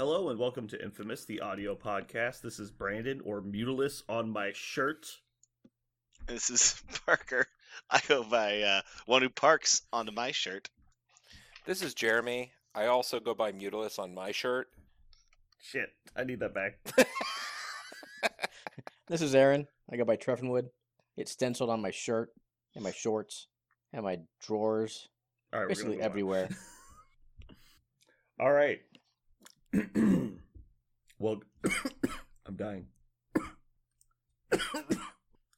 Hello and welcome to Infamous, the audio podcast. This is Brandon, or Mutulus on my shirt. This is Parker. I go by one who parks onto my shirt. This is Jeremy. I also go by Mutulus on my shirt. Shit, I need that back. This is Aaron. I go by Treffinwood. It's stenciled on my shirt and my shorts and my drawers. All right, Basically everywhere. All right. Well, I'm dying. All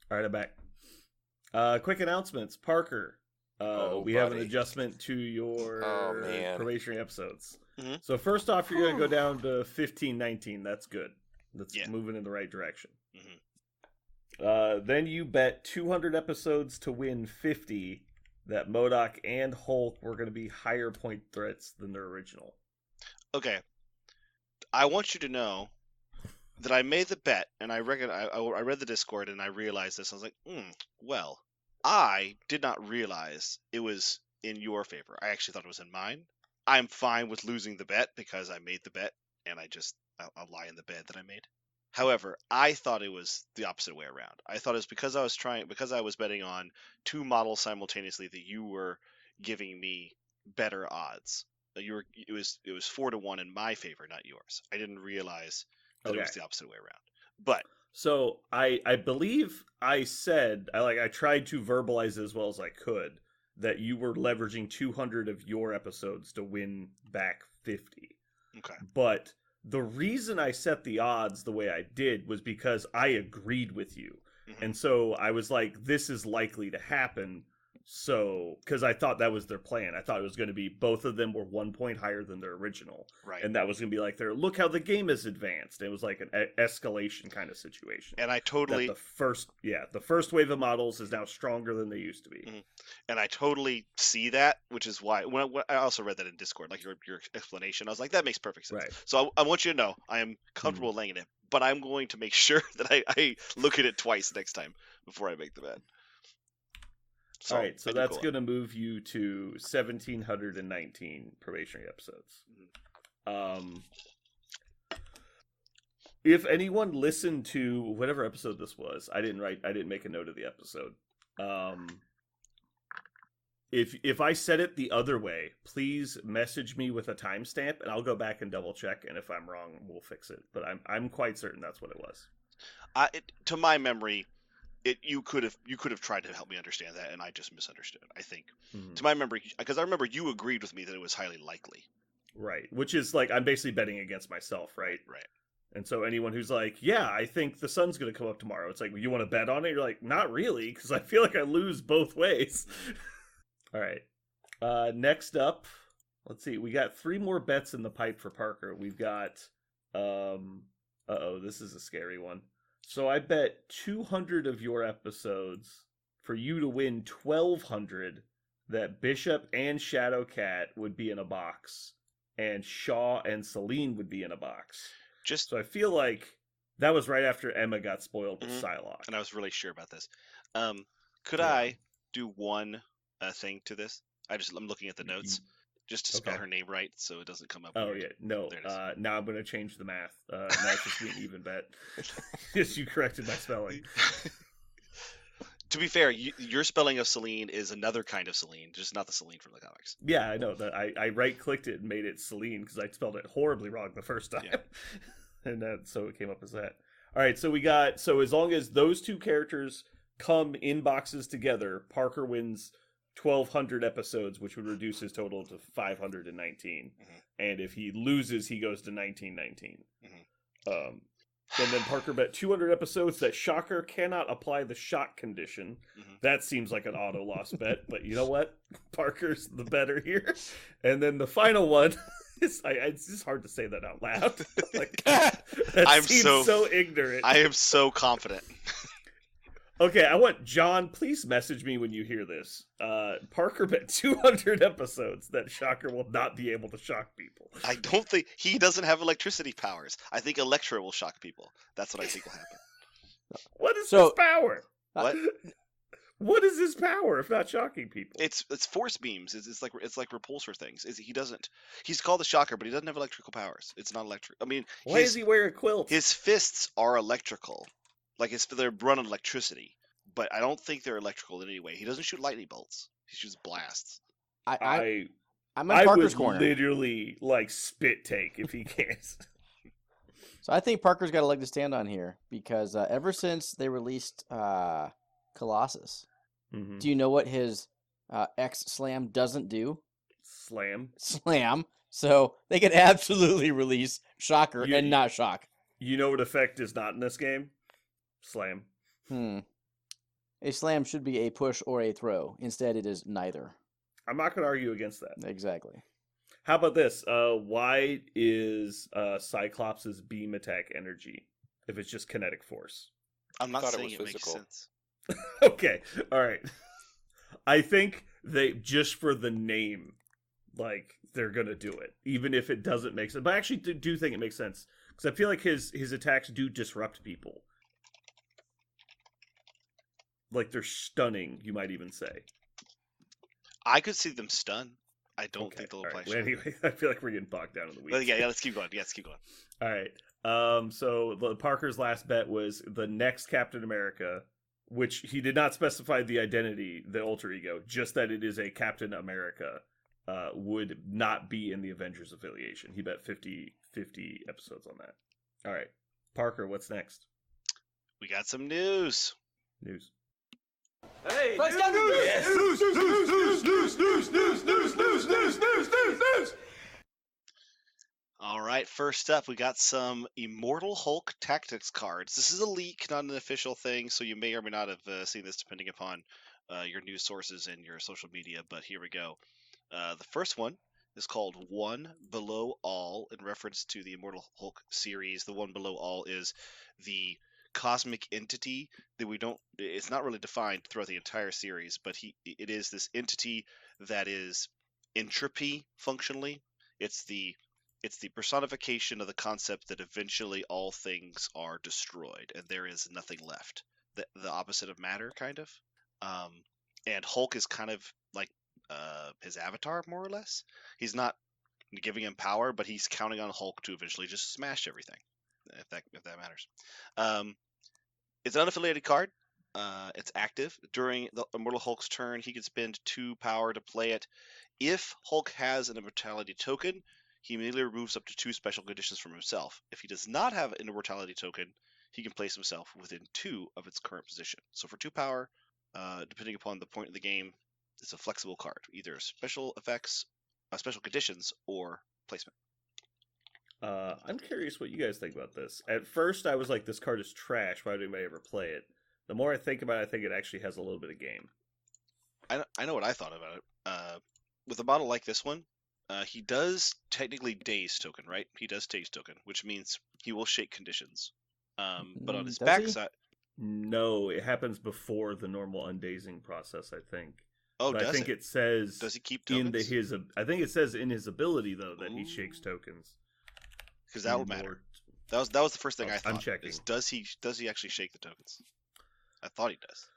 right, I'm back. Quick announcements. Parker, we have an adjustment to your probationary episodes. Mm-hmm. So first off, you're going to go down to 1519. That's good. That's moving in the right direction. Mm-hmm. Then you bet 200 episodes to win 50 that MODOK and Hulk were going to be higher point threats than their original. Okay. I want you to know that I made the bet, and I read the Discord, and I realized this. I was like, well, I did not realize it was in your favor. I actually thought it was in mine. I'm fine with losing the bet because I made the bet, and I'll lie in the bed that I made. However, I thought it was the opposite way around. I thought it was because I was betting on two models simultaneously that you were giving me better odds. It was 4-1 in my favor, not yours. I didn't realize that it was the opposite way around. But so I believe I said I tried to verbalize it as well as I could that you were leveraging 200 of your episodes to win back 50. Okay. But the reason I set the odds the way I did was because I agreed with you. Mm-hmm. And so I was like, this is likely to happen. So, because I thought that was their plan. I thought it was going to be both of them were 1 point higher than their original. Right. And that was going to be like, look how the game has advanced. It was like an escalation kind of situation. And I totally... the first wave of models is now stronger than they used to be. Mm-hmm. And I totally see that, which is why... When I also read that in Discord, like your explanation. I was like, that makes perfect sense. Right. So I want you to know, I am comfortable laying it, but I'm going to make sure that I look at it twice next time before I make the bet. So, all right, so that's going to move you to 1,719 probationary episodes. Mm-hmm. If anyone listened to whatever episode this was, I didn't make a note of the episode. If I said it the other way, please message me with a timestamp, and I'll go back and double check. And if I'm wrong, we'll fix it. But I'm quite certain that's what it was. To my memory. You could have tried to help me understand that, and I just misunderstood. I think, to my memory, because I remember you agreed with me that it was highly likely. Right, which is like I'm basically betting against myself, right? Right. And so anyone who's like, "Yeah, I think the sun's going to come up tomorrow," it's like, well, "You want to bet on it?" You're like, "Not really," because I feel like I lose both ways. All right. Next up, let's see. We got 3 more bets in the pipe for Parker. We've got, this is a scary one. So I bet 200 of your episodes for you to win 1,200 that Bishop and Shadowcat would be in a box and Shaw and Celine would be in a box. So I feel like that was right after Emma got spoiled with Psylocke. And I was really sure about this. Could I do one thing to this? I'm looking at the notes. Just to spell her name right, so it doesn't come up. Oh, weird. No. Now I'm going to change the math. Now it's just be an even bet. Yes, you corrected my spelling. To be fair, your spelling of Celine is another kind of Celine, just not the Celine from the comics. Yeah, I know. I right-clicked it and made it Celine because I spelled it horribly wrong the first time. Yeah. And so it came up as that. All right, so as long as those two characters come in boxes together, Parker wins 1,200 episodes, which would reduce his total to 519. Mm-hmm. And if he loses, he goes to 1919. Mm-hmm. And then Parker bet 200 episodes that Shocker cannot apply the shock condition. Mm-hmm. That seems like an auto loss bet, but you know what? Parker's the better here. And then the final one is it's just hard to say that out loud. Like, that seems so ignorant. I am so confident. Okay, I want John, please message me when you hear this. Parker bet 200 episodes that Shocker will not be able to shock people. I don't think he doesn't have electricity powers. I think Elektra will shock people. That's what I think will happen. What is this power? What? What is his power if not shocking people? It's force beams. It's like repulsor things. He doesn't. He's called the Shocker, but he doesn't have electrical powers. It's not electric. I mean, Why does he wear a quilt? his fists are electrical, like they're run on electricity. But I don't think they're electrical in any way. He doesn't shoot lightning bolts. He shoots blasts. I'm in I Parker's would corner. literally like spit take if he can't. So I think Parker's got a leg to stand on here because ever since they released Colossus, Mhm. do you know what his X Slam doesn't do? Slam. Slam. So they could absolutely release Shocker You- and not shock. You know what effect is not in this game? Slam. A slam should be a push or a throw. Instead, it is neither. I'm not going to argue against that. Exactly. How about this? Why is Cyclops' beam attack energy if it's just kinetic force? I'm not thought it saying was it makes physical. sense. Okay, all right. I think they, just for the name, like, they're going to do it, even if it doesn't make sense. But I actually do think it makes sense, because I feel like his attacks do disrupt people. Like, they're stunning, you might even say. I could see them stun. I don't Okay, think they'll all apply. right. Well, anyway, I feel like we're getting bogged down in the weeds. But yeah, let's keep going. Let's keep going. All right. So Parker's last bet was the next Captain America, which he did not specify the identity, the alter ego, just that it is a Captain America, would not be in the Avengers affiliation. He bet 50 episodes on that. All right. Parker, what's next? We got some news. News. Hey, First down news. Yes. News. All right, first up, we got some Immortal Hulk Tactics cards. This is a leak, not an official thing, so you may or may not have seen this depending upon your news sources and your social media, but here we go. The first one is called One Below All, in reference to the Immortal Hulk series. The One Below All is the cosmic entity that it's not really defined throughout the entire series, but it is this entity that is entropy functionally. It's the personification of the concept that eventually all things are destroyed and there is nothing left. The opposite of matter, kind of. And Hulk is kind of like his avatar, more or less. He's not giving him power, but he's counting on Hulk to eventually just smash everything, if that matters. It's an unaffiliated card. It's active. During the Immortal Hulk's turn, he can spend 2 power to play it. If Hulk has an immortality token, he immediately removes up to 2 special conditions from himself. If he does not have an immortality token, he can place himself within 2 of its current position. So for 2 power, depending upon the point of the game, it's a flexible card, either special effects, special conditions, or placement. I'm curious what you guys think about this. At first, I was like, this card is trash. Why would anybody ever play it? The more I think about it, I think it actually has a little bit of game. I know what I thought about it. With a model like this one, he does technically Daze token, right? He does Daze token, which means he will shake conditions. But on his Does he? backside... No, it happens before the normal undazing process, I think. Oh, But does I think it? it says Does he keep in tokens? I think it says in his ability though that he shakes Ooh. tokens. Because that would More- matter. That was the first thing Oh, I thought. I'm checking. Is does he actually shake the tokens? I thought he does.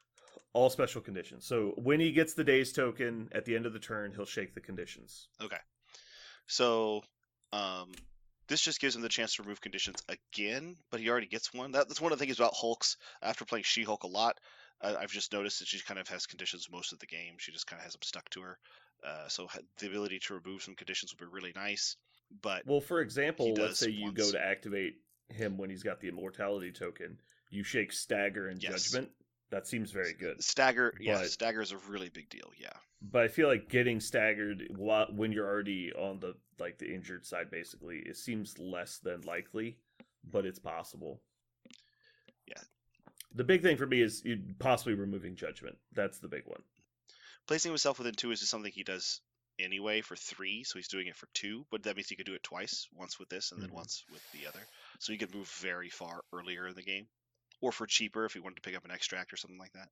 All special conditions. So when he gets the days token at the end of the turn, he'll shake the conditions. Okay. So, this just gives him the chance to remove conditions again, but he already gets one. That's one of the things about Hulk's. After playing She-Hulk a lot, I've just noticed that she kind of has conditions most of the game. She just kind of has them stuck to her. So the ability to remove some conditions would be really nice. But Well, for example, He let's does say you go once. to activate him when he's got the immortality token. You shake Stagger and Yes. Judgment. That seems very good. Stagger, But- Stagger is a really big deal. Yeah. But I feel like getting staggered when you're already on the injured side, basically, it seems less than likely, but it's possible. Yeah. The big thing for me is possibly removing Judgment. That's the big one. Placing himself within 2 is just something he does anyway for 3, so he's doing it for 2, but that means he could do it twice, once with this and then Mhm. once with the other. So he could move very far earlier in the game. Or for cheaper if he wanted to pick up an extract or something like that.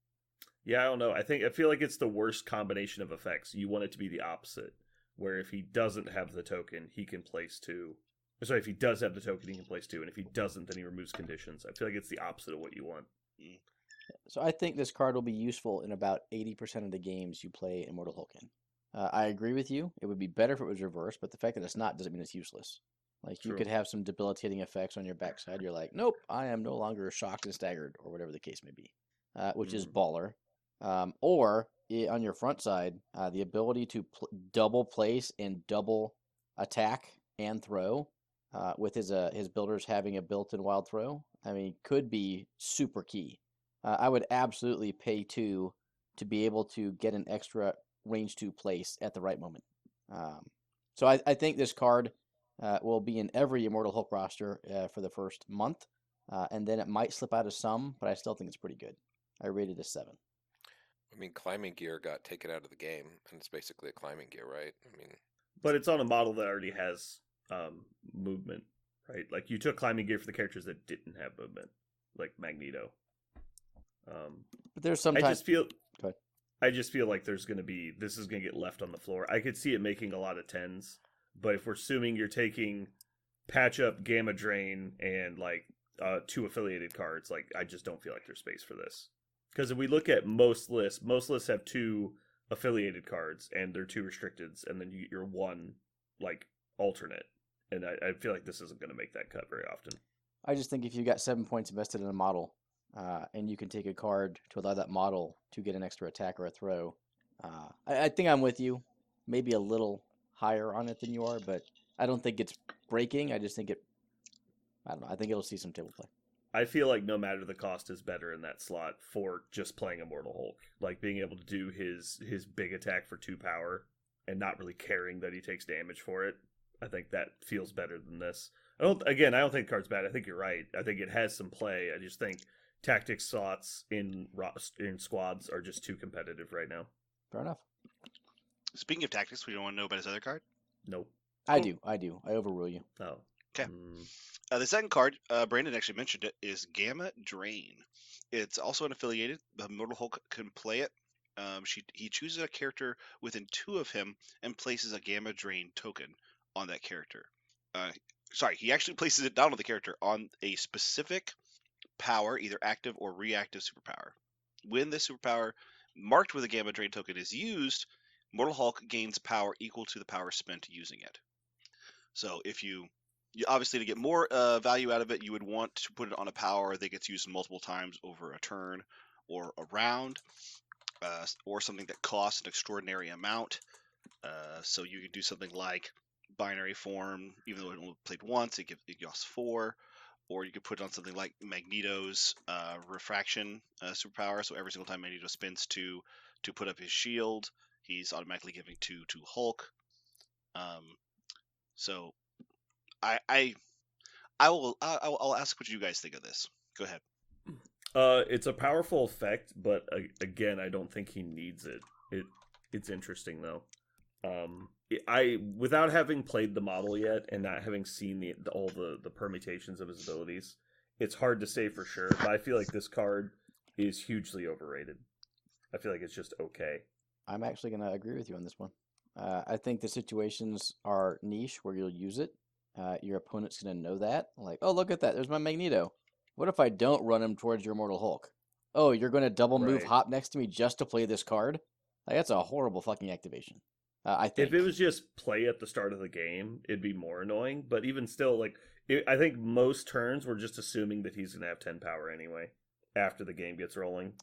Yeah, I don't know. I feel like it's the worst combination of effects. You want it to be the opposite, where if he doesn't have the token, he can place 2. Sorry, if he does have the token, he can place 2, and if he doesn't, then he removes conditions. I feel like it's the opposite of what you want. So I think this card will be useful in about 80% of the games you play Immortal Hulk in. I agree with you. It would be better if it was reversed, but the fact that it's not doesn't mean it's useless. Like you True. could have some debilitating effects on your backside. You're like, nope, I am no longer shocked and staggered, or whatever the case may be, which is baller. Or on your front side, the ability to double place and double attack and throw, with his builders having a built-in wild throw. I mean, could be super key. I would absolutely pay 2 to be able to get an extra range 2 place at the right moment. So I think this card will be in every Immortal Hulk roster for the first month, and then it might slip out of some, but I still think it's pretty good. I rated it a 7. I mean, climbing gear got taken out of the game, and it's basically a climbing gear, right? I mean, But it's on a model that already has movement, right? Like you took climbing gear for the characters that didn't have movement, like Magneto. But there's sometimes Go ahead. I just feel like this is gonna get left on the floor. I could see it making a lot of 10s, but if we're assuming you're taking patch up, gamma drain, and like 2 affiliated cards, like I just don't feel like there's space for this. Because if we look at most lists have 2 affiliated cards and they're 2 restricteds, and then you're 1 like alternate. And I feel like this isn't going to make that cut very often. I just think if you got 7 points invested in a model, and you can take a card to allow that model to get an extra attack or a throw, I think I'm with you. Maybe a little higher on it than you are, but I don't think it's breaking. I just think I don't know. I think it'll see some table play. I feel like no matter the cost is better in that slot for just playing Immortal Hulk. Like being able to do his big attack for 2 power and not really caring that he takes damage for it. I think that feels better than this. I don't think the card's bad. I think you're right. I think it has some play. I just think tactics slots in squads are just too competitive right now. Fair enough. Speaking of tactics, we don't want to know about his other card? Nope. I do. I overrule you. Oh. Okay. The second card, Brandon actually mentioned it, is Gamma Drain. It's also unaffiliated. Immortal Hulk can play it. He chooses a character within 2 of him and places a Gamma Drain token on that character. He actually places it down on the character on a specific power, either active or reactive superpower. When this superpower marked with a Gamma Drain token is used, Immortal Hulk gains power equal to the power spent using it. So if you obviously, to get more value out of it, you would want to put it on a power that gets used multiple times over a turn or a round, or something that costs an extraordinary amount. So you could do something like Binary Form, even though it only played once, it costs 4. Or you could put it on something like Magneto's Refraction superpower. So every single time Magneto spends 2 to put up his shield, he's automatically giving 2 to Hulk. So I'll ask what you guys think of this. Go ahead. It's a powerful effect, but again, I don't think he needs it. It's interesting though. Without having played the model yet and not having seen all the permutations of his abilities, it's hard to say for sure. But I feel like this card is hugely overrated. I feel like it's just okay. I'm actually going to agree with you on this one. I think the situations are niche where you'll use it. Your opponent's going to know that. Like, oh, look at that. There's my Magneto. What if I don't run him towards your Immortal Hulk? Oh, you're going to double move hop next to me just to play this card? Like, that's a horrible fucking activation. I think. If it was just play at the start of the game, it'd be more annoying. But even still, like, I think most turns we're just assuming that he's going to have 10 power anyway after the game gets rolling.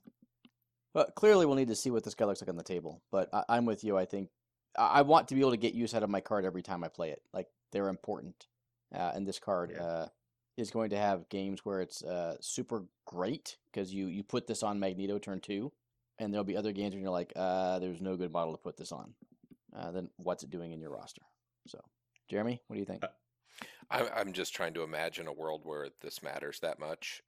But clearly we'll need to see what this guy looks like on the table. But I'm with you. I think I want to be able to get use out of my card every time I play it. Like, they're important. And this card is going to have games where it's super great because you put this on Magneto turn 2, and there'll be other games when you're like, there's no good model to put this on. Then what's it doing in your roster? So, Jeremy, what do you think? I'm just trying to imagine a world where this matters that much.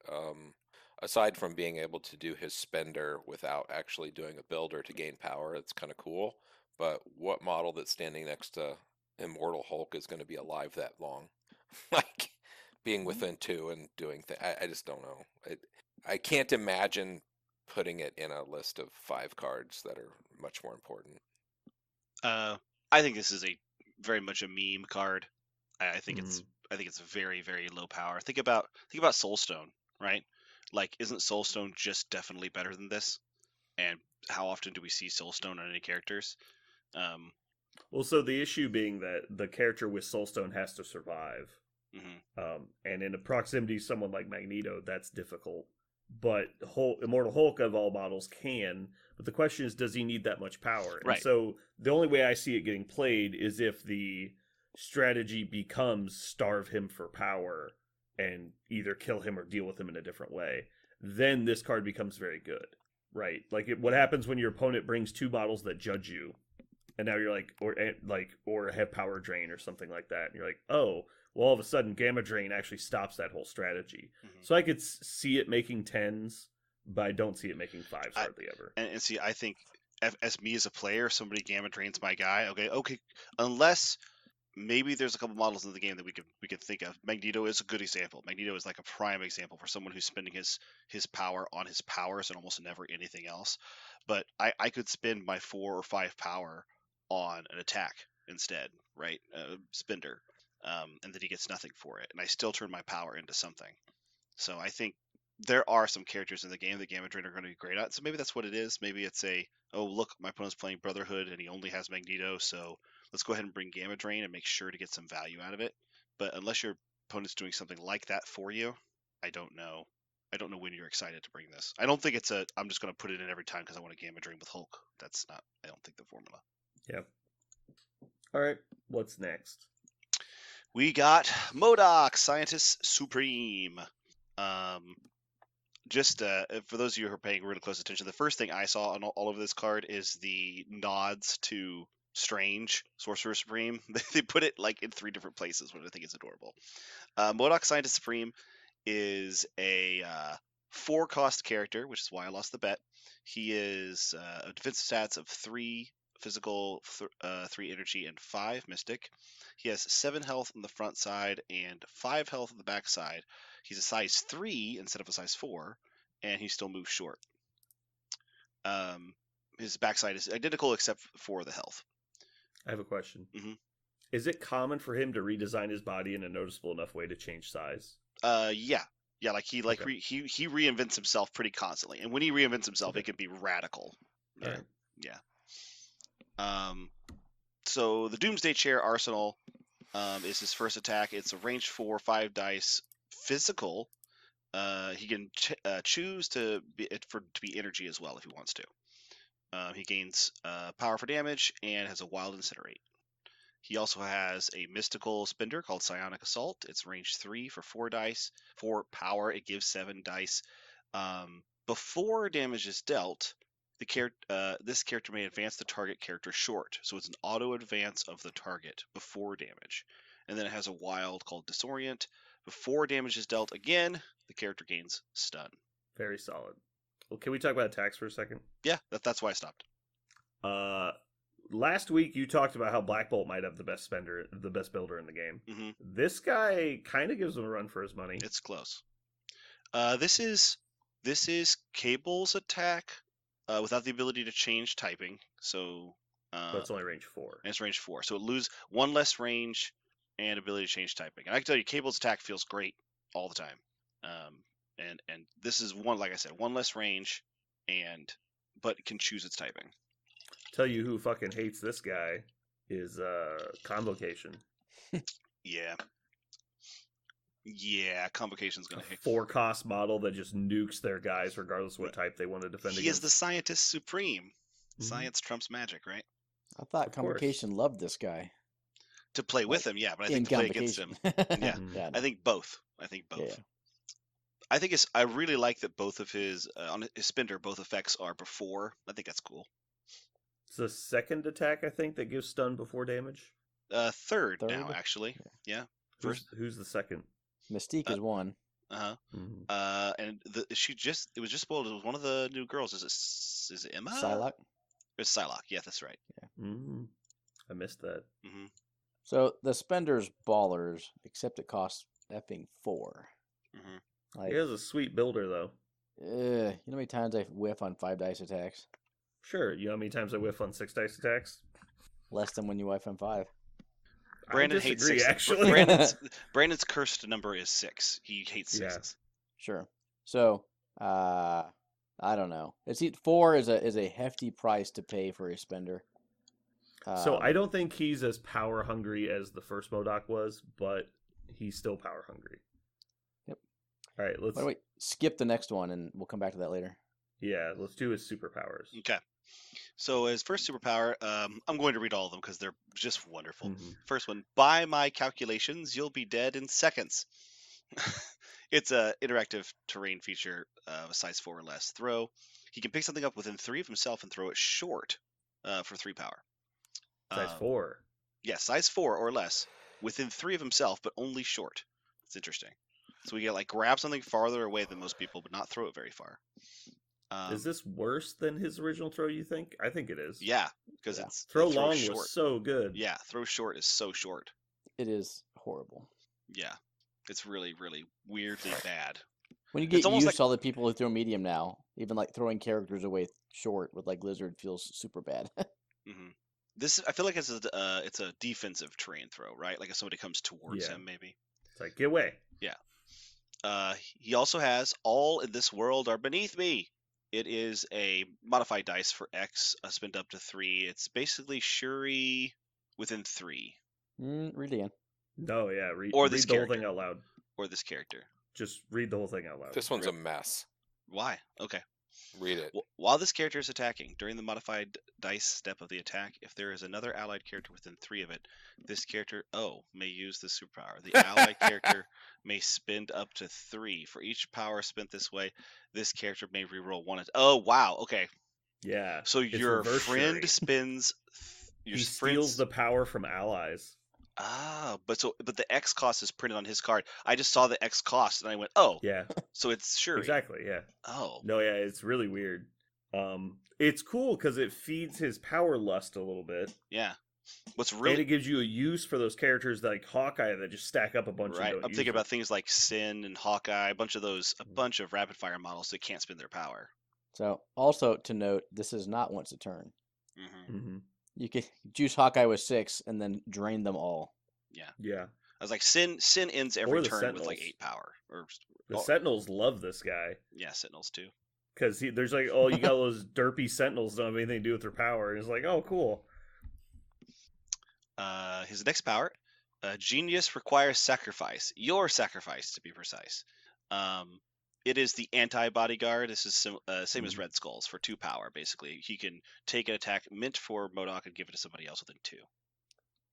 Aside from being able to do his spender without actually doing a builder to gain power, it's kind of cool. But what model that's standing next to Immortal Hulk is going to be alive that long? Like being within 2 and doing things. I just don't know. I can't imagine putting it in a list of 5 cards that are much more important. I think this is very much a meme card. I think it's very, very low power. Think about Soulstone, right? like, isn't Soulstone just definitely better than this? And how often do we see Soulstone on any characters? Well, so the issue being that the character with Soulstone has to survive. Mhm. And in a proximity, someone like Magneto, that's difficult. But Immortal Hulk of all models can. But the question is, does he need that much power? And Right. so the only way I see it getting played is if the strategy becomes starve him for power and either kill him or deal with him in a different way. Then this card becomes very good, right? Like what happens when your opponent brings two models that judge you, and now you're like, or have power drain or something like that, and you're like, oh. Well, all of a sudden, Gamma Drain actually stops that whole strategy. Mhm. So I could see it making 10s, but I don't see it making 5s hardly ever. And see, I think as me as a player, if somebody Gamma Drains my guy, okay, unless maybe there's a couple models in the game that we could think of. Magneto is a good example. Magneto is like a prime example for someone who's spending his power on his powers and almost never anything else. But I could spend my 4 or 5 power on an attack instead, right? Spender. And then he gets nothing for it, and I still turn my power into something. So I think there are some characters in the game that Gamma Drain are going to be great at. So maybe that's what it is. Maybe it's oh look, my opponent's playing Brotherhood and he only has Magneto, so let's go ahead and bring Gamma Drain and make sure to get some value out of it. But unless your opponent's doing something like that for you, I don't know. I don't know when you're excited to bring this. I don't think it's I'm just going to put it in every time because I want a Gamma Drain with Hulk. That's not, I don't think, the formula. Yep. All right, what's next? We got MODOK, Scientist Supreme. Just for those of you who are paying really close attention, the first thing I saw on all over this card is the nods to Strange, Sorcerer Supreme. They put it like in 3 different places, which I think is adorable. MODOK, Scientist Supreme is a 4-cost character, which is why I lost the bet. He is a defensive stats of 3 physical, 3 energy, and 5 mystic. He has 7 health on the front side and 5 health on the back side. He's a size 3 instead of a size 4, and he still moves short. His backside is identical except for the health. I have a question. Mhm. Is it common for him to redesign his body in a noticeable enough way to change size? Yeah, like he Okay. he reinvents himself pretty constantly, and when he reinvents himself, Okay. it can be radical. Yeah, All right. yeah. So the Doomsday Chair Arsenal is his first attack. It's a range 4, 5 dice, physical. He can choose to be energy as well if he wants to. He gains power for damage and has a wild incinerate. He also has a mystical spender called Psionic Assault. It's range 3 for 4 dice. For power, it gives 7 dice. Before damage is dealt, this character may advance the target character short. So it's an auto advance of the target before damage. And then it has a wild called Disorient. Before damage is dealt again, the character gains stun. Very solid. Well, can we talk about attacks for a second? Yeah, that's why I stopped. Last week you talked about how Black Bolt might have the best builder in the game. Mm-hmm. This guy kind of gives him a run for his money. It's close. This is Cable's attack without the ability to change typing. So but it's only range 4. And it's range 4, so it loses 1 less range and ability to change typing. And I can tell you, Cable's attack feels great all the time. And this is like I said, 1 less range, but it can choose its typing. Tell you who fucking hates this guy is Convocation. Yeah. Yeah, Convocation's gonna hate. 4-cost model that just nukes their guys regardless of what type they want to defend against. He is the Scientist Supreme. Mm-hmm. Science trumps magic, right? I thought Convocation loved this guy. To play with him, yeah, but I think to play against him. Yeah. Yeah, I think both. Yeah. I think I really like that both of his on his spender, both effects are before. I think that's cool. It's the second attack, I think, that gives stun before damage. Third now, actually. Yeah. Who's the second? Mystique is 1. Uh-huh. Mm-hmm. And it was just spoiled. It was one of the new girls. Is it Emma? Psylocke? It's Psylocke. Yeah, that's right. Yeah. Mm-hmm. I missed that. Mm-hmm. So the spender's ballers, except it costs effing 4. Mm-hmm. He has a sweet builder, though. You know how many times I whiff on 5 dice attacks? Sure. You know how many times I whiff on 6 dice attacks? Less than when you whiff on 5. Brandon hates 6. Actually. Brandon's cursed number is 6. He hates 6s. Sure. So I don't know. 4 is a hefty price to pay for a spender. So I don't think he's as power hungry as the first MODOK was, but he's still power hungry. Yep. All right, let's. Why don't we skip the next one and we'll come back to that later. Yeah, let's do his superpowers. Okay. So his first superpower, I'm going to read all of them because they're just wonderful. Mhm. First one, by my calculations, you'll be dead in seconds. It's a interactive terrain feature of a size 4 or less. Throw. He can pick something up within 3 of himself and throw it short for 3 power. Size 4. Yeah, size 4 or less within 3 of himself, but only short. It's interesting. So we get like grab something farther away than most people, but not throw it very far. Is this worse than his original throw, you think? I think it is. Yeah, because Yeah. it's Throw throw long short. was so good. Yeah, throw short is so short. It is horrible. Yeah, it's really, really weirdly bad. When you get almost used to all the people who throw medium now, even like throwing characters away short with like Lizard feels super bad. hmm This I feel like it's a defensive terrain throw, right? Like if somebody comes towards Yeah. him, maybe. It's like, get away. He also has all in this world are beneath me. It is a modified dice for X, spend up to 3. It's basically Shuri within 3, Read again. No, yeah. Or read this the whole thing character. out loud. or this character. Just read the whole thing out loud. This one's a mess. Why? Okay. Read it. While this character is attacking, during the modified dice step of the attack, if there is another allied character within 3 of it, this character, may use the superpower. The allied character may spend up to 3. For each power spent this way, this character may reroll 1. Oh, wow. Okay. Yeah. So It's your reverse friend Shuri. spends... Your He friend steals the power from allies. but the X cost is printed on his card. I just saw the X cost and I went, oh, Yeah, so it's Shuri. exactly. Yeah. Oh, No, yeah, it's really weird. It's cool because it feeds his power lust a little bit, yeah. What's and really it gives you a use for those characters like Hawkeye that just stack up a bunch. right? And don't I'm use thinking them. about things like Sin and Hawkeye, a bunch of rapid fire models that can't spend their power. So also to note, this is not once a turn. hmm Mhm. You can juice Hawkeye with 6 and then drain them all. Yeah, I was like, Sin ends every the turn with like Sentinels. 8 power, or the oh, Sentinels love this guy yeah, Sentinels too. because there's like, oh, you got those derpy Sentinels don't have anything to do with their power, and it's like, oh, cool. His next power, Genius requires sacrifice. Your sacrifice, to be precise. It is the anti-bodyguard. This is same as Red Skulls for 2 power, basically. He can take an attack meant for MODOK and give it to somebody else within 2.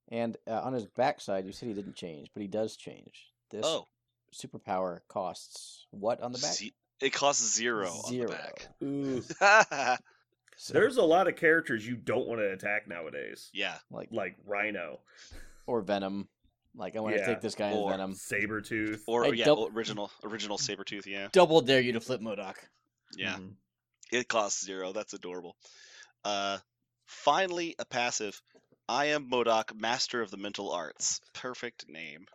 And on his backside, you said he didn't change, but he does change. This Oh, superpower costs what on the back? it costs 0 on the 0. back. Ooh. So, There's a lot of characters you don't want to attack nowadays, Yeah. like Rhino, or Venom. Like I want to Yeah. take this guy as Or- Venom. Sabretooth. Or I yeah, don't- original Sabretooth, yeah. Double dare you to flip MODOK. Yeah. Mhm. It costs 0. That's adorable. Finally, a passive. I am MODOK, Master of the Mental Arts. Perfect name.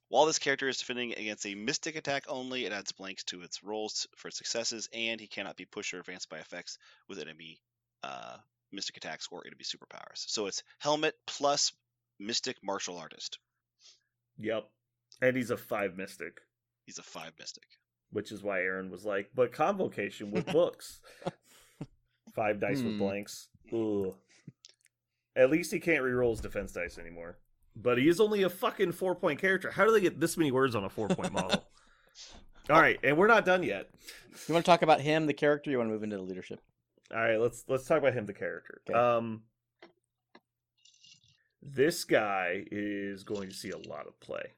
While this character is defending against a mystic attack only, it adds blanks to its rolls for successes, and he cannot be pushed or advanced by effects with enemy mystic attacks or enemy superpowers. So it's Helmet plus Mystic Martial Artist. Yep. And he's a 5 mystic, He's a 5 mystic. which is why Aaron was like, but convocation with books. 5 dice with Hmm. blanks. Ugh. At least he can't reroll his defense dice anymore. But he is only a fucking 4-point character. How do they get this many words on a 4-point model? All right, and we're not done yet. You want to talk about him, the character? Or you want to move into the leadership? All right, let's talk about him, the character. Okay. This guy is going to see a lot of play,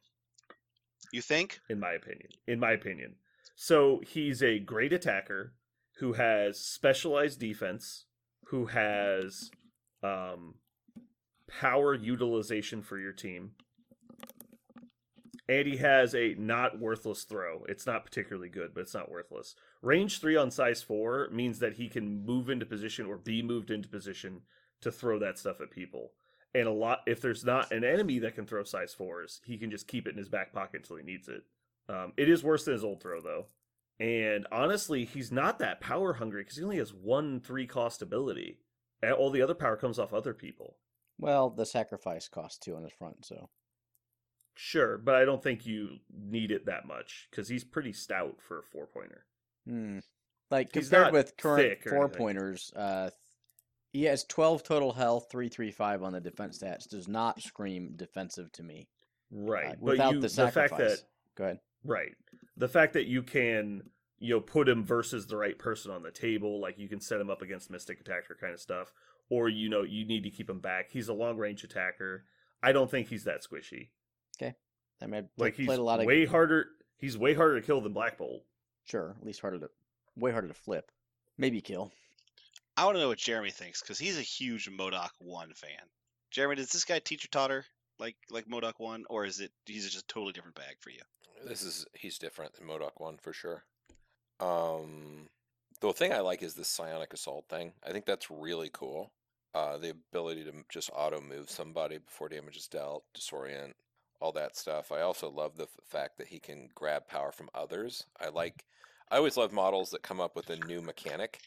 You think? in my opinion. So he's a great attacker who has specialized defense, who has power utilization for your team, and he has a not worthless throw. It's not particularly good, but it's not worthless. Range 3 on size 4 means that he can move into position or be moved into position to throw that stuff at people. And if there's not an enemy that can throw size 4s, he can just keep it in his back pocket until he needs it. It is worse than his old throw, though. And honestly, he's not that power hungry because he only has 1 3-cost ability. And all the other power comes off other people. Well, the sacrifice costs 2 on his front, so Sure, but I don't think you need it that much because he's pretty stout for a 4-pointer. Like He's compared not with current thick or anything. 4-pointers, he has 12 total health, 335 on the defense stats. Does not scream defensive to me. Right, but without you the the fact that sacrifice. Go ahead. right, the fact that you can put him versus the right person on the table, like you can set him up against Mystic Attacker kind of stuff, or you need to keep him back. He's a long range attacker. I don't think he's that squishy. Okay, I mean, I Like he's played a lot of way harder. He's way harder to kill than Black Bolt. Sure, at least way harder to flip. Maybe kill. I want to know what Jeremy thinks because he's a huge MODOK 1 fan. Jeremy, does this guy teacher taught her like MODOK 1, or is he's just a totally different bag for you? He's different than MODOK 1 for sure. The thing I like is this Psionic Assault thing. I think that's really cool. The ability to just auto move somebody before damage is dealt, disorient, all that stuff. I also love the fact that he can grab power from others. I always love models that come up with a new mechanic.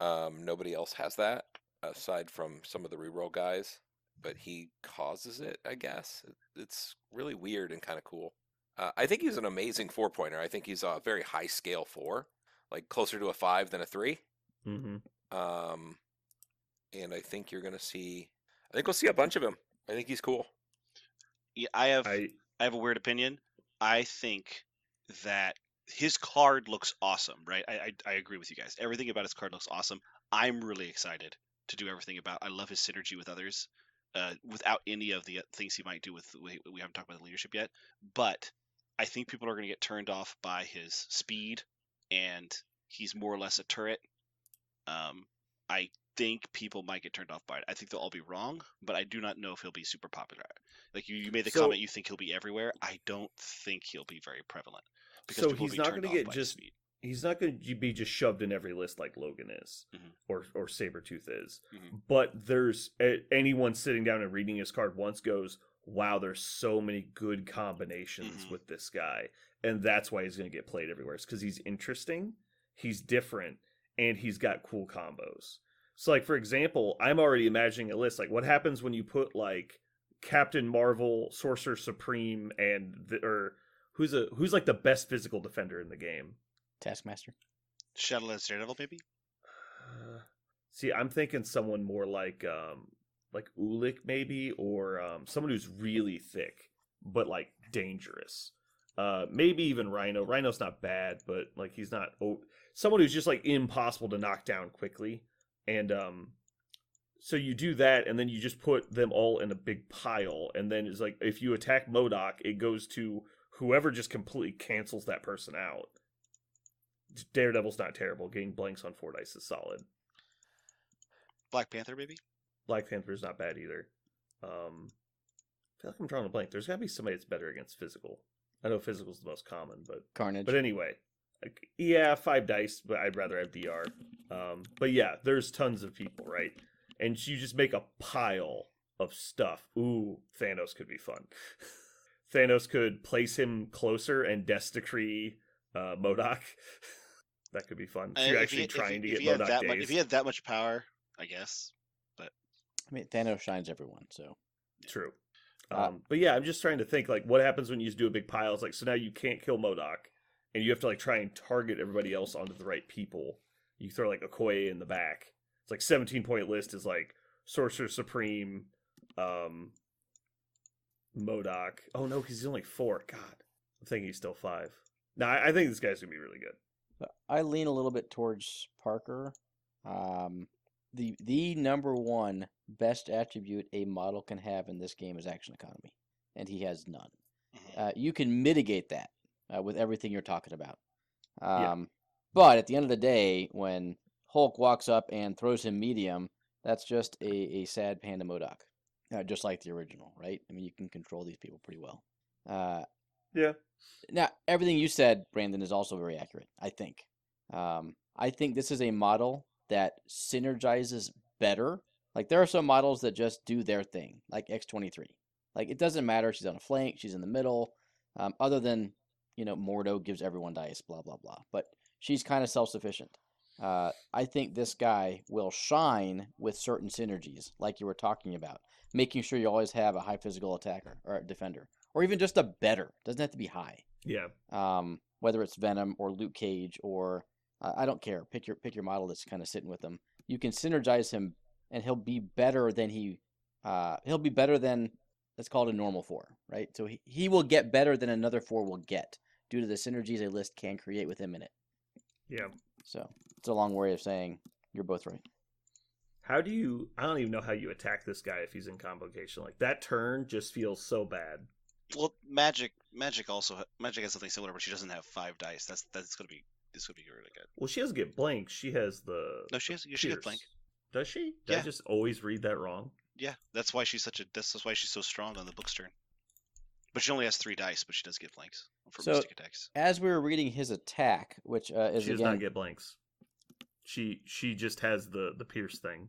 Nobody else has that aside from some of the reroll guys, but he causes it, I guess. It's really weird and kind of cool. I think he's an amazing 4-pointer. I think he's a very high scale 4, like closer to a 5 than a 3. Mm-hmm. And I think you're gonna see. I think we'll see a bunch of him. I think he's cool. Yeah, I have a weird opinion. I think that his card looks awesome, right? I agree with you guys. Everything about his card looks awesome. I'm really excited to do everything about. I love his synergy with others, without any of the things he might do with. We haven't talked about the leadership yet, but I think people are going to get turned off by his speed, and he's more or less a turret. I think people might get turned off by it. I think they'll all be wrong, but I do not know if he'll be super popular. Like you made the comment, you think he'll be everywhere. I don't think he'll be very prevalent. So he's not going to get he's not going to be just shoved in every list like Logan is, or Sabretooth is. But there's anyone sitting down and reading his card once goes, wow, there's so many good combinations with this guy. And that's why he's going to get played everywhere. It's because he's interesting, he's different, and he's got cool combos. So, like, for example, I'm already imagining a list. Like, what happens when you put, like, Captain Marvel, Sorcerer Supreme, and who's like the best physical defender in the game? Taskmaster. Shadowlands Daredevil, maybe? See, I'm thinking someone more like Ulik, maybe, or someone who's really thick, but, like, dangerous. Maybe even Rhino. Rhino's not bad, but, like, he's not... someone who's just, like, impossible to knock down quickly. And so you do that, and then you just put them all in a big pile, and then it's like, if you attack MODOK, it goes to whoever just completely cancels that person out. Daredevil's not terrible. Getting blanks on 4 dice is solid. Black Panther, maybe? Black Panther's not bad either. I feel like I'm drawing a blank. There's got to be somebody that's better against physical. I know physical's the most common, but... Carnage. But anyway... Yeah, 5 dice, but I'd rather have DR. But yeah, there's tons of people, right? And you just make a pile of stuff. Ooh, Thanos could be fun. Thanos could place him closer and Death Decree MODOK. That could be fun. So you're actually trying to get MODOK days. If he had that much power, I guess. But I mean, Thanos shines everyone, so... True. But yeah, I'm just trying to think, like, what happens when you just do a big pile? It's like, so now you can't kill MODOK. And you have to, like, try and target everybody else onto the right people. You throw, like, Okoye in the back. It's like 17-point list is, like, Sorcerer Supreme, MODOK. Oh, no, because he's only 4. God. I'm thinking he's still 5. No, I think this guy's going to be really good. I lean a little bit towards Parker. The number one best attribute a model can have in this game is action economy. And he has none. You can mitigate that. With everything you're talking about. But at the end of the day, when Hulk walks up and throws him medium, that's just a sad Panda MODOK. Just like the original, right? I mean, you can control these people pretty well. Yeah. Now, everything you said, Brandon, is also very accurate, I think. I think this is a model that synergizes better. Like, there are some models that just do their thing, like X-23. Like, it doesn't matter. She's on a flank. She's in the middle. Other than... Mordo gives everyone dice, blah, blah, blah. But she's kind of self-sufficient. I think this guy will shine with certain synergies, like you were talking about. Making sure you always have a high physical attacker or defender. or even just a better. Doesn't have to be high. Yeah. Whether it's Venom or Luke Cage or I don't care. Pick your model that's kind of sitting with him. You can synergize him, and he'll be better than let's call it a normal 4, right? So he will get better than another 4 will get due to the synergies a list can create with him in it. Yeah. So it's a long way of saying you're both right. How do you? I don't even know how you attack this guy if he's in convocation. Like that turn just feels so bad. Well, Magic has something similar, but she doesn't have 5 dice. This could be really good. Well, she doesn't get blank. She has the. No, she gets blank. Does she? Did I just always read that wrong? Yeah, that's why she's so strong on the book's turn. But she only has 3 dice, but she does get blanks for mystic attacks. As we were reading his attack, which is she does not get blanks. She just has the pierce thing.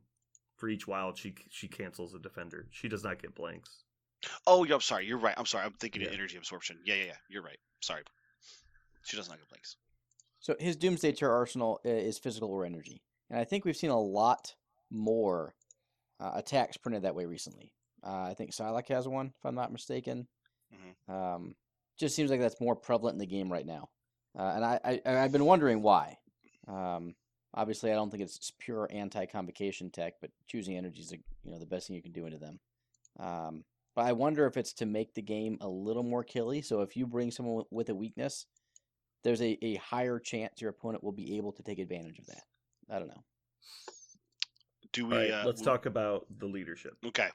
For each wild, she cancels a defender. She does not get blanks. Oh, yeah, I'm sorry. You're right. I'm sorry. I'm thinking of energy absorption. Yeah. You're right. Sorry. She does not get blanks. So his Doomsday Terror arsenal is physical or energy, and I think we've seen a lot more attacks printed that way recently. I think Psylocke has one, if I'm not mistaken. Mm-hmm. Just seems like that's more prevalent in the game right now, and I've been wondering why. Obviously, I don't think it's pure anti-convocation tech, but choosing energy is the best thing you can do into them. But I wonder if it's to make the game a little more killy. So if you bring someone with a weakness, there's a higher chance your opponent will be able to take advantage of that. I don't know. Do we? Right, let's talk about the leadership. Okay.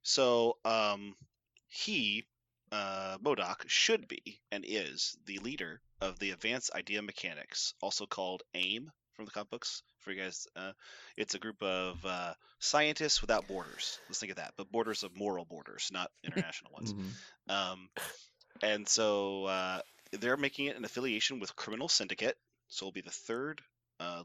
So MODOK should be and is the leader of the Advanced Idea Mechanics, also called AIM from the comic books. For you guys, it's a group of scientists without borders. Let's think of that, but borders of moral borders, not international ones. Mm-hmm. And so they're making it an affiliation with Criminal Syndicate, so it'll be the 3rd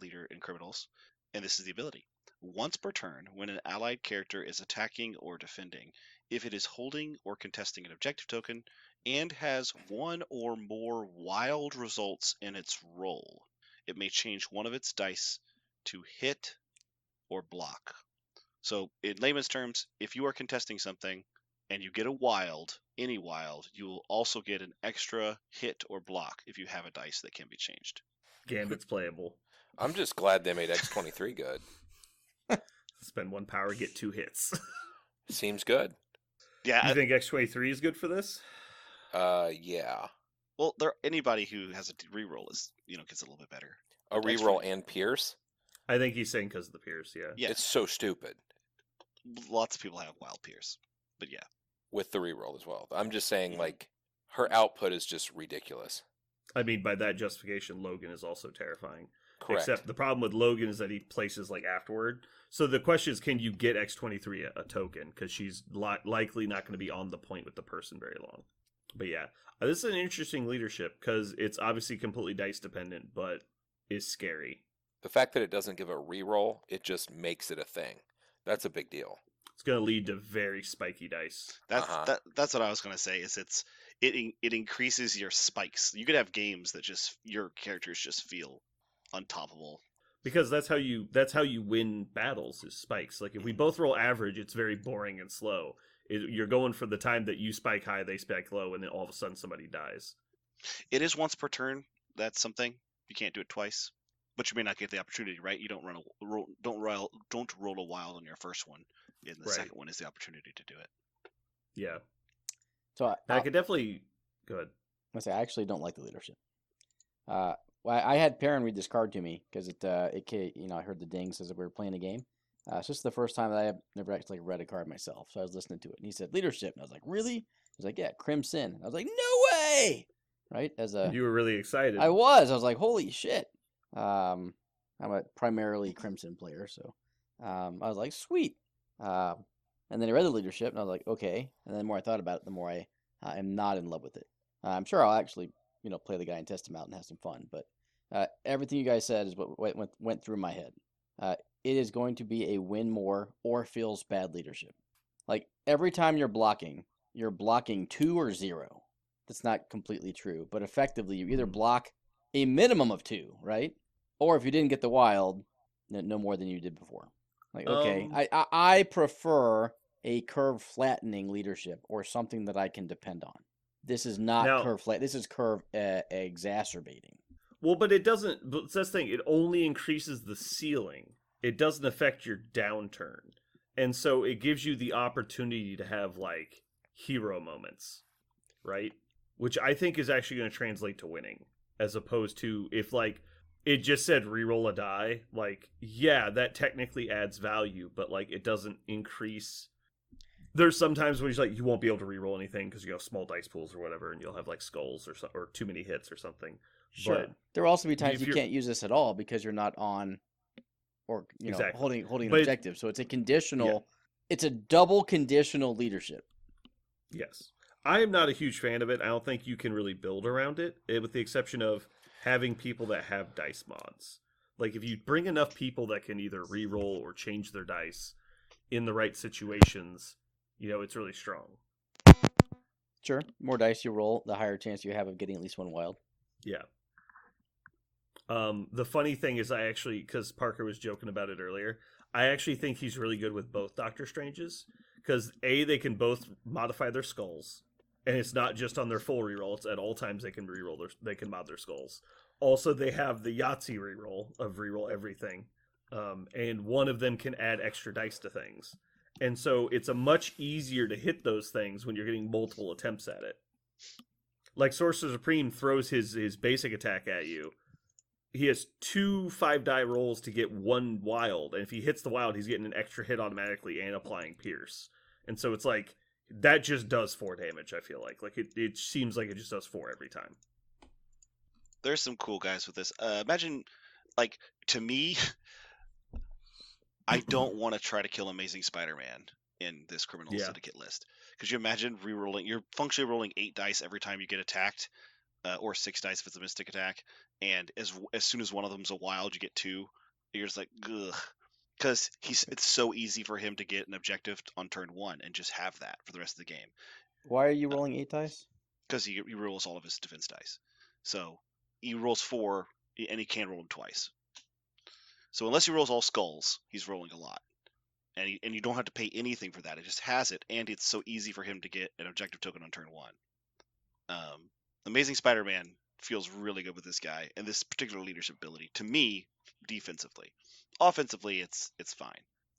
leader in Criminals, and this is the ability. Once per turn, when an allied character is attacking or defending, if it is holding or contesting an objective token and has 1 or more wild results in its roll, it may change one of its dice to hit or block. So, in layman's terms, if you are contesting something and you get a wild, any wild, you will also get an extra hit or block if you have a dice that can be changed. Gambit's playable. I'm just glad they made X-23 good. Spend 1 power, get 2 hits. Seems good. Yeah. You think X-23 is good for this? Yeah. Well, anybody who has a reroll is, gets a little bit better. A reroll and Pierce? I think he's saying because of the Pierce, yeah. It's so stupid. Lots of people have wild Pierce, but yeah. With the reroll as well. I'm just saying, her output is just ridiculous. I mean, by that justification, Logan is also terrifying. Correct. Except the problem with Logan is that he places afterward. So the question is, can you get X-23 a token? Because she's likely not going to be on the point with the person very long. But yeah, this is an interesting leadership because it's obviously completely dice dependent, but is scary. The fact that it doesn't give a reroll, it just makes it a thing. That's a big deal. It's going to lead to very spiky dice. That's what I was going to say. It increases your spikes. You could have games that just your characters just feel untoppable. Because that's how you win battles is spikes. Like if we both roll average, it's very boring and slow. You're going for the time that you spike high, they spike low, and then all of a sudden somebody dies. It is once per turn. That's something. You can't do it twice, but you may not get the opportunity. Right? You don't don't roll a wild on your first one. And the second one is the opportunity to do it. Yeah. So I could definitely go ahead. I actually don't like the leadership. I had Perrin read this card to me because I heard the dings as we were playing the game. It's just the first time that I have never actually read a card myself. So I was listening to it, and he said leadership, and I was like, really? He was like, yeah, Crimson. I was like, no way! Right? You were really excited. I was like, holy shit. I'm a primarily Crimson player, so I was like, sweet. And then I read the leadership, and I was like, okay. And then the more I thought about it, the more I am not in love with it. I'm sure I'll actually play the guy and test him out and have some fun. But everything you guys said is what went through my head. It is going to be a win more or feels bad leadership. Like every time you're blocking 2 or 0. That's not completely true, but effectively you either block a minimum of 2, right? Or if you didn't get the wild, no more than you did before. Like, okay, I prefer a curve flattening leadership or something that I can depend on. This is not Now- curve flat. This is curve exacerbating. Well, but it doesn't. But that's the thing. It only increases the ceiling. It doesn't affect your downturn, and so it gives you the opportunity to have like hero moments, right? Which I think is actually going to translate to winning, as opposed to if like it just said reroll a die. Like, yeah, that technically adds value, but like it doesn't increase. There's sometimes where you won't be able to reroll anything because you have small dice pools or whatever, and you'll have like skulls or too many hits or something. Sure. But There will also be if times you you're- can't use this at all because you're not on, or Exactly. holding an But- objective. So it's a conditional. It's a double conditional leadership. Yes. I am not a huge fan of it. I don't think you can really build around it, with the exception of having people that have dice mods. Like, if you bring enough people that can either re-roll or change their dice in the right situations, it's really strong. Sure. More dice you roll, the higher chance you have of getting at least one wild. Yeah. The funny thing is because Parker was joking about it earlier, I actually think he's really good with both Doctor Stranges, because they can both modify their skulls, and it's not just on their full reroll, it's at all times they can they can mod their skulls. Also, they have the Yahtzee reroll of reroll everything, and one of them can add extra dice to things. And so it's a much easier to hit those things when you're getting multiple attempts at it. Like Sorcerer Supreme throws his basic attack at you. He has 2 5-die rolls to get 1 wild, and if he hits the wild, he's getting an extra hit automatically and applying Pierce. And so it's like, that just does 4 damage, I feel like. Like, it seems like it just does 4 every time. There's some cool guys with this. Imagine, like, to me, I don't want to try to kill Amazing Spider-Man in this Criminal Yeah. Syndicate list. Could you imagine re-rolling? You're functionally rolling 8 dice every time you get attacked, or 6 dice if it's a mystic attack. And as soon as one of them's a wild, you get 2. You're just like, ugh. Because it's so easy for him to get an objective on turn 1 and just have that for the rest of the game. Why are you rolling 8 dice? Because he rolls all of his defense dice. So he rolls 4, and he can roll them twice. So unless he rolls all skulls, he's rolling a lot. And you don't have to pay anything for that. It just has it, and it's so easy for him to get an objective token on turn 1. Amazing Spider-Man feels really good with this guy and this particular leadership ability. To me, defensively. Offensively, it's fine.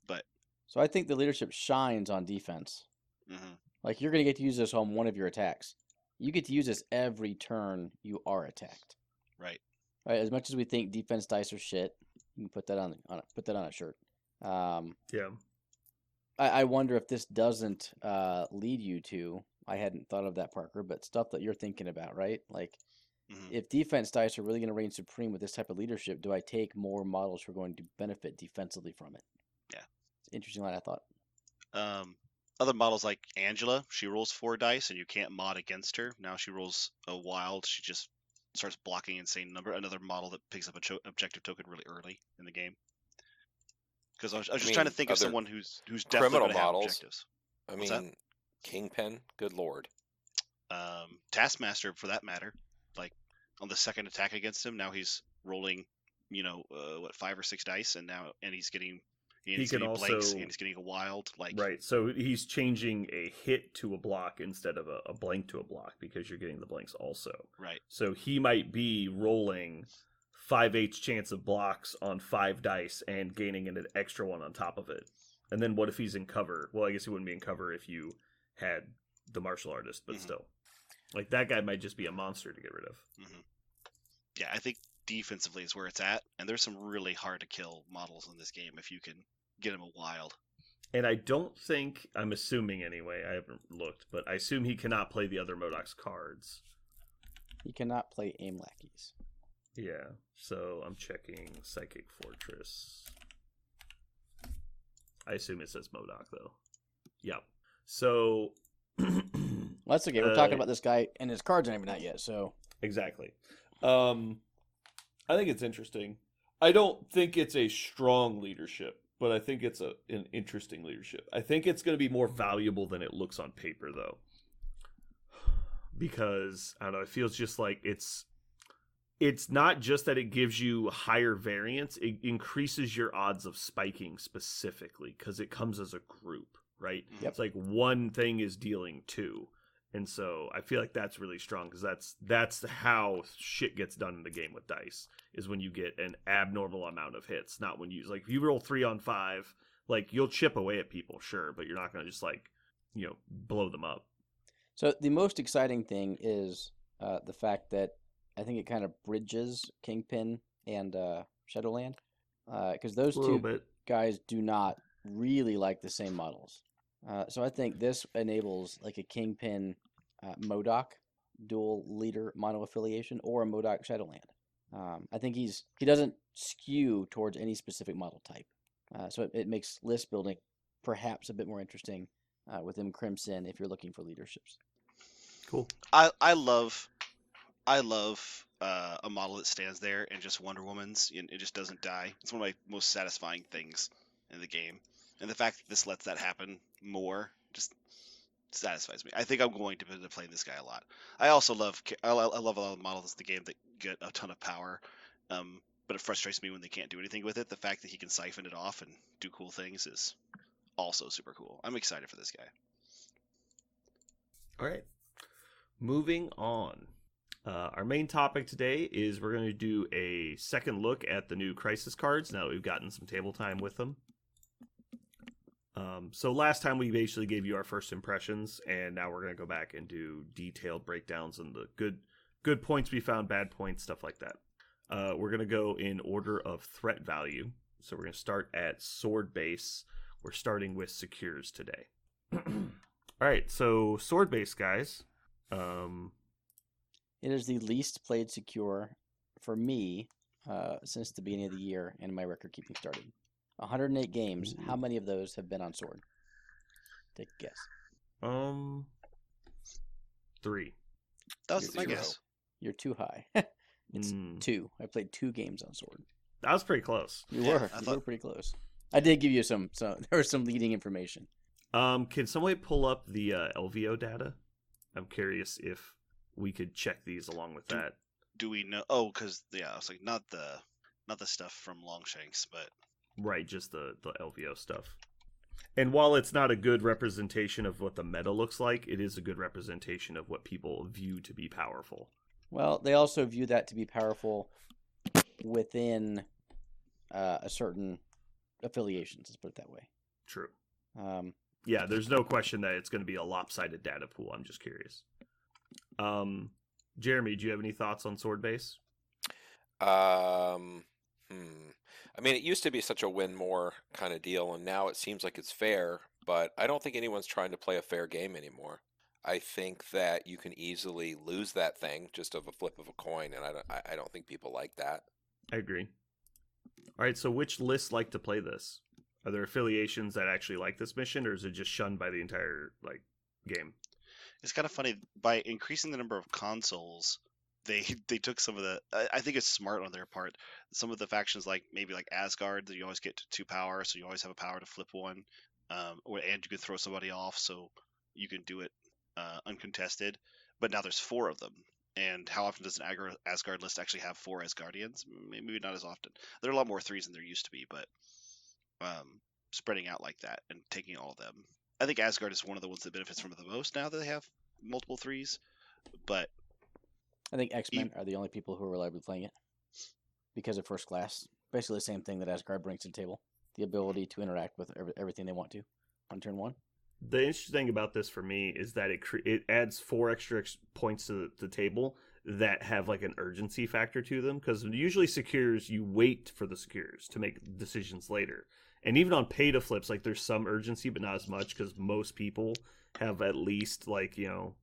But So I think the leadership shines on defense. mhm. Like, you're going to get to use this on one of your attacks. You get to use this every turn you are attacked. Right. Right. As much as we think defense dice are shit, you can put that on a shirt. Yeah. I wonder if this doesn't lead you to. I hadn't thought of that, Parker, but stuff that you're thinking about, right? Like, Mhm. if defense dice are really going to reign supreme with this type of leadership, do I take more models who are going to benefit defensively from it? Yeah. It's an interesting line of thought. Other models like Angela, she rolls 4 dice, and you can't mod against her. Now she rolls a wild. She just starts blocking insane number. Another model that picks up a objective token really early in the game. Because I was just trying to mean, think of other someone who's definitely criminal going to have models. objectives. I What's that? mean, Kingpin, good lord. Taskmaster, for that matter, like on the second attack against him, now he's rolling, 5 or 6 dice, and he's getting He can blanks, also- and he's getting a wild. Like, Right, so he's changing a hit to a block instead of a blank to a block because you're getting the blanks also. right, So he might be rolling 5/8 chance of blocks on 5 dice and gaining an extra one on top of it. And then what if he's in cover? Well, I guess he wouldn't be in cover if you had the martial artist, but Mhm. still. Like, that guy might just be a monster to get rid of. yeah, I think defensively is where it's at, and there's some really hard to kill models in this game if you can get him a wild. And I don't think, I'm assuming anyway, I haven't looked, but I assume he cannot play the other MODOK's cards. He cannot play aim lackeys. Yeah, so I'm checking Psychic Fortress. I assume it says MODOK, though. Yep. So... Well, that's okay. We're talking about this guy, and his cards aren't even out yet. So Exactly. I think it's interesting. I don't think it's a strong leadership, but I think it's an interesting leadership. I think it's going to be more valuable than it looks on paper, though. Because, I don't know, it feels just like it's not just that it gives you higher variance, it increases your odds of spiking specifically, because it comes as a group, right? Yep. It's like one thing is dealing 2. And so I feel like that's really strong because that's how shit gets done in the game with dice, is when you get an abnormal amount of hits, not when you, like, if you roll 3 on 5, like, you'll chip away at people, sure, but you're not going to just, like, blow them up. So the most exciting thing is the fact that I think it kind of bridges Kingpin and Shadowland, because those two guys do not really like the same models. So I think this enables like a Kingpin MODOK dual leader mono affiliation, or a MODOK Shadowland. I think he doesn't skew towards any specific model type. So it makes list building perhaps a bit more interesting within Crimson if you're looking for leaderships. Cool. I love a model that stands there and just Wonder Woman's and it just doesn't die. It's one of my most satisfying things in the game, and the fact that this lets that happen more just satisfies me. I think I'm going to be playing this guy a lot. I also love a lot of models in the game that get a ton of power, but it frustrates me when they can't do anything with it. The fact that he can siphon it off and do cool things is also super cool. I'm excited for this guy. All right. Moving on. Our main topic today is we're going to do a second look at the new Crisis cards now that we've gotten some table time with them. So last time we basically gave you our first impressions, and now we're going to go back and do detailed breakdowns on the good points we found, bad points, stuff like that. We're going to go in order of threat value. So we're going to start at sword base. We're starting with secures today. All right, so sword base, guys. It is the least played secure for me since the beginning of the year and my record keeping started. 108 games. How many of those have been on sword? Take a guess. 3. That was my guess. You're too high. It's 2. I played 2 games on sword. That was pretty close. You were pretty close. I did give you some there was some leading information. Can somebody pull up the LVO data? I'm curious if we could check these along with that. Do we know? Oh, because it's like not the stuff from Longshanks, but right, just the LVO stuff. And while it's not a good representation of what the meta looks like, it is a good representation of what people view to be powerful. Well, they also view that to be powerful within a certain affiliations. Let's put it that way. True. Yeah, there's no question that it's going to be a lopsided data pool. I'm just curious. Jeremy, do you have any thoughts on sword base? I mean, it used to be such a win more kind of deal, and now it seems like it's fair, but I don't think anyone's trying to play a fair game anymore. I think that you can easily lose that thing just of a flip of a coin, and I don't think people like that. I agree. All right, so which lists like to play this? Are there affiliations that actually like this mission, or is it just shunned by the entire game? It's kind of funny. By increasing the number of consoles, they took some of the. I think it's smart on their part. Some of the factions, maybe like Asgard, that you always get 2 power, so you always have a power to flip one, and you can throw somebody off, so you can do it uncontested. But now there's 4 of them. And how often does an Asgard list actually have 4 Asgardians? Maybe not as often. There are a lot more 3s than there used to be, but spreading out like that and taking all of them. I think Asgard is one of the ones that benefits from it the most now that they have multiple 3s. But I think X-Men are the only people who are reliably playing it because of first class. Basically the same thing that Asgard brings to the table. The ability to interact with everything they want to on turn 1. The interesting thing about this for me is that it adds 4 extra points to the table that have an urgency factor to them, because usually secures, you wait for the secures to make decisions later. And even on pay to flips, there's some urgency, but not as much, because most people have at least I feel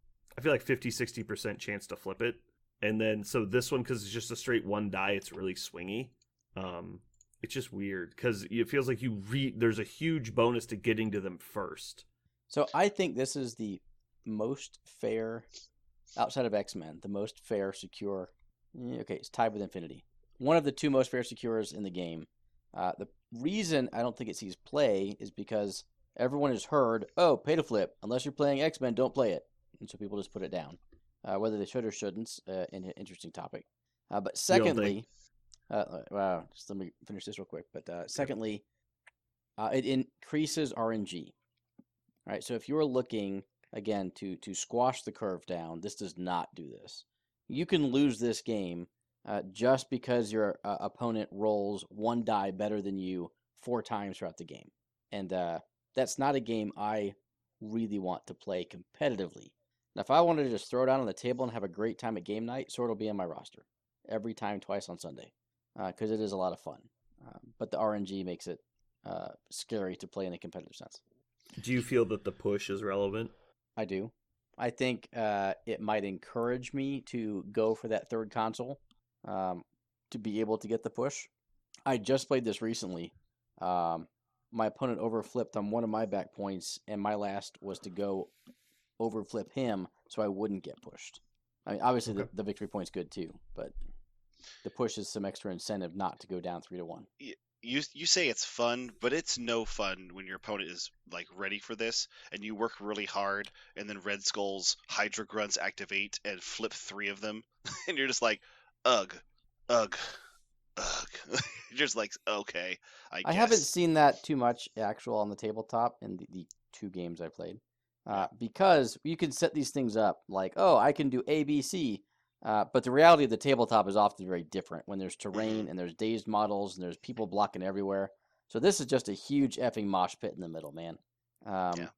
50-60% chance to flip it. And then so this one, because it's just a straight 1 die, it's really swingy. It's just weird because it feels like there's a huge bonus to getting to them first. So I think this is the most fair, outside of X-Men, the most fair secure. Okay, it's tied with Infinity. One of the 2 most fair secures in the game. The reason I don't think it sees play is because everyone has heard, pay to flip. Unless you're playing X-Men, don't play it. And so people just put it down. Whether they should or shouldn't, an interesting topic. But secondly, just let me finish this real quick. But secondly, it increases RNG. right? So if you're looking, again, to squash the curve down, this does not do this. You can lose this game just because your opponent rolls one die better than you 4 times throughout the game. And that's not a game I really want to play competitively. Now, if I wanted to just throw it out on the table and have a great time at game night, Sword will be on my roster every time, twice on Sunday, because it is a lot of fun. But the RNG makes it scary to play in a competitive sense. Do you feel that the push is relevant? I do. I think it might encourage me to go for that third console to be able to get the push. I just played this recently. My opponent overflipped on one of my back points, and my last was to go overflip him so I wouldn't get pushed. I mean, obviously the victory point's good too, but the push is some extra incentive not to go down 3-1. You say it's fun, but it's no fun when your opponent is like ready for this, and you work really hard, and then Red Skull's Hydra Grunts activate and flip 3 of them, and you're just like, ugh. You're just like, okay, I guess. I haven't seen that too much actual on the tabletop in the 2 games I played. Because you can set these things up like, oh, I can do A, B, C. But the reality of the tabletop is often very different when there's terrain and there's dazed models and there's people blocking everywhere. So this is just a huge effing mosh pit in the middle, man. Yeah,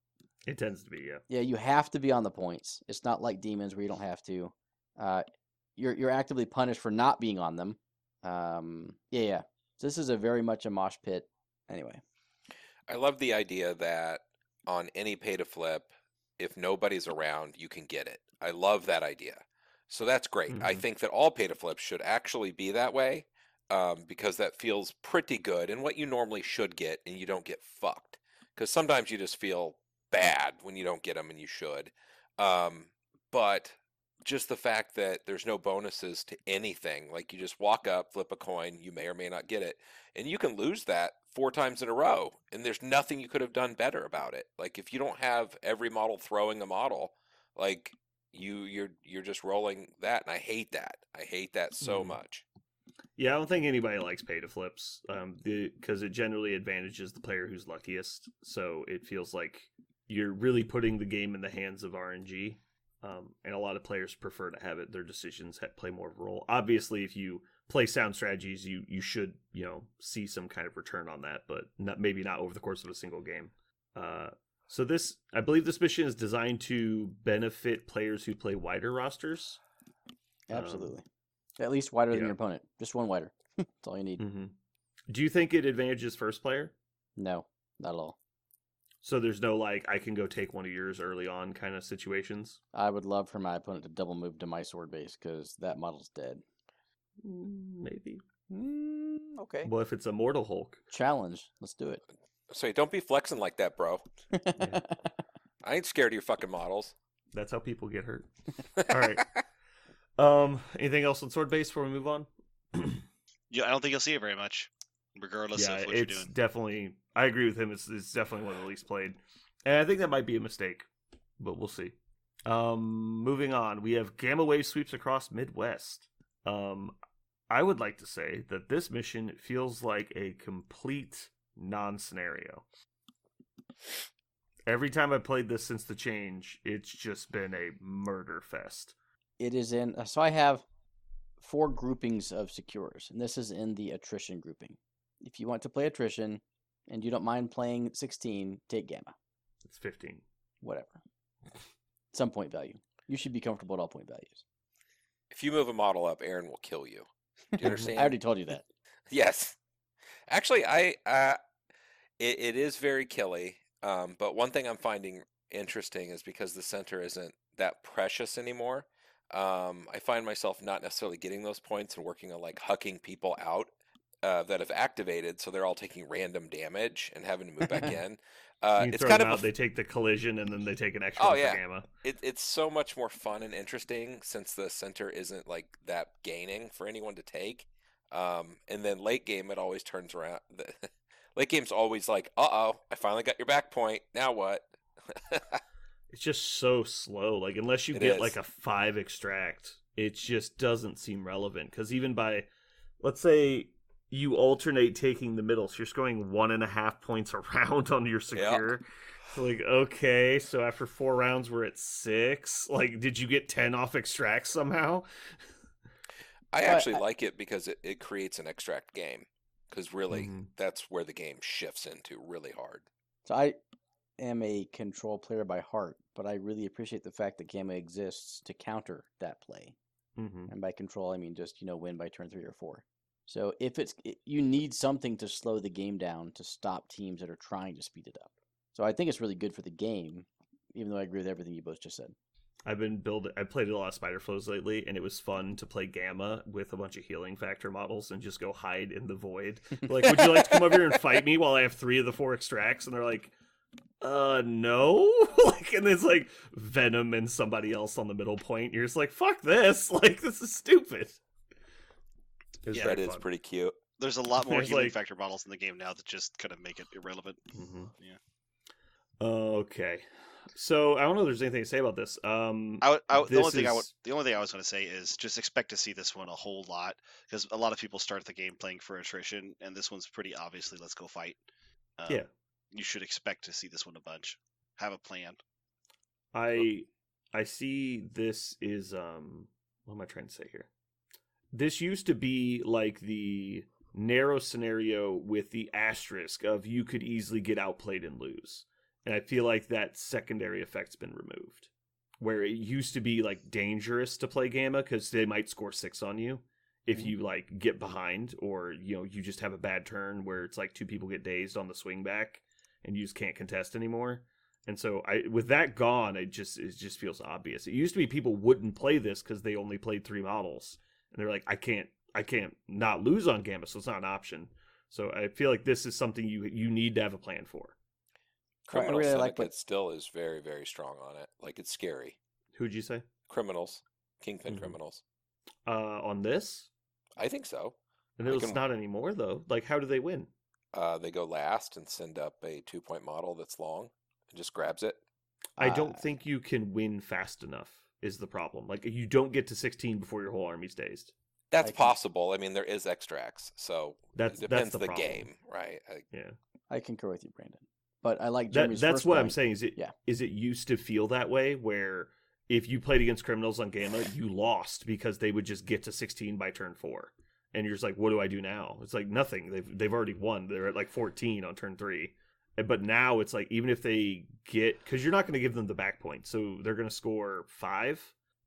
it tends to be, yeah. Yeah, you have to be on the points. It's not like Demons where you don't have to. You're actively punished for not being on them. Yeah. So this is a very much a mosh pit. Anyway. I love the idea that on any pay to flip, if nobody's around, you can get it. I love that idea. So that's great. I think that all pay to flips should actually be that way, because that feels pretty good and what you normally should get, and you don't get fucked. Because sometimes you just feel bad when you don't get them, and you should. But just the fact that there's no bonuses to anything, like you just walk up, flip a coin, you may or may not get it, and you can lose that 4 times in a row, and there's nothing you could have done better about it. Like if you don't have every model throwing a model, like you're just rolling that, and I hate that. I hate that so much. Yeah, I don't think anybody likes pay to flips, because it generally advantages the player who's luckiest. So it feels like you're really putting the game in the hands of RNG. And a lot of players prefer to have it. Their decisions play more of a role. Obviously, if you play sound strategies, you should see some kind of return on that, but maybe not over the course of a single game. So I believe this mission is designed to benefit players who play wider rosters. Absolutely, at least wider than your opponent. Just one wider. That's all you need. Mm-hmm. Do you think it advantages first player? No, not at all. So there's no like I can go take one of yours early on kind of situations? I would love for my opponent to double move to my sword base because that model's dead. Maybe. Okay. Well, if it's a Mortal Hulk. Challenge. Let's do it. So don't be flexing like that, bro. Yeah. I ain't scared of your fucking models. That's how people get hurt. All right. Anything else on sword base before we move on? Yeah, I don't think you'll see it very much, regardless of what you're doing. Definitely. I agree with him. It's definitely one of the least played, and I think that might be a mistake, but we'll see. Moving on, we have Gamma Wave sweeps across Midwest. I would like to say that this mission feels like a complete non-scenario. Every time I played this since the change, it's just been a murder fest. It is in. So I have 4 groupings of secures, and this is in the attrition grouping. If you want to play attrition and you don't mind playing 16, take Gamma. It's 15. Whatever. Some point value. You should be comfortable at all point values. If you move a model up, Aaron will kill you. Do you understand? I already told you that. Yes. Actually, it is very killy. But one thing I'm finding interesting is because the center isn't that precious anymore. I find myself not necessarily getting those points and working on like hucking people out that have activated, so they're all taking random damage and having to move back in. It's kind of they take the collision and then they take an extra for Gamma. It's so much more fun and interesting since the center isn't like that gaining for anyone to take. And then late game it always turns around. Late game's always like, I finally got your back point. Now what? It's just so slow. Like unless you get like a 5 extract, it just doesn't seem relevant. Because even by, let's say, you alternate taking the middle, so you're scoring 1.5 points a round on your secure. So like, okay, so after 4 rounds we're at 6. Like, did you get 10 off extract somehow? I actually like it because it creates an extract game. Because really, that's where the game shifts into really hard. So I am a control player by heart, but I really appreciate the fact that Gamma exists to counter that play. And by control, I mean just, win by turn 3 or 4. So if you need something to slow the game down to stop teams that are trying to speed it up. So I think it's really good for the game, even though I agree with everything you both just said. I played a lot of Spider Flows lately, and it was fun to play Gamma with a bunch of healing factor models and just go hide in the void. Like, would you like to come over here and fight me while I have 3 of the 4 extracts? And they're like, no. Like, and it's like Venom and somebody else on the middle point. You're just like, fuck this. Like, this is stupid. Yeah, that is pretty cute. There's a lot more healing factor models in the game now that just kind of make it irrelevant. Yeah. Okay. So I don't know if there's anything to say about this. The only thing I was going to say is just expect to see this one a whole lot, because a lot of people start the game playing for attrition, and this one's pretty obviously let's go fight. Yeah. You should expect to see this one a bunch. Have a plan. I see this is what am I trying to say here? This used to be like the narrow scenario with the asterisk of you could easily get outplayed and lose. And I feel like that secondary effect's been removed. Where it used to be like dangerous to play Gamma because they might score 6 on you if you like get behind, or you just have a bad turn where it's like 2 people get dazed on the swing back and you just can't contest anymore. And so with that gone, it just feels obvious. It used to be people wouldn't play this because they only played 3 models. And they're like, I can't not lose on Gamma, so it's not an option. So I feel like this is something you need to have a plan for. Criminal Syndicate still is very, very strong on it. Like, it's scary. Who'd you say? Criminals. Kingpin Criminals. On this? I think so. And it's not anymore, though. Like, how do they win? They go last and send up a 2-point model that's long and just grabs it. I don't think you can win fast enough is the problem. Like, you don't get to 16 before your whole army's dazed. That's possible. I mean, there is extracts, so it depends the the problem. Game, right? Yeah. I concur with you, Brandon. But I like Jeremy's that's first what point. I'm saying. Is it used to feel that way where if you played against criminals on Gamma, you lost because they would just get to 16 by turn 4. And you're just like, what do I do now? It's like nothing. They've already won. They're at like 14 on turn 3. But now it's like, even if they get, because you're not going to give them the back point. So they're going to score 5,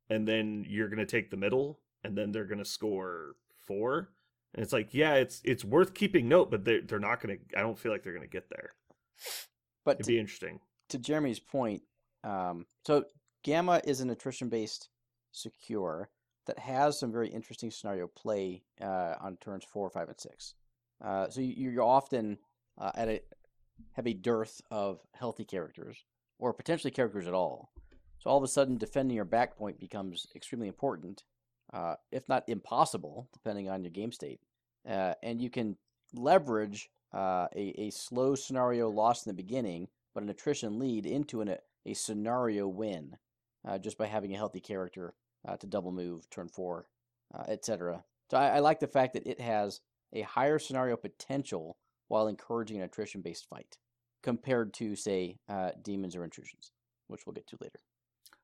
and then you're going to take the middle, and then they're going to score 4. And it's like, yeah, it's worth keeping note, but they're not going to, I don't feel like they're going to get there. But it'd be interesting. To Jeremy's point, so Gamma is an attrition-based secure that has some very interesting scenario play on turns 4, 5, and 6. So you're often have a dearth of healthy characters, or potentially characters at all. So all of a sudden, defending your back point becomes extremely important, if not impossible, depending on your game state. And you can leverage a slow scenario loss in the beginning, but an attrition lead into a scenario win, just by having a healthy character to double move, turn 4, etc. So I like the fact that it has a higher scenario potential while encouraging an attrition-based fight, compared to, say, demons or intrusions, which we'll get to later.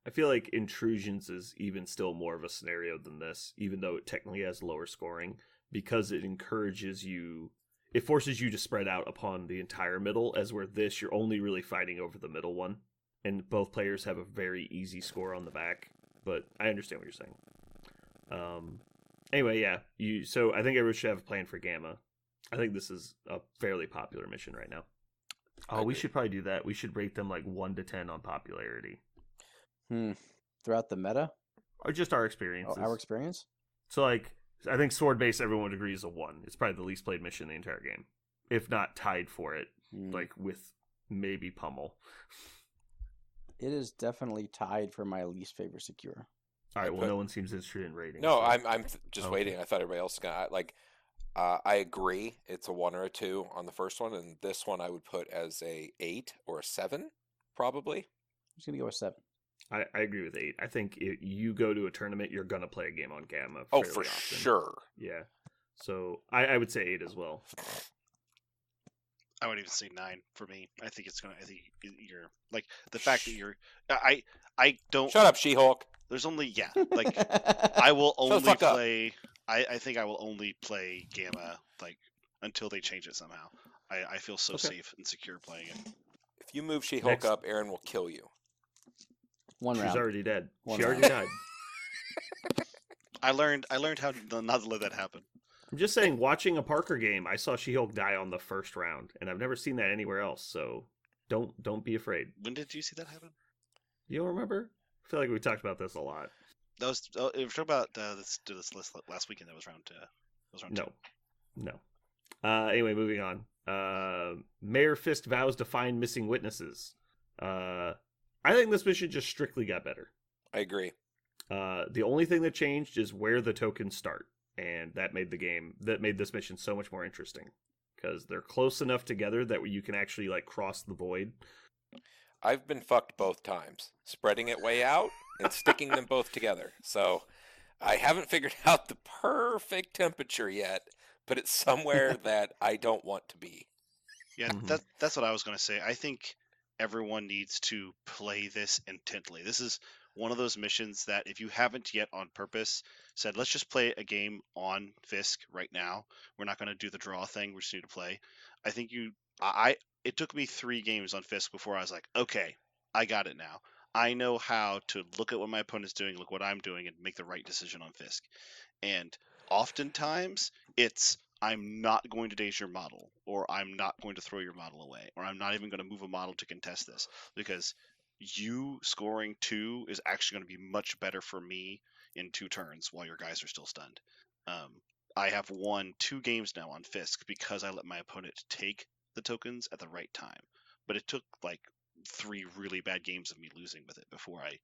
I feel like intrusions is even still more of a scenario than this, even though it technically has lower scoring, because it encourages you. It forces you to spread out upon the entire middle, as where this, you're only really fighting over the middle one. And both players have a very easy score on the back. But I understand what you're saying. Anyway, yeah. So I think everyone should have a plan for Gamma. I think this is a fairly popular mission right now. Oh, we should probably do that. We should rate them like 1 to 10 on popularity. Throughout the meta? Or just our experiences. Oh, our experience? So, like, I think Sword Base, everyone would agree, is a 1. It's probably the least played mission in the entire game. If not tied for it, like, with maybe Pummel. It is definitely tied for my least favorite secure. All right, well, no one seems interested in rating. No, so. I'm just waiting. I thought everybody else was going to, like, I agree. It's a 1 or a 2 on the first one, and this one I would put as a 8 or a 7, probably. I'm just going to go with 7. I agree with 8. I think if you go to a tournament, you're going to play a game on Gamma. Oh, for often. sure. Yeah. So I would say 8 as well. I would even say 9 for me. I think you're like the fact that you're. I don't. Shut up, She-Hulk. There's only like I will Shut the only fuck up. play. I think I will only play Gamma like until they change it somehow. I feel so Okay. safe and secure playing it. If you move She-Hulk Next. up, Aaron will kill you. One She's round. already dead. One She already round. died. I learned how not to let that happen. I'm just saying, watching a Parker game, I saw She-Hulk die on the first round, and I've never seen that anywhere else. So don't be afraid. When did you see that happen? You don't remember? I feel like we talked about this a lot. That was if we're talking about this last weekend. That was round 2. No. Anyway, moving on. Mayor Fisk vows to find missing witnesses. I think this mission just strictly got better. I agree. The only thing that changed is where the tokens start, and that made this mission so much more interesting because they're close enough together that you can actually like cross the void. I've been fucked both times, spreading it way out and sticking them both together. So I haven't figured out the perfect temperature yet, but it's somewhere that I don't want to be. Yeah, Mhm. that's what I was going to say. I think everyone needs to play this intently. This is one of those missions that if you haven't yet on purpose said, let's just play a game on Fisk right now. We're not going to do the draw thing. We just need to play. I think it took me 3 games on Fisk before I was like, okay, I got it now. I know how to look at what my opponent's doing, look what I'm doing, and make the right decision on Fisk. And oftentimes it's I'm not going to daze your model, or I'm not going to throw your model away, or I'm not even going to move a model to contest this, because you scoring 2 is actually going to be much better for me in 2 turns while your guys are still stunned. I have won 2 games now on Fisk because I let my opponent take the tokens at the right time. But it took like 3 really bad games of me losing with it before I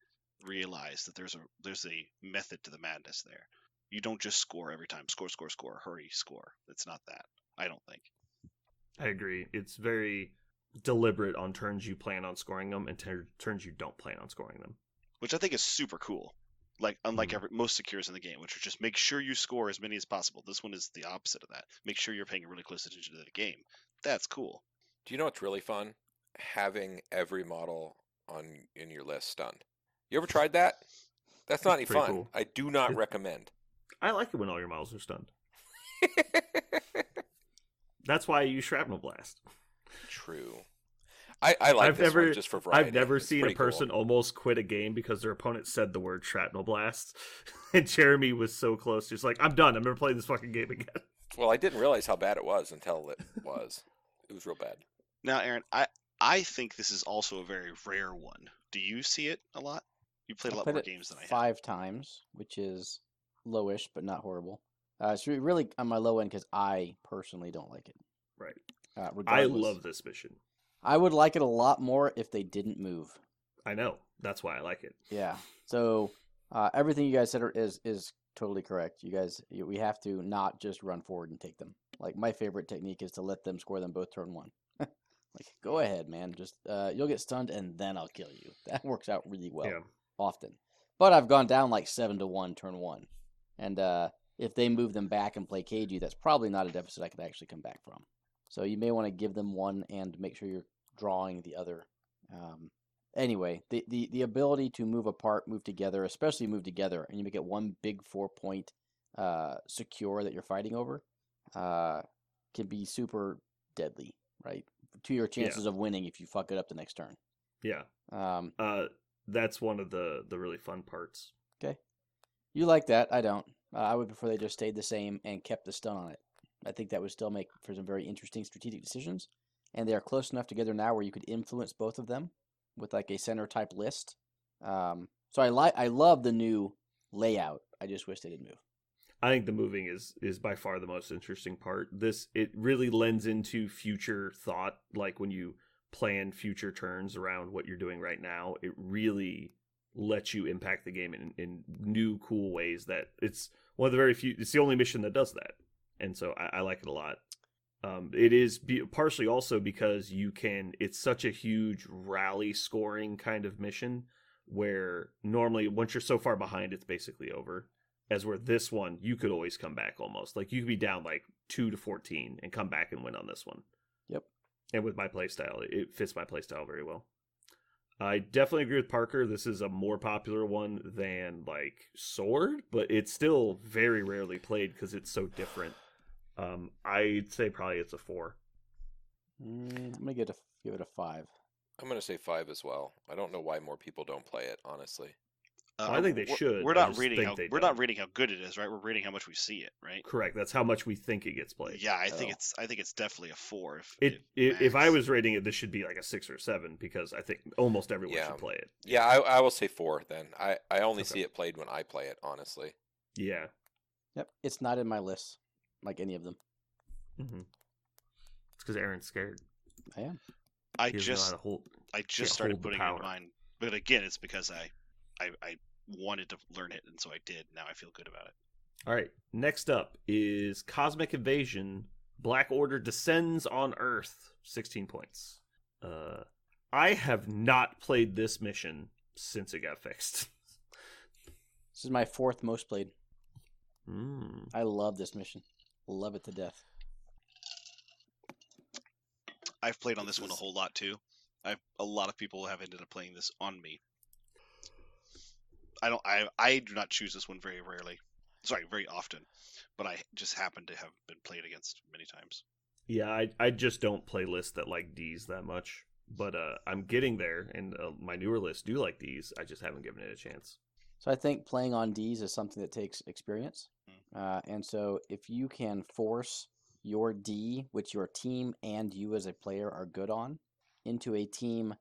realized that there's a method to the madness there. You don't just score every time. Score, hurry, score. It's not that. I don't think. I agree. It's very deliberate on turns you plan on scoring them and turns you don't plan on scoring them. Which I think is super cool. Like, unlike Mhm. most secures in the game, which are just make sure you score as many as possible. This one is the opposite of that. Make sure you're paying really close attention to the game. That's cool. Do you know what's really fun? Having every model in your list stunned. You ever tried that? That's not any Pretty fun. cool. I do not It- recommend. I like it when all your models are stunned. That's why I use Shrapnel Blast. True. I like I've this one never- just for variety. I've never It's seen a pretty cool. person almost quit a game because their opponent said the word Shrapnel Blast. And Jeremy was so close. He's like, I'm done. I'm never playing this fucking game again. Well, I didn't realize how bad it was until it was. It was real bad. Now, Aaron, I think this is also a very rare one. Do you see it a lot? You played a I lot played more it games than I have. 5 times, which is lowish but not horrible. It's really on my low end because I personally don't like it. Right. I Regardless. love this mission. I would like it a lot more if they didn't move. I know. That's why I like it. Yeah. So everything you guys said is totally correct. We have to not just run forward and take them. Like my favorite technique is to let them score them both turn 1. Like go ahead, man. Just you'll get stunned and then I'll kill you. That works out really well Yeah. often. But I've gone down like 7-1 turn 1, and if they move them back and play KG, that's probably not a deficit I could actually come back from. So you may want to give them one and make sure you're drawing the other. Anyway, the ability to move apart, move together, especially move together, and you make it one big 4-point secure that you're fighting over, can be super deadly, right? To your chances of winning if you fuck it up the next turn. Yeah. That's one of the really fun parts. Okay. You like that. I don't. I would prefer they just stayed the same and kept the stun on it. I think that would still make for some very interesting strategic decisions. And they are close enough together now where you could influence both of them with like a center type list. So I love the new layout. I just wish they didn't move. I think the moving is by far the most interesting part. It really lends into future thought, like when you plan future turns around what you're doing right now. It really lets you impact the game in new cool ways. That it's one of the very few. It's the only mission that does that, and so I like it a lot. It is partially also because it's such a huge rally scoring kind of mission where normally once you're so far behind, it's basically over. As where this one, you could always come back almost. Like you could be down like 2-14 and come back and win on this one. Yep. And with my playstyle, it fits my playstyle very well. I definitely agree with Parker. This is a more popular one than like Sword, but it's still very rarely played because it's so different. I'd say probably it's a 4. I'm gonna give it a 5. I'm going to say 5 as well. I don't know why more people don't play it, honestly. I think they should. We're I not just reading think how they we're don't. not reading how good it is, right? We're reading how much we see it, right? Correct. That's how much we think it gets played. Yeah, I think Oh. it's definitely a 4. If I max. was rating it, this should be like a 6 or 7 because I think almost everyone Yeah. should play it. Yeah, I will say 4 then. I only Okay. see it played when I play it, honestly. Yeah. Yep, it's not in my list, like any of them. Mm-hmm. It's because Aaron's scared. I am. I He doesn't know just how to hold. I can't just started hold the putting it power. in mine, but again, it's because I wanted to learn it, and so I did. Now I feel good about it. All right. Next up is Cosmic Invasion. Black Order descends on Earth. 16 points. I have not played this mission since it got fixed. This is my 4th most played. Mm. I love this mission. Love it to death. I've played on this This one a is- whole lot too. A lot of people have ended up playing this on me. I do not choose this one very rarely. Sorry, very often, but I just happen to have been played against many times. Yeah, I just don't play lists that like D's that much. But I'm getting there, and my newer lists do like D's. I just haven't given it a chance. So I think playing on Ds is something that takes experience. And so if you can force your D, which your team and you as a player are good on, into a team.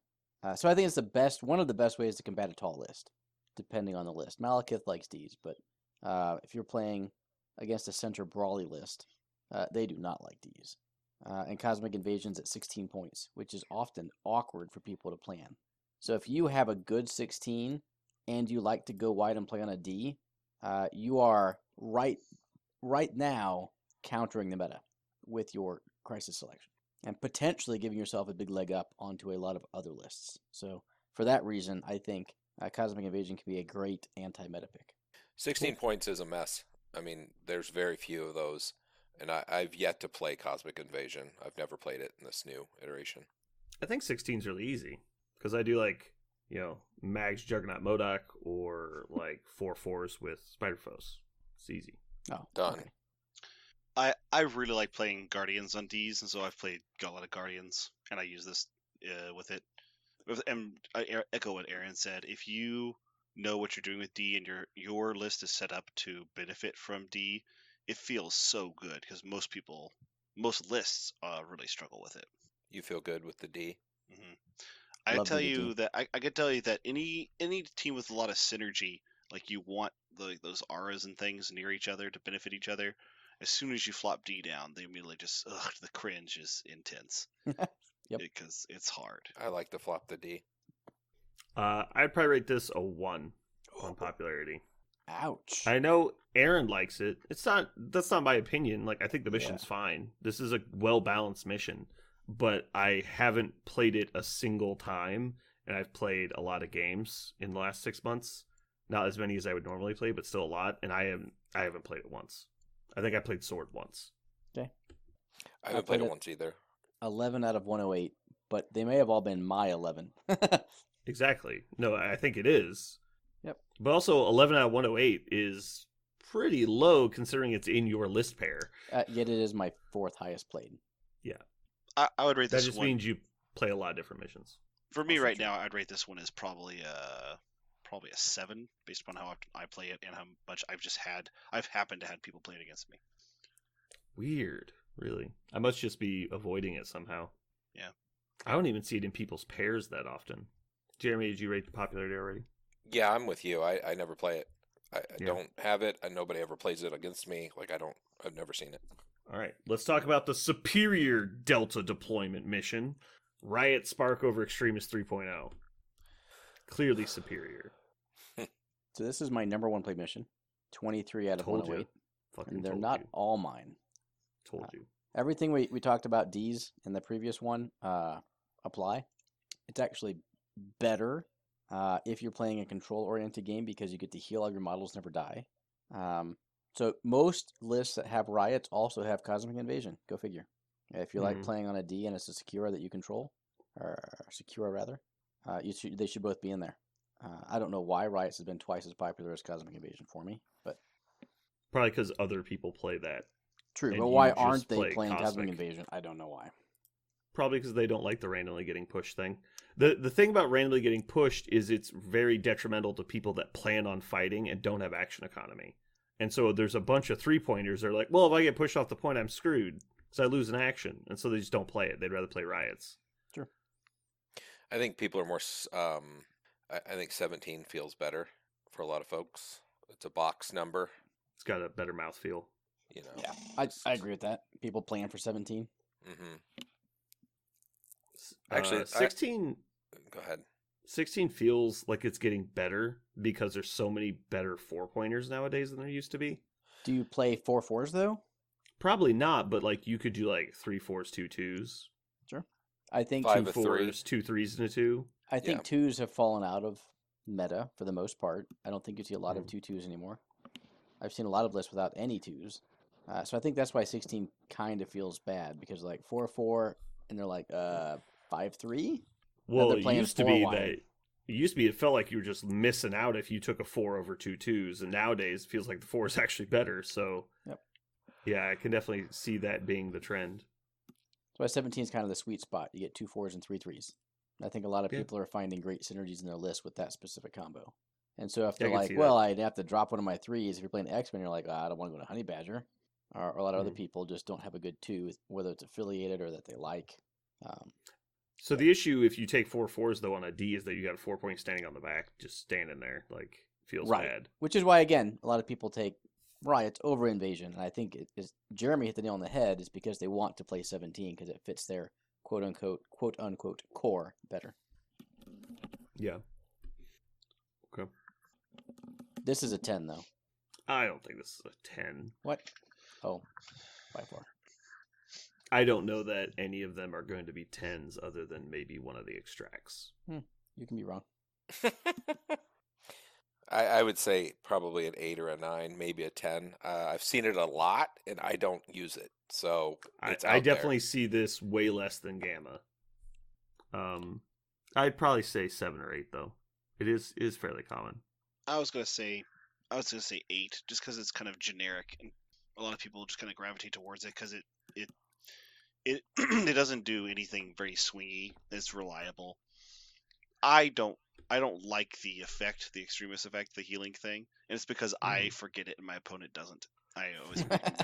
So I think it's one of the best ways to combat a tall list, depending on the list. Malekith likes Ds, but if you're playing against a center brawly list, they do not like Ds. And Cosmic Invasion's at 16 points, which is often awkward for people to plan. So if you have a good 16 and you like to go wide and play on a D, you are right now countering the meta with your crisis selection and potentially giving yourself a big leg up onto a lot of other lists. So for that reason, I think Cosmic Invasion can be a great anti-meta pick. 16 points is a mess. I mean, there's very few of those. And I've yet to play Cosmic Invasion. I've never played it in this new iteration. I think 16's really easy because I do like, Mags, Juggernaut, MODOK, or like 4/4s with Spider Foes. It's easy. Oh, Done. okay. I really like playing Guardians on Ds, and so I've got a lot of Guardians, and I use this with it. And I echo what Aaron said. If you know what you're doing with D and your list is set up to benefit from D, it feels so good because most lists really struggle with it. You feel good with the D? Hmm I Love tell the you D. that I can tell you that any team with a lot of synergy, like you want those auras and things near each other to benefit each other. As soon as you flop D down, they immediately just the cringe is intense. Yep. Because it's hard. I like to flop the D. I'd probably rate this a 1 on popularity. Ouch. I know Aaron likes it. That's not my opinion. Like, I think the mission's Yeah. fine. This is a well-balanced mission, but I haven't played it a single time, and I've played a lot of games in the last 6 months. Not as many as I would normally play, but still a lot, and I haven't played it once. I think I played Sword once. I haven't played played it it- once either. 11 out of 108, but they may have all been my 11. Exactly. No, I think it is. Yep. But also, 11 out of 108 is pretty low considering it's in your list pair. Yet it is my 4th highest played. I would rate That this just one. means you play a lot of different missions. For me Also right true. now, I'd rate this one as probably a 7 based upon how often I play it and how much I've happened to have people play it against me. Weird, really. I must just be avoiding it somehow. Yeah. I don't even see it in people's pairs that often. Jeremy, did you rate the popularity already? Yeah, I'm with you. I never play it. I Yeah. don't have it, and nobody ever plays it against me. Like, I've never seen it. All right, let's talk about the superior Delta deployment mission, Riot Spark over Extremis 3.0. Clearly superior. So this is my number 1 played mission. 23 out of Told 108. you. Fucking And they're told not you. all mine. Told you. Everything we talked about D's in the previous one apply. It's actually better if you're playing a control-oriented game because you get to heal all your models, never die. So most lists that have riots also have Cosmic Invasion. Go figure. If you like Mhm. playing on a D and it's a Secura that you control, or Secura rather, they should both be in there. I don't know why riots has been twice as popular as Cosmic Invasion for me, but Probably because other people play that. true. And But why you just aren't they play playing Cosmic Cosmic. Invasion? I don't know why. Probably because they don't like the randomly getting pushed thing. The thing about randomly getting pushed is it's very detrimental to people that plan on fighting and don't have action economy. And so there's a bunch of 3-pointers that are like, well, if I get pushed off the point, I'm screwed because I lose an action. And so they just don't play it. They'd rather play riots. Sure. I think people are more. I think 17 feels better for a lot of folks. It's a box number, It's got a better mouthfeel. you know. Yeah, I agree with that. People plan for 17. Hmm. Actually, 16 Go ahead. 16 feels like it's getting better because there's so many better 4-pointers nowadays than there used to be. Do you play 4/4s though? Probably not, but like you could do like 3-4s, 2-2s, I think 5 2 a 3. 4s, 2 3s, and a 2. I think Yeah. twos have fallen out of meta for the most part. I don't think you see a lot of 2/2s anymore. I've seen a lot of lists without any twos. So I think that's why 16 kind of feels bad because like 4/4 and they're like 5/3. Well, they're it playing used to 4 be wide. that it felt like you were just missing out if you took a 4 over 2-2s, and nowadays it feels like the 4 is actually better. So, Yep. yeah, I can definitely see that being the trend. So why 17 is kind of the sweet spot. You get 2/4s and 3/3s. I think a lot of Yeah. people are finding great synergies in their list with that specific combo. And so if Yeah, I they're can like, see well, that. I'd have to drop one of my 3s. If you're playing X-Men, you're like, I don't want to go to Honey Badger. Or a lot of other Mhm. people just don't have a good 2, whether it's affiliated or that they like. So the issue if you take 4-4s though on a D is that you got a 4-point standing on the back, just standing there, like feels Right. bad. Which is why, again, a lot of people take riots over invasion. And I think it is Jeremy hit the nail on the head is because they want to play 17 because it fits their quote unquote core better. Yeah. Okay. This is a 10 though. I don't think this is a 10. What? Oh, by far. I don't know that any of them are going to be 10s other than maybe one of the extracts. You can be wrong. I would say probably an 8 or a 9, maybe a 10. I've seen it a lot, and I don't use it, so it's I out there. definitely see this way less than Gamma. I'd probably say 7 or 8 though. It is fairly common. I was gonna say 8, just because it's kind of generic, and a lot of people just kind of gravitate towards it because it it doesn't do anything very swingy. It's reliable. I don't like the effect, the extremist effect, the healing thing, and it's because I forget it and my opponent doesn't. I always make him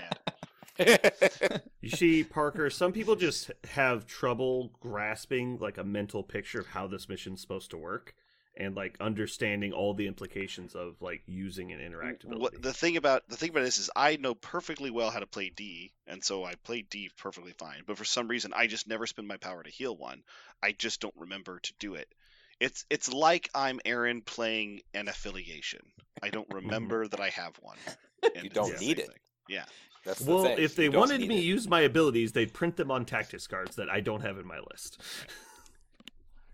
mad. You see, Parker, some people just have trouble grasping like a mental picture of how this mission's supposed to work and like understanding all the implications of like using an interactability. The thing about this is I know perfectly well how to play D, and so I play D perfectly fine. But for some reason, I just never spend my power to heal one. I just don't remember to do it. It's like I'm Aaron playing an affiliation. I don't remember that I have one. And You it's don't the need same it. thing. Yeah. That's the Well, thing. if they You don't wanted need me to it. use my abilities, they'd print them on tactics cards that I don't have in my list.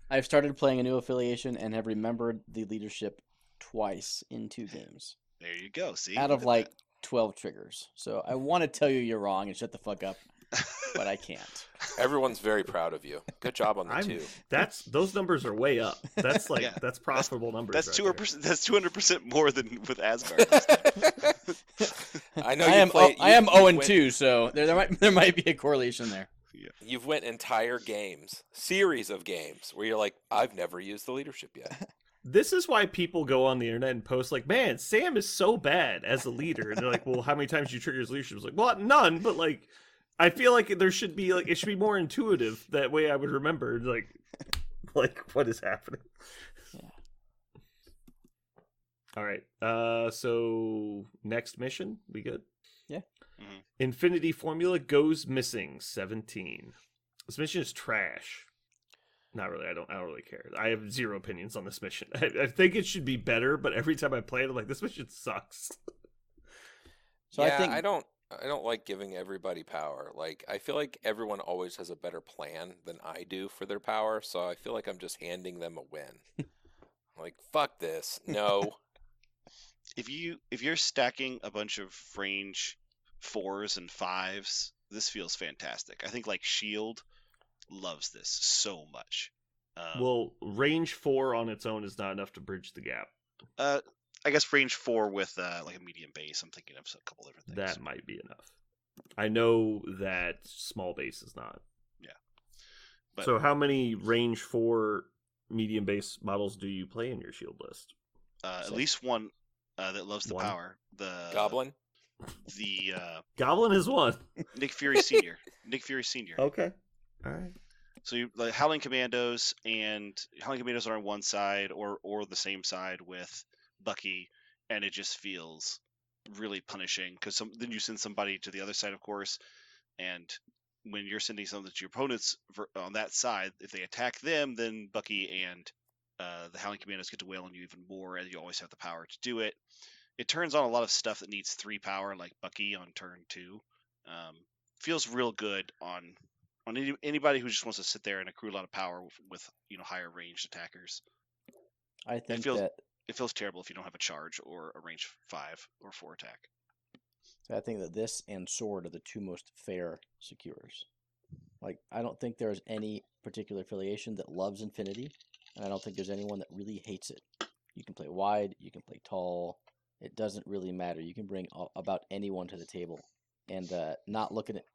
I've started playing a new affiliation and have remembered the leadership twice in 2 games There you go. See? out Look of at like 12 triggers. So I want to tell you you're wrong and shut the fuck up, that. but I can't. Everyone's very proud of you. Good job on the I'm- 2. Those numbers are way up. That's like Yeah. that's profitable numbers. That's right there. 200%. That's 200% more than with Asgard. this time. I know I you am played. I am you 0 and went- 2, so there might be a correlation there. You've went entire games, series of games, where you're like, I've never used the leadership yet. This is why people go on the internet and post like, "Man, Sam is so bad as a leader." And they're like, "Well, how many times did you trigger his leadership?" It's like, "Well, none." But like, I feel like there should be like it should be more intuitive. That way, I would remember like what is happening. Yeah. All right. So next mission, we good? Yeah. Mhm. Infinity Formula goes missing. 17. This mission is trash. Not really. I don't really care. I have zero opinions on this mission. I think it should be better, but every time I play it, I'm like, this mission sucks. So yeah, I think I don't like giving everybody power. Like, I feel like everyone always has a better plan than I do for their power, so I feel like I'm just handing them a win. Like, fuck this. No. if you're stacking a bunch of range 4s and 5s, this feels fantastic. I think like Shield loves this so much. Well, range 4 on its own is not enough to bridge the gap. I guess range 4 with like a medium base. I'm thinking of a couple different things. That might be enough. I know that small base is not. Yeah. But, so how many range 4 medium base models do you play in your Shield list? at least one that loves the One. power. The Goblin. The Goblin is one. Nick Fury Senior. Nick Fury Senior. Okay. All right. So you like Howling Commandos are on one side or the same side with Bucky, and it just feels really punishing because then you send somebody to the other side, of course, and when you're sending something to your opponents on that side, if they attack them, then Bucky and the Howling Commandos get to wail on you even more, and you always have the power to do it. It turns on a lot of stuff that needs 3 power, like Bucky on turn 2. Feels real good on anybody who just wants to sit there and accrue a lot of power with higher ranged attackers. I think it feels terrible if you don't have a charge or a range 5 or 4 attack. I think that this and Sword are the two most fair secures. Like, I don't think there's any particular affiliation that loves Infinity, and I don't think there's anyone that really hates it. You can play wide, you can play tall. It doesn't really matter. You can bring about anyone to the table, and not looking at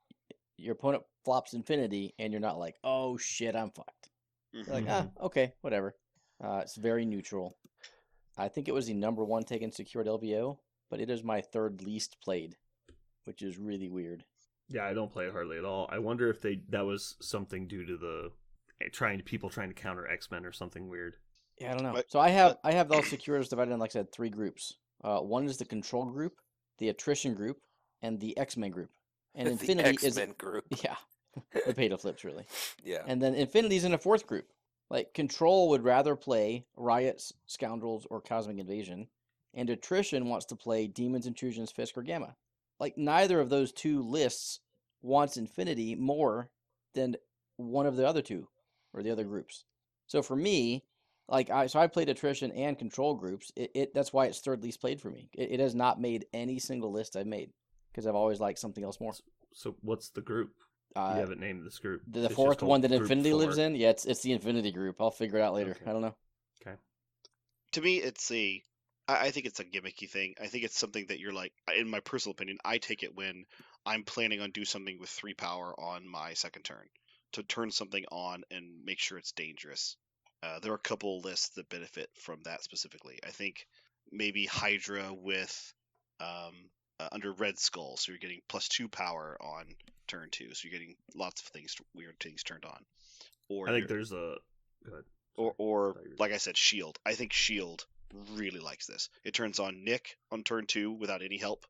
your opponent flops Infinity, and you're not like, oh shit, I'm fucked. You're like, okay, whatever. It's very neutral. I think it was the number 1 taken secured LVO, but it is my 3rd least played, which is really weird. Yeah, I don't play it hardly at all. I wonder if that was something due to the people trying to counter X-Men or something weird. Yeah, I don't know. So I have those secures divided in, like I said, 3 groups. One is the control group, the attrition group, and the X-Men group. And Infinity the X-Men group. Yeah, the pay to flips really. Yeah. And then Infinity's in a 4th group. Like, Control would rather play Riots, Scoundrels, or Cosmic Invasion, and Attrition wants to play Demons, Intrusions, Fisk, or Gamma. Like, neither of those 2 lists wants Infinity more than one of the other 2, or the other groups. So for me, like, I played Attrition and Control groups. That's why it's 3rd least played for me. It has not made any single list I've made, because I've always liked something else more. So what's the group? You haven't named this group. The 4th one that Infinity lives in? Yeah, it's the Infinity group. I'll figure it out later. Okay. I don't know. Okay. To me, I think it's a gimmicky thing. I think it's something that you're like, in my personal opinion, I take it when I'm planning on do something with 3 power on my 2nd turn to turn something on and make sure it's dangerous. There are a couple lists that benefit from that specifically. I think maybe Hydra with under Red Skull, so you're getting +2 power on turn 2, so you're getting lots of weird things turned on. Or I think there's a good. Or like I said, Shield. I think Shield really likes this. It turns on Nick on turn 2 without any help,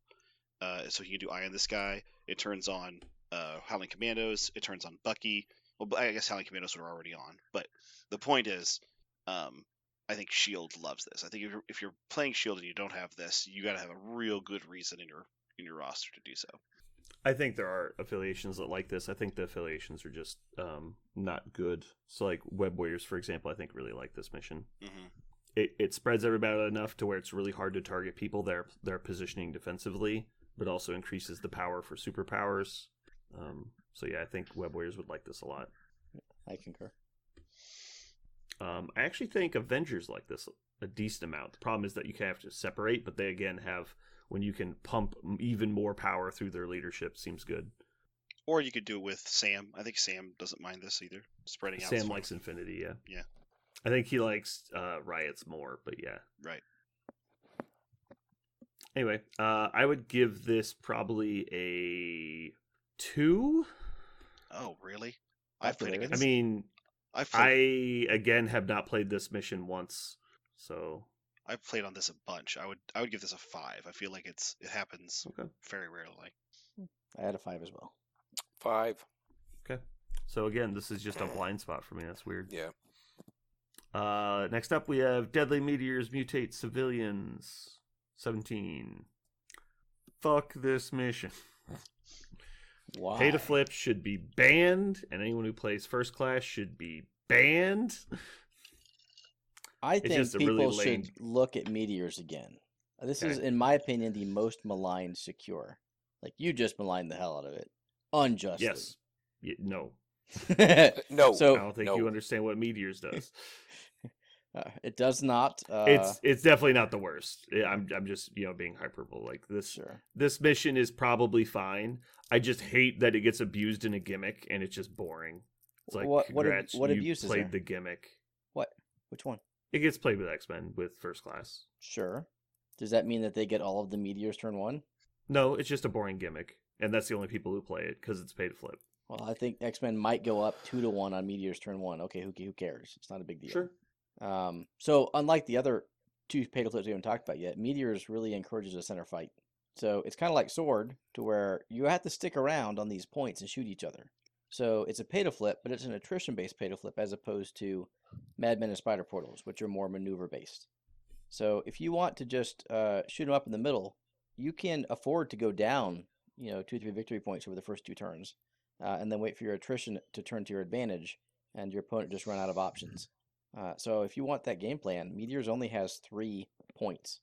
so he can do Eye in the Sky. It turns on Howling Commandos. It turns on Bucky. Well, I guess Howling Commandos were already on, but the point is, I think Shield loves this. I think if you're playing Shield and you don't have this, you got to have a real good reason in your roster to do so. I think there are affiliations that like this. I think the affiliations are just not good. So, like Web Warriors, for example, I think really like this mission. Mm-hmm. It spreads everybody out enough to where it's really hard to target people. They're positioning defensively, but also increases the power for superpowers. So yeah, I think Web Warriors would like this a lot. I concur. I actually think Avengers like this a decent amount. The problem is that you have to separate, but they again have when you can pump even more power through their leadership seems good. Or you could do it with Sam. I think Sam doesn't mind this either. Spreading out. Sam likes Infinity, yeah. Yeah. I think he likes Riots more, but yeah. Right. Anyway, I would give this probably a 2. Oh, really? I've played against. I mean, I again have not played this mission once, so I've played on this a bunch. I would give this a 5. I feel like it happens very rarely. I had a 5 as well. 5. Okay. So again, this is just a blind spot for me. That's weird. Yeah. Next up, we have Deadly Meteors Mutate Civilians 17. Fuck this mission. Why? Pay to flip should be banned, and anyone who plays first class should be banned. I think people really should look at meteors again. This Okay. is, in my opinion, the most maligned secure. Like, you just maligned the hell out of it. Unjustly. Yes. No. No, I So, don't think no. you understand what Meteors does. it does not. It's definitely not the worst. I'm just being hyperbole. Like this Sure. this mission is probably fine. I just hate that it gets abused in a gimmick and it's just boring. It's like What congrats, what you abuse is played there? the gimmick. What? Which one? It gets played with X-Men with first class. Sure. Does that mean that they get all of the meteors turn 1? No, it's just a boring gimmick, and that's the only people who play it because it's pay to flip. Well, I think X-Men might go up 2-1 on meteors turn 1. Okay, who cares? It's not a big deal. So unlike the other 2 pay to flips we haven't talked about yet, meteors really encourages a center fight. So it's kind of like Sword, to where you have to stick around on these points and shoot each other. So it's a pay to flip, but it's an attrition based pay to flip as opposed to Madmen and Spider Portals, which are more maneuver based. So if you want to just shoot them up in the middle, you can afford to go down, 2-3 victory points over the first 2 turns, and then wait for your attrition to turn to your advantage, and your opponent just run out of options. So if you want that game plan, Meteors only has 3 points,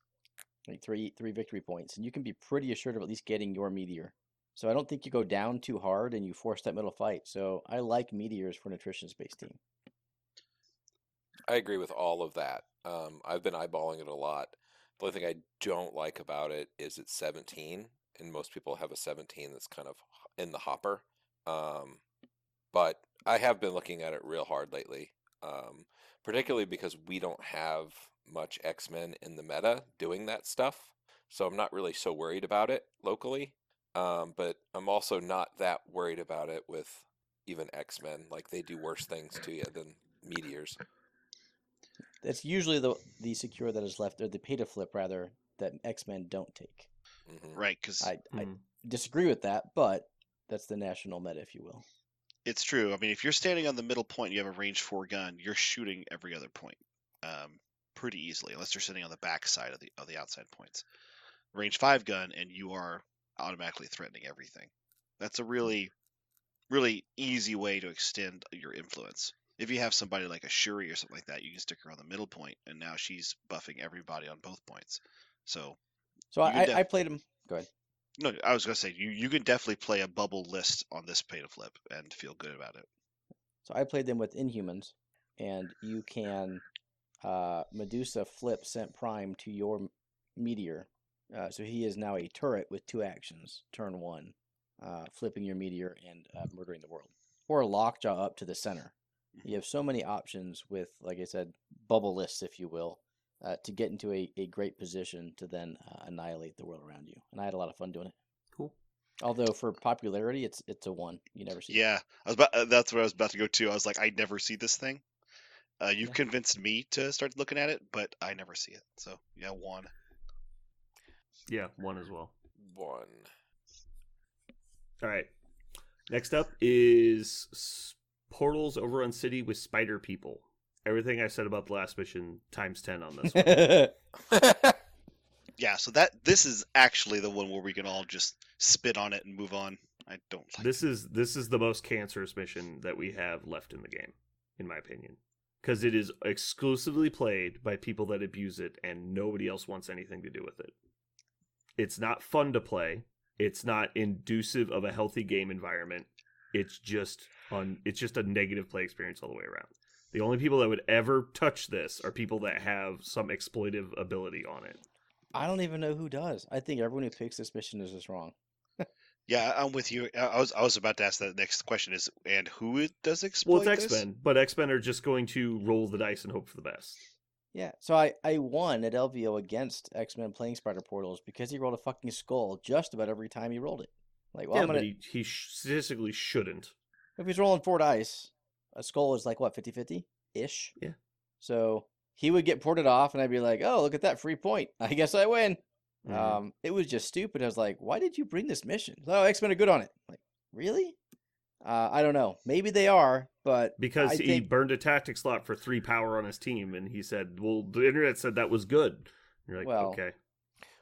like three victory points, and you can be pretty assured of at least getting your Meteor. So I don't think you go down too hard and you force that middle fight. So I like Meteors for an attrition space team. I agree with all of that. I've been eyeballing it a lot. The only thing I don't like about it is it's 17, and most people have a 17 that's kind of in the hopper. But I have been looking at it real hard lately, particularly because we don't have much X-Men in the meta doing that stuff. So I'm not really so worried about it locally. But I'm also not that worried about it with even X-Men. Like, they do worse things to you than Meteors. That's usually the secure that is left, or the pay to flip rather, that X-Men don't take. Mhm. Right, because I disagree with that, but that's the national meta, if you will. it's true. I mean, if you're standing on the middle point, and you have a range 4 gun, you're shooting every other point pretty easily, unless you're sitting on the back side of the outside points. Range 5 gun, and you are automatically threatening everything. That's a really, really easy way to extend your influence. If you have somebody like a Shuri or something like that, you can stick her on the middle point, and now she's buffing everybody on both points. So I played him. Go ahead. no, I was gonna say you can definitely play a bubble list on this pay to flip and feel good about it. So I played them with Inhumans, and you can Medusa flip sent Prime to your Meteor. So he is now a turret with 2 actions. Turn 1, flipping your Meteor and murdering the world. Or Lockjaw up to the center. You have so many options with, like I said, bubble lists, if you will, to get into a great position to then annihilate the world around you. And I had a lot of fun doing it. Cool. Although for popularity, it's a 1. You never see it. Yeah, that's where I was about to go to. I was like, I never see this thing. You've Yeah. convinced me to start looking at it, but I never see it. So yeah, 1. Yeah, 1 as well. 1. All right. Next up is Portals Overrun City with Spider People. Everything I said about the last mission times 10 on this one. Yeah, so this is actually the one where we can all just spit on it and move on. I don't like This is the most cancerous mission that we have left in the game, in my opinion, because it is exclusively played by people that abuse it, and nobody else wants anything to do with it. It's not fun to play. It's not inducive of a healthy game environment. It's just a negative play experience all the way around. The only people that would ever touch this are people that have some exploitive ability on it. I don't even know who does. I think everyone who picks this mission is just wrong. Yeah, I'm with you. I was about to ask that next question is, and who does exploit Well, it's this? X-Men, but X-Men are just going to roll the dice and hope for the best. Yeah, so I won at LVO against X-Men playing Spider Portals because he rolled a fucking skull just about every time he rolled it. Like, well, Yeah, I'm gonna, but he statistically shouldn't. if he's rolling 4 dice, a skull is like, what, 50-50-ish? Yeah. So he would get ported off, and I'd be like, oh, look at that, free point. I guess I win. Mhm. It was just stupid. I was like, why did you bring this mission? Oh, X-Men are good on it. Like, really? I don't know. Maybe they are, but Because I he think burned a tactic slot for 3 power on his team, and he said, well, the internet said that was good. And you're like, Well, okay.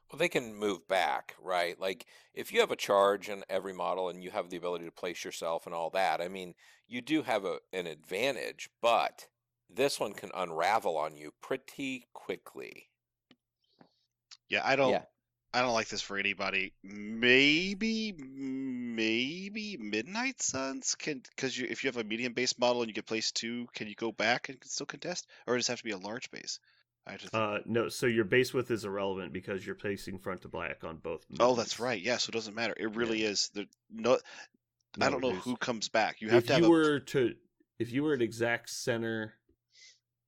Well, they can move back, right? Like, if you have a charge in every model and you have the ability to place yourself and all that, I mean, you do have an advantage, but this one can unravel on you pretty quickly. Yeah, I don't. Yeah. I don't like this for anybody. Maybe Midnight Suns can, because if you have a medium base model and you get place 2, can you go back and still contest, or does it have to be a large base? I have to think. No, so your base width is irrelevant because you're placing front to black on both. Oh, that's movements. right. Yeah, so it doesn't matter. It really is. No, I No, don't know there's- who comes back. You have If to have you were to, if you were at exact center,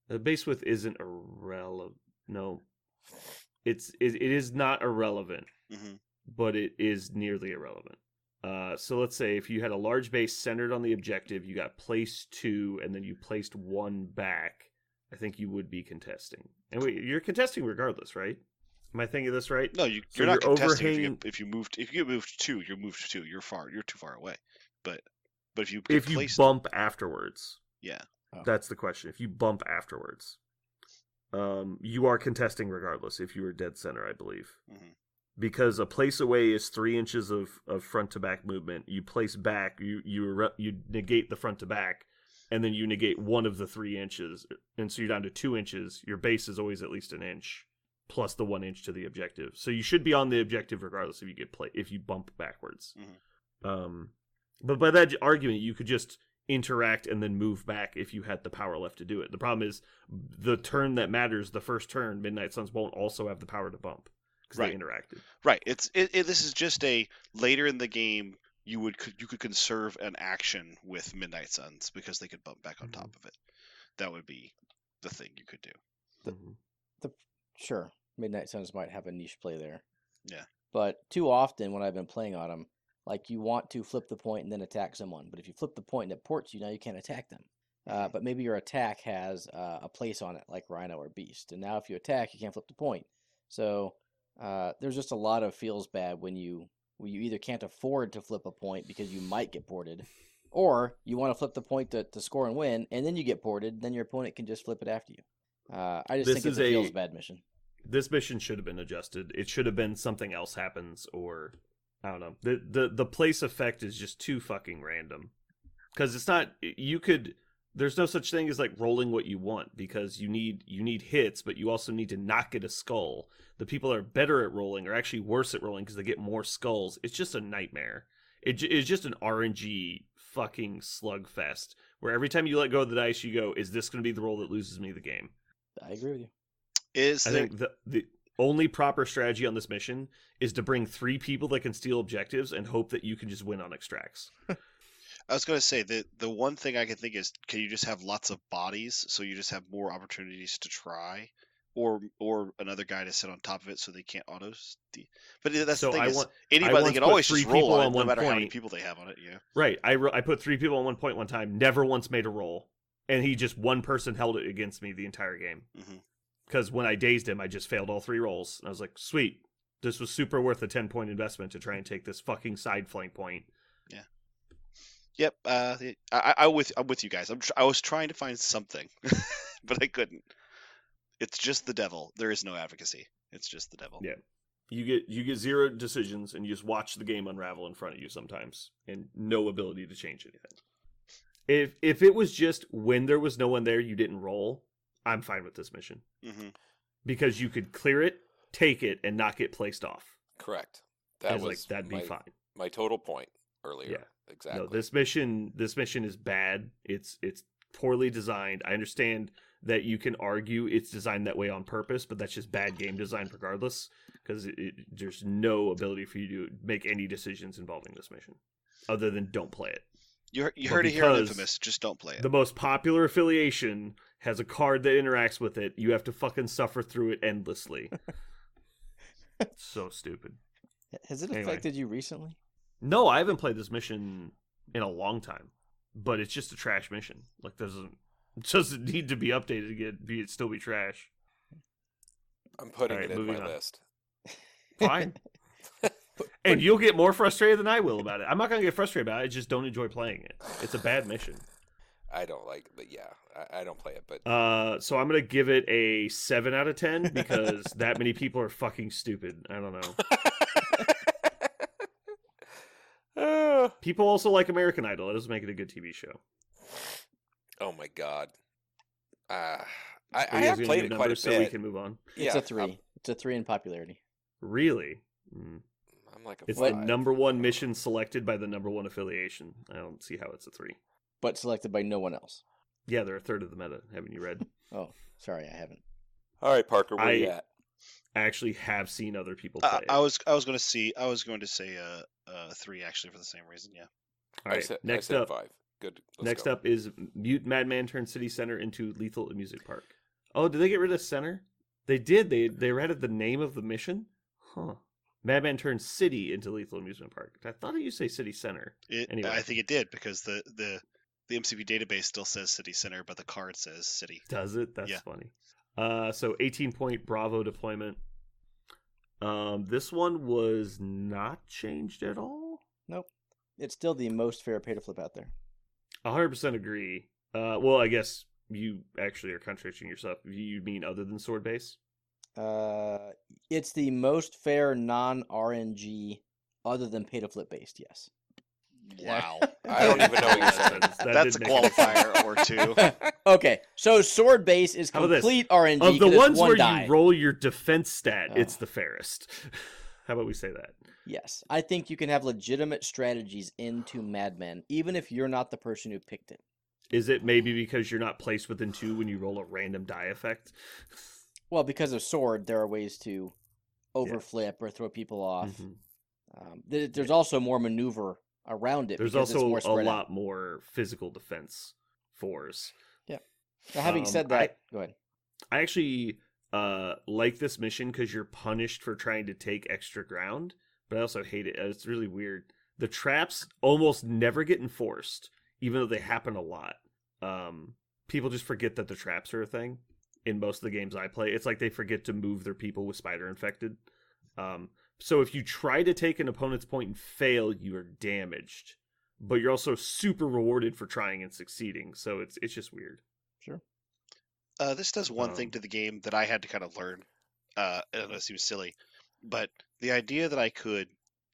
the base width isn't irrelevant. No, it is not irrelevant, Mhm. but it is nearly irrelevant. So let's say if you had a large base centered on the objective, you got placed 2, and then you placed 1 back. I think you would be contesting, and wait, you're contesting regardless, right? Am I thinking of this right? No, So you're not you're contesting overhanging- if you get moved 2, you're moved 2. You're too far away. But if you get If you placed, bump afterwards, yeah. Oh. that's the question. If you bump afterwards, you are contesting regardless. If you were dead center, I believe, Mhm. because a place away is 3 inches of front to back movement. You place back, you negate the front to back, and then you negate one of the 3 inches, and so you're down to 2 inches. Your base is always at least an inch, plus the 1 inch to the objective. So you should be on the objective regardless if you if you bump backwards. But by that argument, you could just interact and then move back if you had the power left to do it. The problem is the turn that matters, the first turn, Midnight Suns won't also have the power to bump because Right. they interacted. Right. This is just a later in the game you could conserve an action with Midnight Suns because they could bump back on top of it. That would be the thing you could do. Sure, Midnight Suns might have a niche play there. Yeah. But too often when I've been playing on them, like you want to flip the point and then attack someone, but if you flip the point and it ports you, now you can't attack them. But maybe your attack has a place on it, like Rhino or Beast, and now if you attack, you can't flip the point. So there's just a lot of feels bad when you either can't afford to flip a point because you might get ported, or you want to flip the point to score and win, and then you get ported, then your opponent can just flip it after you. I just This think it's is a a- feels bad mission. This mission should have been adjusted. It should have been something else happens, or I don't know. The place effect is just too fucking random. Because it's not there's no such thing as like rolling what you want, because you need hits, but you also need to not get a skull. The people that are better at rolling are actually worse at rolling because they get more skulls. It's just a nightmare. It's just an RNG fucking slugfest where every time you let go of the dice, you go, is this going to be the roll that loses me the game? I agree with you. I think the only proper strategy on this mission is to bring 3 people that can steal objectives and hope that you can just win on extracts. I was going to say the one thing I can think is, can you just have lots of bodies so you just have more opportunities to try, or another guy to sit on top of it so they can't auto steal. But that's So the thing I is, want- anybody once they can put always 3 just roll people on on it, no one matter how many point. people they have on it. Yeah. Right. I put 3 people on one point one time, never once made a roll, and one person held it against me the entire game. hmm Because when I dazed him, I just failed all 3 rolls. And I was like, sweet, this was super worth a 10-point investment to try and take this fucking side flank point. Yep. I'm with you guys. I was trying to find something, but I couldn't. It's just the devil. There is no advocacy. It's just the devil. Yeah. You get 0 decisions, and you just watch the game unravel in front of you sometimes, and no ability to change anything. If it was just when there was no one there, you didn't roll, I'm fine with this mission. hmm Because you could clear it, take it, and not get placed off. Correct. That It's was like, that'd be my, fine. my total point earlier. Yeah. Exactly. No, this mission is bad. It's poorly designed. I understand that you can argue it's designed that way on purpose, but that's just bad game design regardless, because there's no ability for you to make any decisions involving this mission other than don't play it. You But heard it here in because Infamous. Just don't play it. The most popular affiliation has a card that interacts with it. You have to fucking suffer through it endlessly. So stupid. Has it Anyway. affected you recently? No, I haven't played this mission in a long time, but it's just a trash mission. Like, it doesn't need to be updated to still be trash. I'm putting Alright, it in my moving on. list. Fine. And you'll get more frustrated than I will about it. I'm not going to get frustrated about it. I just don't enjoy playing it. It's a bad mission. I don't like, but yeah, I don't play it. But So I'm going to give it a 7 out of 10 because that many people are fucking stupid. I don't know. People also like American Idol. That doesn't make it a good TV show. Oh my god. I Are you guys have gonna played give it quite a numbers bit. so we can move on? It's Yeah, a 3. It's a 3 in popularity. Really? I'm like a It's 5. the number one mission selected by the number one affiliation. I don't see how it's a 3. But selected by no one else. Yeah, they're a third of the meta. Haven't you read? Oh, sorry, I haven't. All right, Parker, where you at? I actually have seen other people play. I was going to say 3 actually for the same reason. Yeah. All right. I said 5. Good. Next up is Madman turned City Center into Lethal Amusement Park. Oh, did they get rid of Center? They did. They added the name of the mission. Huh. Madman turned City into Lethal Amusement Park. I thought it used to say City Center. Anyway. I think it did because the MCP database still says City Center, but the card says City. Does it? That's funny. So 18-point Bravo deployment. This one was not changed at all. Nope. It's still the most fair pay to flip out there. 100% agree. Well, I guess you actually are contradicting yourself. You mean other than sword base? It's the most fair non-RNG other than pay to flip based. Yes. Wow. I don't even know what you said. That's a qualifier or two. Okay, so sword base is How about this? complete RNG. Of the 'cause it's ones one where die. you roll your defense stat, Oh. it's the fairest. How about we say that? Yes, I think you can have legitimate strategies into Madmen, even if you're not the person who picked it. Is it maybe because you're not placed within 2 when you roll a random die effect? Well, because of sword, there are ways to overflip or throw people off. Mhm. There's also more maneuver around it. There's because also it's more a spread lot out. more physical defense fours. Now, having said that, go ahead. I actually like this mission because you're punished for trying to take extra ground, but I also hate it. It's really weird. The traps almost never get enforced, even though they happen a lot. People just forget that the traps are a thing in most of the games I play. It's like they forget to move their people with spider infected. So if you try to take an opponent's point and fail, you are damaged, but you're also super rewarded for trying and succeeding. So it's just weird. Sure. This does one thing to the game that I had to kind of learn. I don't know, it seems silly, but the idea that I could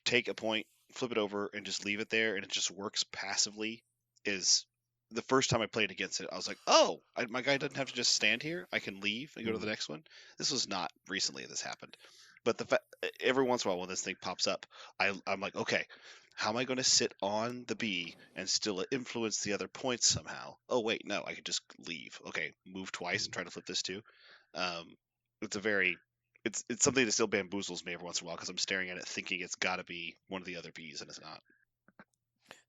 take a point, flip it over, and just leave it there, and it just works passively is the first time I played against it. I was like, oh, my guy doesn't have to just stand here. I can leave and go to the next one. This was not recently this happened. But every once in a while when this thing pops up, I'm like, okay, how am I going to sit on the B and still influence the other points somehow? Oh, wait, no, I could just leave. Okay, move twice and try to flip this too. It's something that still bamboozles me every once in a while because I'm staring at it thinking it's got to be one of the other Bs and it's not.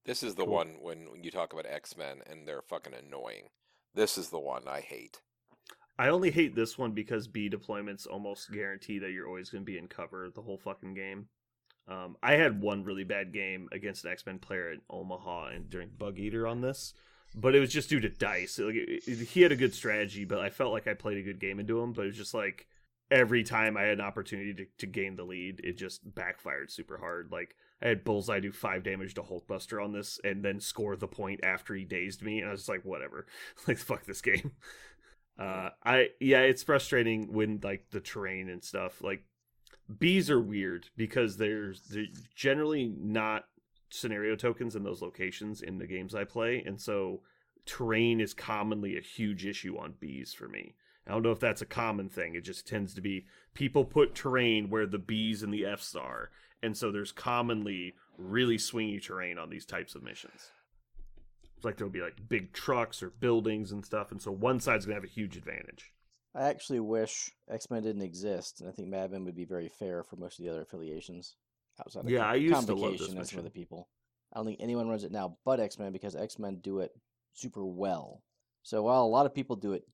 This is the one when you talk about X-Men and they're fucking annoying. This is the one I hate. I only hate this one because B deployments almost guarantee that you're always going to be in cover the whole fucking game. I had one really bad game against an X-Men player in Omaha and during Bug Eater on this, but it was just due to dice. Like, he had a good strategy, but I felt like I played a good game into him, but it was just like every time I had an opportunity to gain the lead, it just backfired super hard. Like, I had Bullseye do 5 damage to Hulkbuster on this and then score the point after he dazed me, and I was just like, whatever. Like, fuck this game. It's frustrating when, like, the terrain and stuff, like, Bs are weird because they're generally not scenario tokens in those locations in the games I play, and so terrain is commonly a huge issue on Bs for me. I don't know if that's a common thing. It just tends to be people put terrain where the Bs and the Fs are, and so there's commonly really swingy terrain on these types of missions. It's like there'll be like big trucks or buildings and stuff, and so one side's gonna have a huge advantage. I actually wish X-Men didn't exist, and I think Madmen would be very fair for most of the other affiliations outside of I used to love this Convocation and some mission. of the people. I don't think anyone runs it now but X-Men because X-Men do it super well. So while a lot of people do it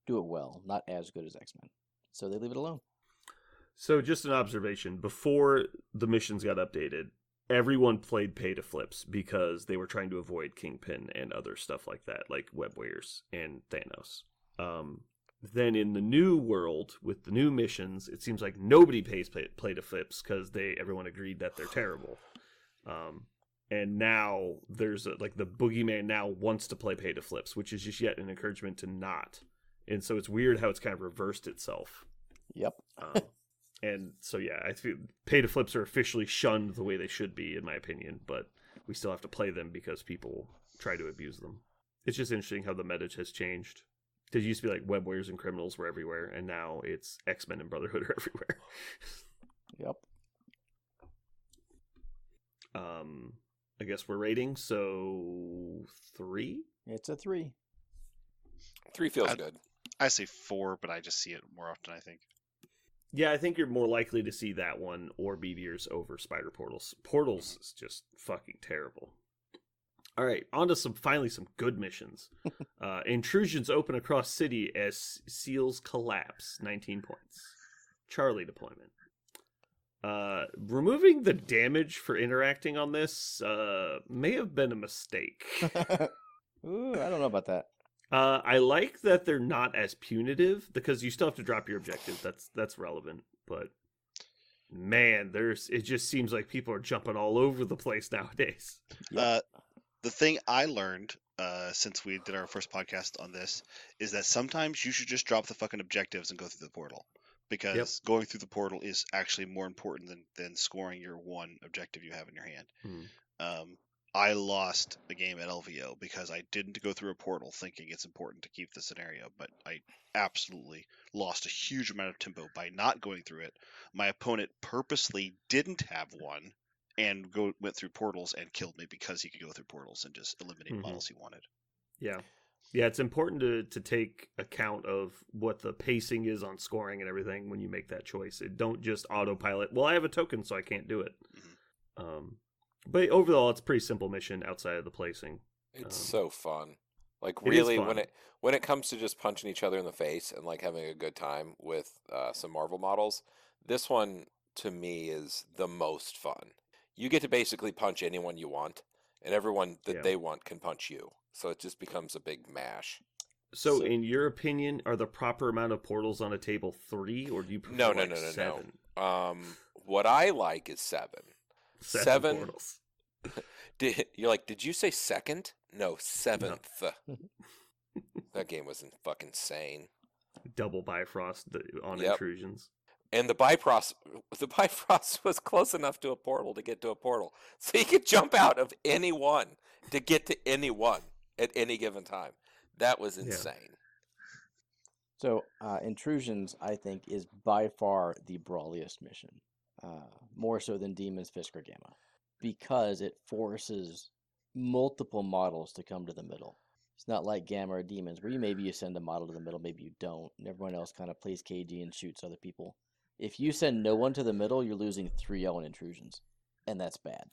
well, not as good as X-Men. So they leave it alone. So just an observation, before the missions got updated, everyone played pay to flips because they were trying to avoid Kingpin and other stuff like that, like Web Warriors and Thanos. Then in the new world with the new missions, it seems like nobody pays play to flips because everyone agreed that they're terrible. And now there's like the boogeyman now wants to play pay to flips, which is just yet an encouragement to not. And so it's weird how it's kind of reversed itself. Yep. And so I feel pay to flips are officially shunned the way they should be, in my opinion. But we still have to play them because people try to abuse them. It's just interesting how the meta has changed. Because it used to be like Web Warriors and Criminals were everywhere, and now it's X-Men and Brotherhood are everywhere. Yep. I guess we're rating, so 3? It's a 3. 3 feels good. I say 4, but I just see it more often, I think. Yeah, I think you're more likely to see that one or Meteors over Spider Portals. Portals is just fucking terrible. All right, on to some good missions. Intrusions open across city as seals collapse. 19 points. Charlie deployment. Removing the damage for interacting on this may have been a mistake. Ooh, I don't know about that. I like that they're not as punitive because you still have to drop your objective. That's relevant, but man, it just seems like people are jumping all over the place nowadays. Yep. The thing I learned since we did our first podcast on this is that sometimes you should just drop the fucking objectives and go through the portal. Because going through the portal is actually more important than scoring your one objective you have in your hand. I lost a game at LVO because I didn't go through a portal thinking it's important to keep the scenario, but I absolutely lost a huge amount of tempo by not going through it. My opponent purposely didn't have one and went through portals and killed me because he could go through portals and just eliminate models he wanted. Yeah, it's important to take account of what the pacing is on scoring and everything when you make that choice. Don't just autopilot, well, I have a token, so I can't do it. But overall, it's a pretty simple mission outside of the placing. It's so fun. Like, It is really, fun. when it comes to just punching each other in the face and, like, having a good time with some Marvel models, this one, to me, is the most fun. You get to basically punch anyone you want, and everyone that they want can punch you. So it just becomes a big mash. So, in your opinion, are the proper amount of portals on a table 3, or do you prefer No. 7? What I like is 7. 7 portals. You're like, did you say second? No, 7th. No. That game was fucking insane. Double Bifrost on intrusions. And the Bifrost was close enough to a portal to get to a portal. So you could jump out of any one to get to any one at any given time. That was insane. Yeah. So, Intrusions, I think, is by far the brawliest mission. More so than Demons, Fisk, or Gamma. Because it forces multiple models to come to the middle. It's not like Gamma or Demons, where maybe you send a model to the middle, maybe you don't, and everyone else kind of plays KG and shoots other people. If you send no one to the middle, you're losing 3-0 in Intrusions, and that's bad.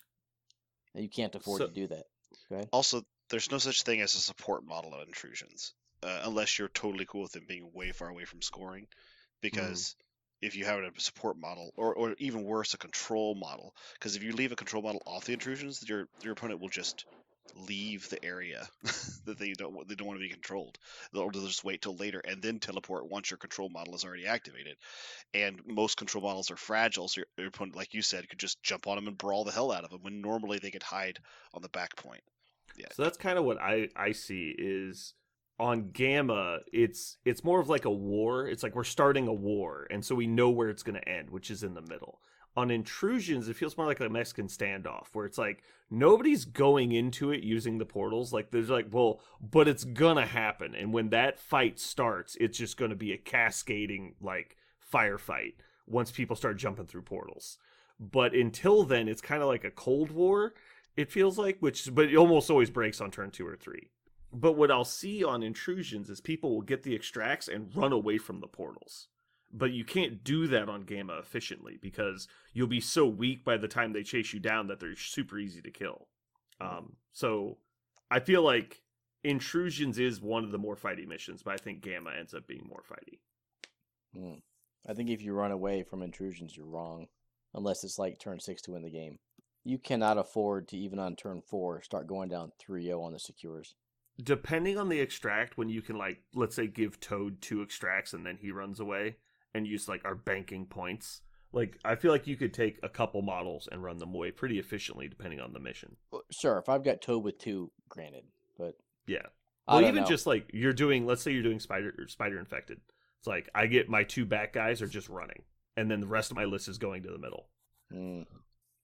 And you can't afford to do that. Okay? Also, there's no such thing as a support model of Intrusions, unless you're totally cool with it being way far away from scoring, because if you have a support model, or even worse, a control model, because if you leave a control model off the Intrusions, your opponent will just leave the area that they don't want to be controlled. They'll just wait till later and then teleport once your control model is already activated. And most control models are fragile, so your opponent, like you said, could just jump on them and brawl the hell out of them when normally they could hide on the back point. Yeah. So that's kind of what I see is on Gamma, it's more of like a war. It's like we're starting a war, and so we know where it's going to end, which is in the middle. On Intrusions, it feels more like a Mexican standoff, where it's like nobody's going into it using the portals. Like there's like, well, but it's gonna happen, and when that fight starts, it's just going to be a cascading like firefight once people start jumping through portals. But until then, it's kind of like a Cold War. It feels like, but it almost always breaks on turn 2 or 3. But what I'll see on Intrusions is people will get the extracts and run away from the portals. But you can't do that on Gamma efficiently because you'll be so weak by the time they chase you down that they're super easy to kill. So I feel like Intrusions is one of the more fighty missions, but I think Gamma ends up being more fighty. I think if you run away from Intrusions, you're wrong. Unless it's like turn 6 to win the game. You cannot afford to, even on turn 4, start going down 3-0 on the secures. Depending on the extract, when you can, like, let's say give Toad 2 extracts and then he runs away and use, like, our banking points. Like, I feel like you could take a couple models and run them away pretty efficiently depending on the mission. Well, sure, if I've got Toad with 2, granted, but... Yeah. Well, even just, like, you're doing, let's say you're doing Spider Infected. It's like, I get my 2 back guys are just running, and then the rest of my list is going to the middle.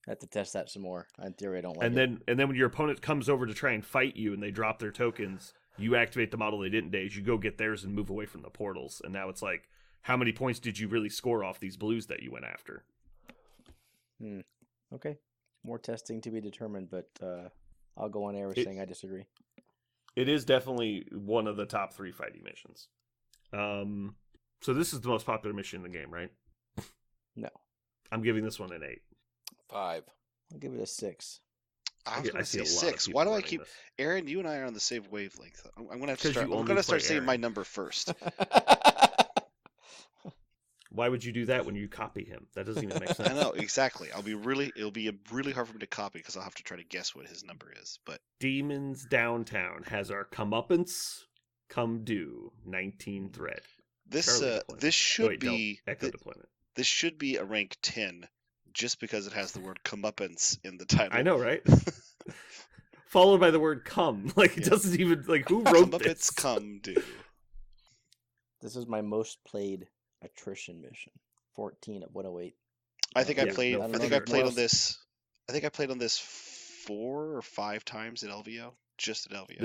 I have to test that some more. In theory, I don't like it. And then when your opponent comes over to try and fight you and they drop their tokens, You activate the model they didn't daze, you go get theirs and move away from the portals. And now it's like, how many points did you really score off these blues that you went after? Okay. More testing to be determined, but I'll go on air with saying I disagree. It is definitely one of the top 3 fighting missions. So this is the most popular mission in the game, right? No. I'm giving this one an 8. 5. I'll give it a 6. I was I going to see say a lot of 6. people Why do I running keep... this. Aaron, you and I are on the same wavelength. I'm going to have to 'Cause start... you I'm only going to start play saying my Aaron. number first. Why would you do that when you copy him? That doesn't even make sense. I know, exactly. It'll be really hard for me to copy because I'll have to try to guess what his number is. But Demons Downtown has our comeuppance come due 19 threat. this Charlie deployment. this should Wait, no, be Echo deployment. this should be a rank 10 just because it has the word comeuppance in the title. I know, right? Followed by the word come. Like, it Yeah. doesn't even, like, who wrote Comeuppance this? come due. This is my most played attrition mission. 14 of 108. I think I Yeah, played. no, I for think sure. I played on Most- this. I think I played on this 4 or 5 times at LVO. Just at LVO.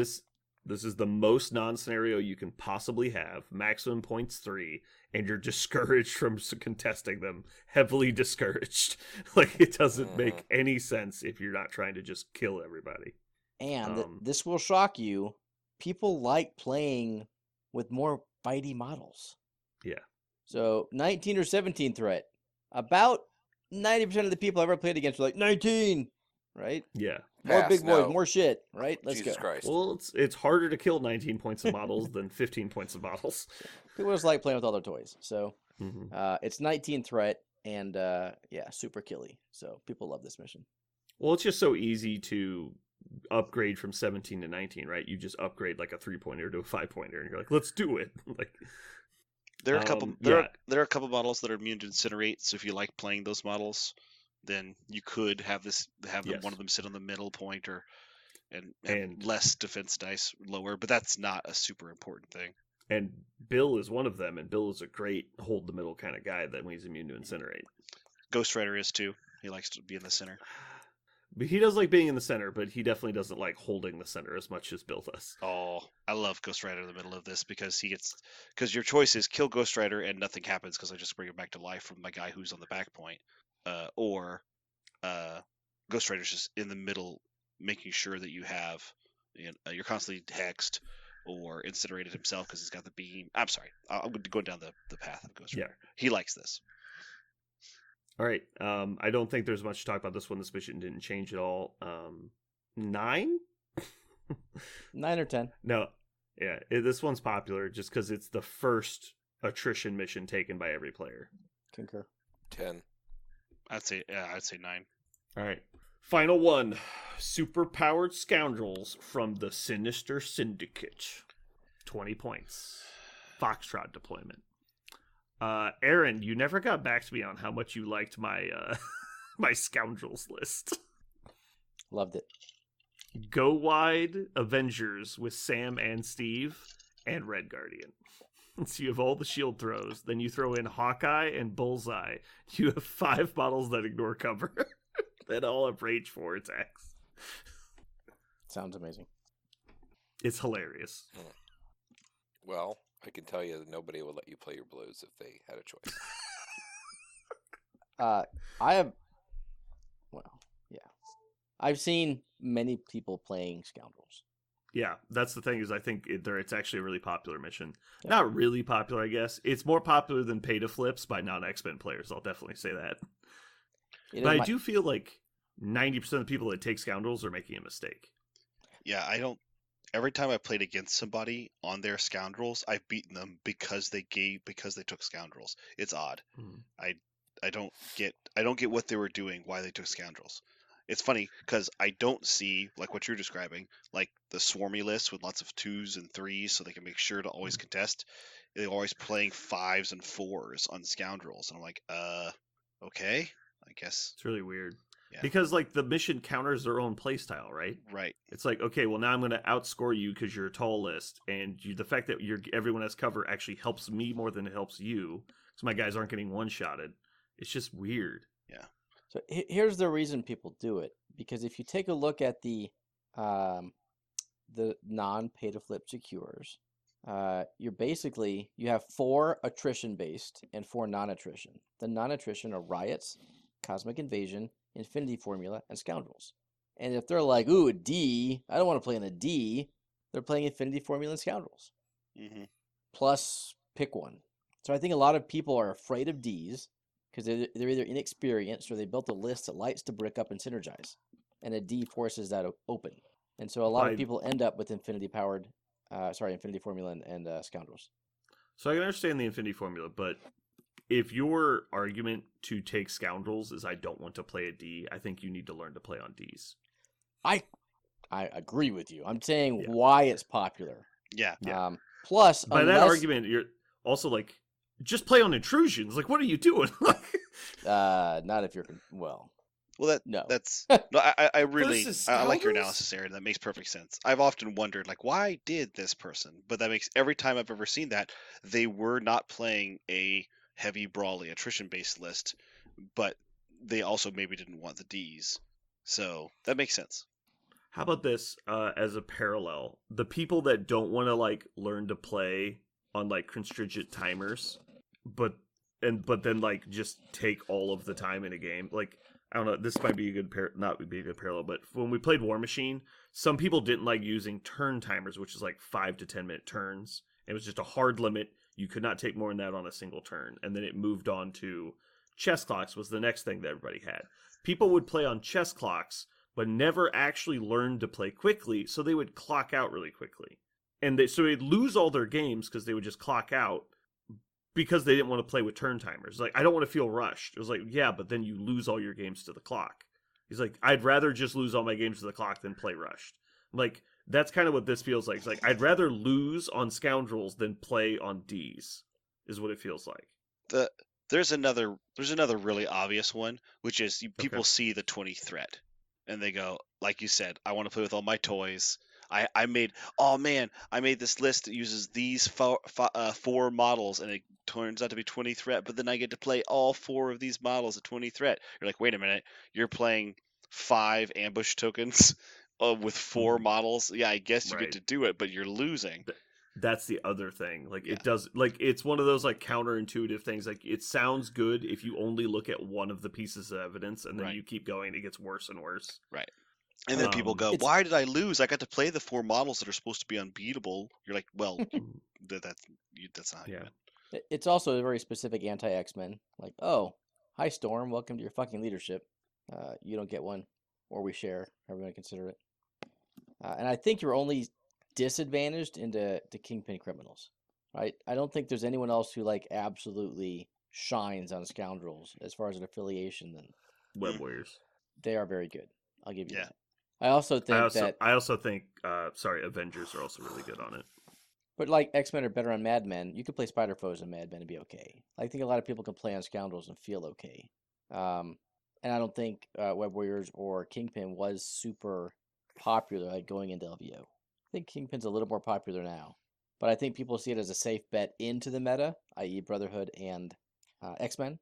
This is the most non-scenario you can possibly have. Maximum points 3, and you're discouraged from contesting them. Heavily discouraged. Like, it doesn't make any sense if you're not trying to just kill everybody. And Um, this will shock you. People like playing with more fighty models. Yeah. So 19 or 17 threat. About 90% of the people I've ever played against are like 19, right? Yeah. More Pass, big boys, no. more shit, right? Let's Jesus go. Christ. Well, it's harder to kill 19 points of models than 15 points of models. People just like playing with all their toys. So hmm it's 19 threat and yeah, super killy. So people love this mission. Well, it's just so easy to upgrade from 17 to 19, right? You just upgrade like a 3-pointer to a 5-pointer, and you're like, let's do it. Like, There are a couple. yeah. There are a couple models that are immune to incinerate. So if you like playing those models, then you could have Yes. one of them sit on the middle point and And- less defense dice lower. But that's not a super important thing. And Bill is one of them, and Bill is a great hold the middle kind of guy that when he's immune to incinerate. Ghost Rider is too. He likes to be in the center. But he does like being in the center, but he definitely doesn't like holding the center as much as Bill does. Oh, I love Ghost Rider in the middle of this because your choice is kill Ghost Rider and nothing happens because I just bring him back to life from my guy who's on the back point, or Ghost Rider's just in the middle, making sure that you have, you're constantly hexed or incinerated himself because he's got the beam. I'm sorry, I'm going down the path of Ghost Yeah. Rider. He likes this. All right. I don't think there's much to talk about this one. This mission didn't change at all. 9? 9 or 10. No. Yeah, this one's popular just because it's the first attrition mission taken by every player. Concur. 10. I'd say 9. All right. Final one. Superpowered scoundrels from the Sinister Syndicate. 20 points. Foxtrot deployment. Aaron, you never got back to me on how much you liked my my scoundrels list. Loved it. Go Wide Avengers with Sam and Steve and Red Guardian. So you have all the shield throws. Then you throw in Hawkeye and Bullseye. You have 5 models that ignore cover. That all have Rage 4 attacks. Sounds amazing. It's hilarious. Well, I can tell you that nobody would let you play your blues if they had a choice. I have, well, yeah. I've seen many people playing Scoundrels. Yeah, that's the thing is I think it's actually a really popular mission. Yeah. Not really popular, I guess. It's more popular than Pay to Flips by non-X-Men players. I'll definitely say that. It But is I do feel like 90% of the people that take Scoundrels are making a mistake. Yeah, I don't. Every time I played against somebody on their Scoundrels, I've beaten them because they took Scoundrels. It's odd. Mhm. I don't get what they were doing, why they took Scoundrels. It's funny because I don't see like what you're describing, like the swarmy list with lots of 2s and 3s, so they can make sure to always contest. They're always playing 5s and 4s on Scoundrels, and I'm like, okay, I guess. It's really weird. Yeah. Because like the mission counters their own playstyle, right? Right. It's like, okay, well now I'm going to outscore you because you're a tall list, and the fact that everyone has cover actually helps me more than it helps you, so my guys aren't getting one-shotted. It's just weird. So here's the reason people do it, because if you take a look at the the non-pay to flip secures, you have 4 attrition based and 4 non-attrition. The non-attrition are Riots, Cosmic Invasion, Infinity Formula, and Scoundrels. And if they're like, ooh, a D, I don't want to play in a D, they're playing Infinity Formula and Scoundrels. Mm-hmm. Plus, pick one. So I think a lot of people are afraid of Ds because they're either inexperienced or they built a list that likes to brick up and synergize. And a D forces that open. And so a lot of people end up with Infinity Formula and Scoundrels. So I can understand the Infinity Formula, but if your argument to take Scoundrels is I don't want to play a D, I think you need to learn to play on Ds. I agree with you. I'm saying why it's popular. Yeah. Plus, by that argument, you're also like, just play on intrusions. Like, what are you doing? Not if you're Well, no. That's no. I really I like your analysis, Aaron. That makes perfect sense. I've often wondered, like, why did this person? But that makes every time I've ever seen that, they were not playing a heavy brawly attrition based list, but they also maybe didn't want the Ds. So that makes sense. How about this as a parallel? The people that don't want to like learn to play on like constricted timers, but then like just take all of the time in a game. Like, I don't know, this might be a good not be a good parallel, but when we played War Machine, some people didn't like using turn timers, which is like 5 to 10 minute turns. It was just a hard limit. You could not take more than that on a single turn. And then it moved on to chess clocks was the next thing that everybody had. People would play on chess clocks, but never actually learned to play quickly, so they would clock out really quickly. And so they'd lose all their games because they would just clock out because they didn't want to play with turn timers. Like, I don't want to feel rushed. It was like, yeah, but then you lose all your games to the clock. He's like, I'd rather just lose all my games to the clock than play rushed. Like, that's kind of what this feels like. It's like, I'd rather lose on Scoundrels than play on Ds, is what it feels like. There's another really obvious one, which is people see the 20 threat, and they go, like you said, I want to play with all my toys. I made this list that uses these 4 models, and it turns out to be 20 threat, but then I get to play all 4 of these models at 20 threat. You're like, wait a minute, you're playing 5 ambush tokens with 4 models? Yeah, I guess you get to do it, but you're losing. That's the other thing. Like, it does, like, it's one of those like counterintuitive things. Like, it sounds good if you only look at one of the pieces of evidence, and then you keep going, it gets worse and worse. Right. And then people go, why did I lose? I got to play the 4 models that are supposed to be unbeatable. You're like, well, that's not how you win. It's also a very specific anti-X-Men. Like, oh, hi Storm, welcome to your fucking leadership. You don't get one, or we share, however you want to consider it. And I think you're only disadvantaged into Kingpin criminals, right? I don't think there's anyone else who like absolutely shines on Scoundrels as far as an affiliation than Web Warriors. They are very good. I'll give you that. I also think Avengers are also really good on it. But like X-Men are better on Mad Men. You could play Spider Foes and Mad Men and be okay. I think a lot of people can play on Scoundrels and feel okay. And I don't think Web Warriors or Kingpin was super popular like going into LVO. I think Kingpin's a little more popular now. But I think people see it as a safe bet into the meta, i.e. Brotherhood and X-Men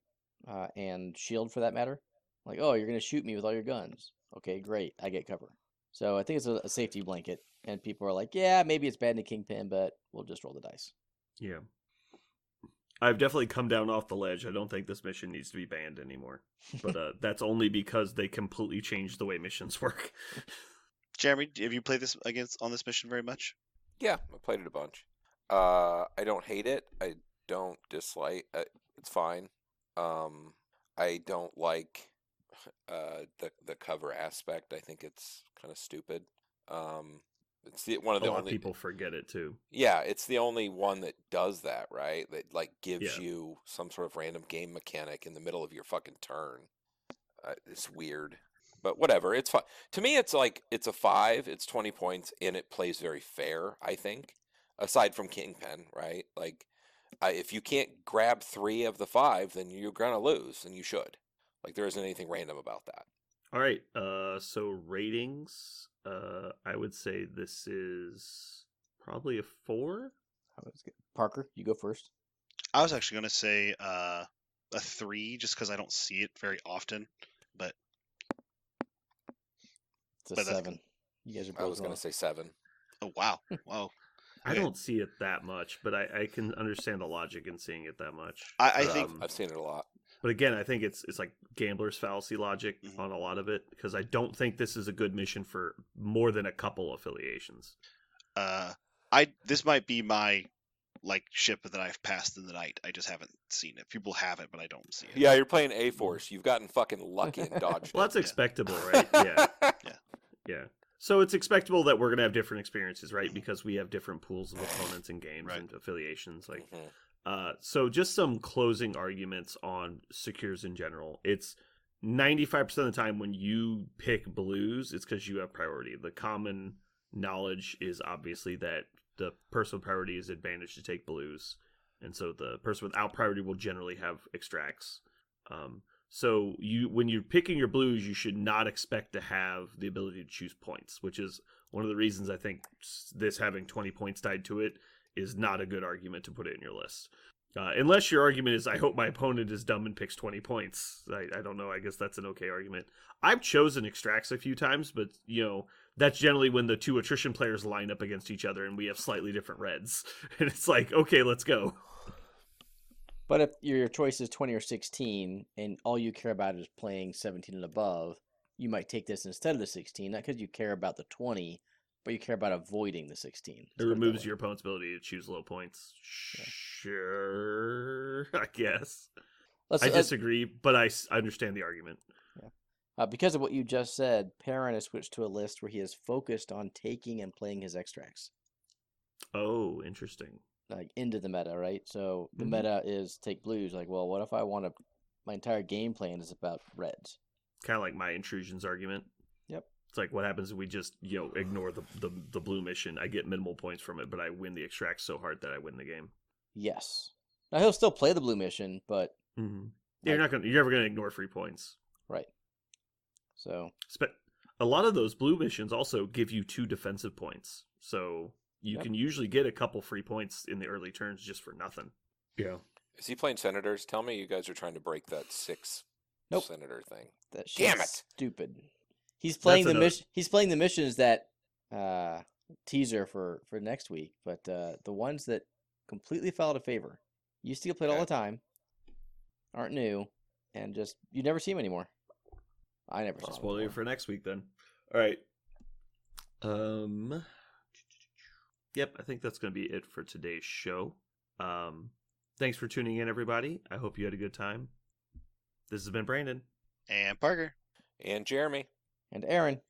and S.H.I.E.L.D. for that matter. Like, oh, you're going to shoot me with all your guns. Okay, great. I get cover. So I think it's a safety blanket. And people are like, yeah, maybe it's bad in a Kingpin, but we'll just roll the dice. Yeah. I've definitely come down off the ledge. I don't think this mission needs to be banned anymore. But that's only because they completely changed the way missions work. Jeremy, have you played this on this mission very much? Yeah, I played it a bunch. I don't hate it. I don't dislike it. It's fine. I don't like the cover aspect. I think it's kind of stupid. It's one of the only people forget it too. Yeah, it's the only one that does that, right? That like gives you some sort of random game mechanic in the middle of your fucking turn. It's weird, but whatever. It's fine. To me, it's like it's a 5. It's 20 points, and it plays very fair. I think, aside from Kingpin, right? Like, if you can't grab 3 of the 5, then you're gonna lose, and you should. Like, there isn't anything random about that. All right. So ratings. I would say this is probably a 4. Parker, you go first. I was actually going to say a 3, just because I don't see it very often. But it's a 7. You guys are both I was going to say 7. Oh wow, wow. I Okay. don't see it that much, but I can understand the logic in seeing it that much. I think I've seen it a lot. But again, I think it's like gambler's fallacy logic Mhm. on a lot of it, because I don't think this is a good mission for more than a couple affiliations. this might be my like ship that I've passed in the night. I just haven't seen it. People have it, but I don't see it. Yeah, you're playing A Force. You've gotten fucking lucky and dodged Well, it. that's expectable, right? Yeah, Yeah. yeah. So it's expectable that we're gonna have different experiences, right? Because we have different pools of opponents and games Right. and affiliations. Like, Mhm. so just some closing arguments on secures in general. It's 95% of the time when you pick blues, it's because you have priority. The common knowledge is obviously that the person with priority is advantaged to take blues, and so the person without priority will generally have extracts. So when you're picking your blues, you should not expect to have the ability to choose points, which is one of the reasons I think this having 20 points tied to it is not a good argument to put it in your list. Unless your argument is, I hope my opponent is dumb and picks 20 points. I don't know. I guess that's an okay argument. I've chosen extracts a few times, but, that's generally when the two attrition players line up against each other and we have slightly different reds. And it's like, okay, let's go. But if your choice is 20 or 16, and all you care about is playing 17 and above, you might take this instead of the 16, not because you care about the 20, but you care about avoiding the 16. It Let's put that removes way. your opponent's ability to choose low points. Yeah. Sure, I guess. Let's, I let's- disagree, but I understand the argument. because of what you just said, Perrin has switched to a list where he is focused on taking and playing his extracts, Oh, interesting. like into the meta, right? So the Mhm. meta is take blues. Like, well, what if I want to? My entire game plan is about reds. Kind of like my intrusions argument. Yep. It's like, what happens if we just, ignore the blue mission? I get minimal points from it, but I win the extract so hard that I win the game. Yes. Now he'll still play the blue mission, but Mm-hmm. Yeah, you're never gonna ignore free points. right. So A lot of those blue missions also give you 2 defensive points, so you Yep. can usually get a couple free points in the early turns just for nothing. Yeah. Is he playing Senators? Tell me you guys are trying to break that 6 Nope. Senator thing. that Damn shit's it! stupid. He's playing the another- mission. He's playing the missions that teaser for next week, but the ones that completely fell out of favor. Used to get played all Okay. the time, aren't new, and just you never see them anymore. I never saw I'll them spoil you anymore. for next week then. All right. Yep, I think that's going to be it for today's show. Thanks for tuning in, everybody. I hope you had a good time. This has been Brandon, And Parker. And Jeremy. And Aaron,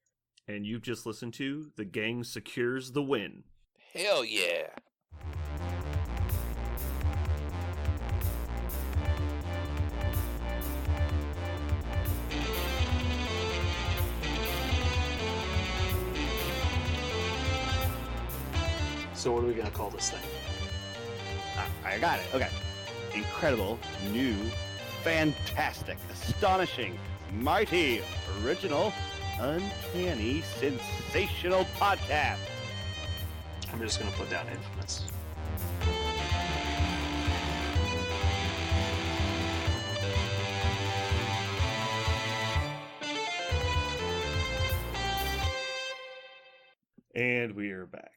and you've just listened to The Gang Secures the Win. Hell yeah! So what are we gonna call this thing? I got it. Okay. Incredible, new, fantastic, astonishing, mighty, original, uncanny, sensational podcast. I'm just gonna put down infamous. And we are back.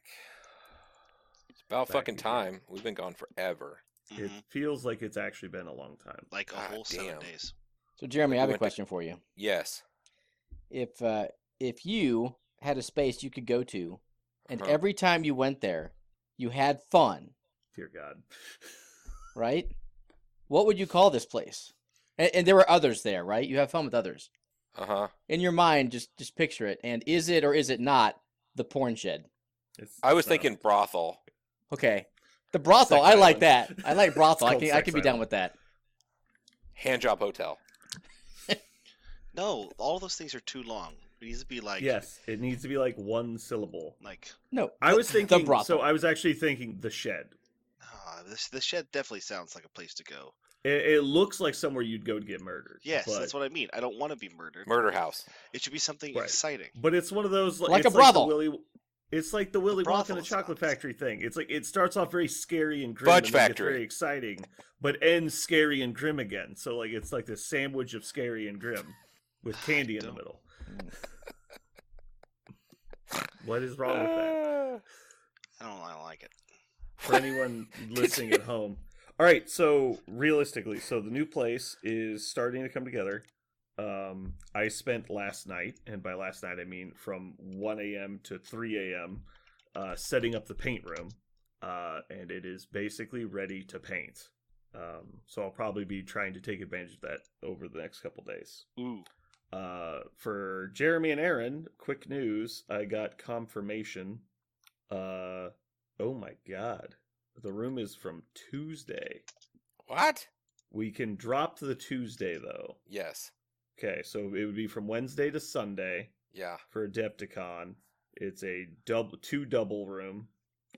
It's about Back fucking again. time. We've been gone forever. It Mhm. feels like it's actually been a long time. Like a God whole 7 damn. days. so Jeremy, We I have a went to- question for you. Yes. If you had a space you could go to, and Uh-huh. every time you went there, you had fun, Dear God. right? What would you call this place? And there were others there, right? You have fun with others. Uh-huh. In your mind, just picture it. And is it or is it not the porn shed? I was no. thinking brothel. Okay, the brothel. Sex I like Island. that. I like brothel. I called can Sex be down Island. with that. Handjob hotel. No, all those things are too long. It needs to be like Yes, it needs to be like one syllable. like No, I was thinking. brothel. So I was actually thinking the shed. the shed definitely sounds like a place to go. It looks like somewhere you'd go to get murdered. Yes, but, that's what I mean. I don't want to be murdered. Murder house. It should be something Right. exciting. But it's one of those Like a it's brothel. It's like the Willy Wonka brothel and the Chocolate sounds- Factory thing. It's like it starts off very scary and grim, Fudge and then gets Factory. very exciting, but ends scary and grim again. So like it's like this sandwich of scary and grim with candy in the Don't- middle. What is wrong with that? I don't like it. For anyone listening at home. All right, so realistically, the new place is starting to come together. I spent last night, and by last night I mean from 1 a.m. to 3 a.m., setting up the paint room, and it is basically ready to paint. So I'll probably be trying to take advantage of that over the next couple days. Ooh. For Jeremy and Aaron, quick news, I got confirmation. Oh my god. The room is from Tuesday. What? We can drop the Tuesday, though. Yes. Okay, so it would be from Wednesday to Sunday Yeah. for Adepticon. It's a two double room.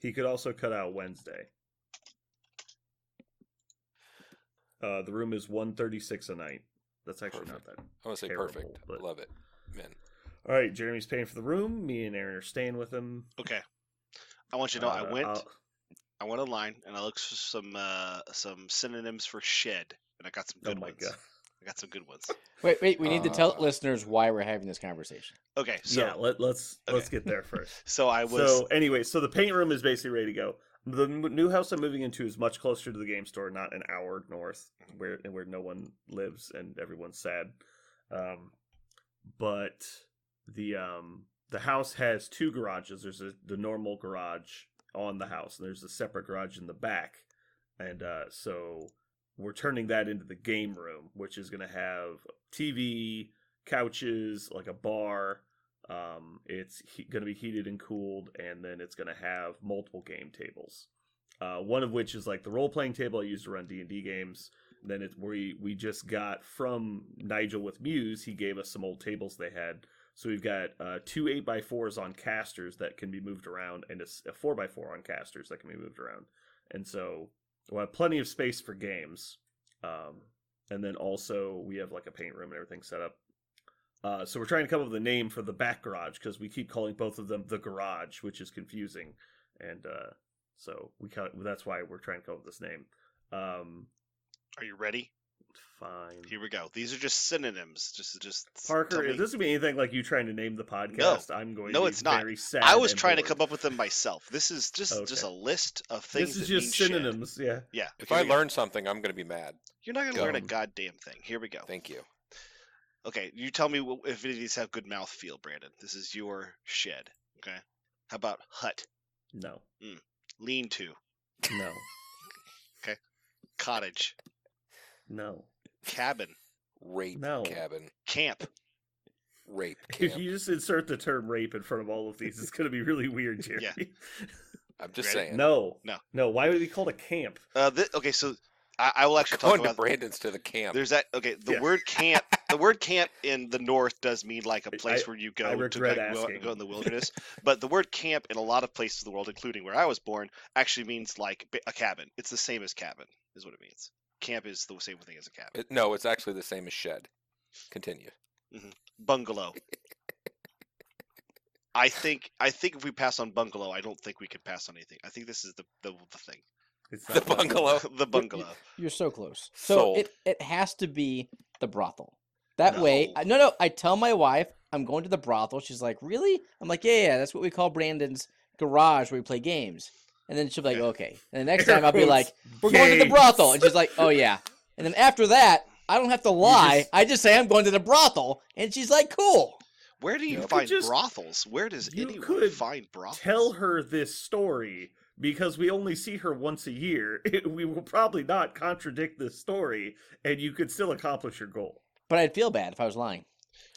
He could also cut out Wednesday. The room is $136 a night. That's actually Perfect. not that. I want to say terrible, perfect. but- Love it. Man. All right, Jeremy's paying for the room. Me and Aaron are staying with him. Okay. I want you to know I went I'll- online and I looked for some synonyms for shed, and I got some Oh good my ones. god. I got some good ones. Wait, we need to tell Uh, listeners why we're having this conversation. Okay, so Yeah, let's okay. get there first. so I was So anyway, so the paint room is basically ready to go. The new house I'm moving into is much closer to the game store, not an hour north, where no one lives and everyone's sad. But the house has two garages. There's the normal garage on the house, and there's a separate garage in the back. And so we're turning that into the game room, which is going to have TV, couches, like a bar. It's going to be heated and cooled, and then it's going to have multiple game tables. One of which is like the role-playing table I use to run D&D games. Then we just got from Nigel with Muse. He gave us some old tables they had. So we've got 2 8x4s on casters that can be moved around, and a 4x4 on casters that can be moved around. And so we'll have plenty of space for games. And then also we have like a paint room and everything set up. So we're trying to come up with a name for the back garage, because we keep calling both of them the garage, which is confusing. And so that's why we're trying to come up with this name. Are you ready? Fine. Here we go. These are just synonyms. Just Parker, tell me- if this would be anything like you trying to name the podcast, I'm going to be it's not. very sad. I was and trying to bored. come up with them myself. This is just Okay. a list of things. This is that just mean shed. synonyms, yeah. Yeah. If here I we go. learn something, I'm going to be mad. You're not gonna learn a Go. goddamn thing. Here we go. Thank you. Okay, you tell me if any of these have good mouthfeel, Brandon. This is your shed. Okay. How about hut, No. lean-to, No. cottage, No. cabin, Rape No. cabin. camp? Rape If camp. you just insert the term rape in front of all of these, it's going to be really weird, Jeremy. Yeah. I'm just Ready? saying. No. No. Why would it be called a camp? Okay, so I will actually talk Going to about. Brandon's to the camp. There's that. Okay, the Yeah. word camp. The word camp in the north does mean like a place where you go to regret like, asking. go in the wilderness. But the word camp in a lot of places in the world, including where I was born, actually means like a cabin. It's the same as cabin, is what it means. Camp is the same thing as a cabin. No, it's actually the same as shed. Continue. Bungalow. I think if we pass on bungalow, I don't think we can pass on anything. I think this is the thing. It's The not bungalow. The bungalow. You're so close. So Sold. it has to be the brothel. That way, I tell my wife I'm going to the brothel. She's like, really? I'm like, yeah, that's what we call Brandon's garage where we play games. And then she'll be like, okay. And the next Air time I'll be like, quotes, we're going to the games. brothel. And she's like, oh yeah. And then after that, I don't have to lie. just- I just say I'm going to the brothel. And she's like, cool. Where do you You find could just- brothels? Where does you anyone could find brothels? Tell her this story, because we only see her once a year. We will probably not contradict this story, and you could still accomplish your goal. But I'd feel bad if I was lying.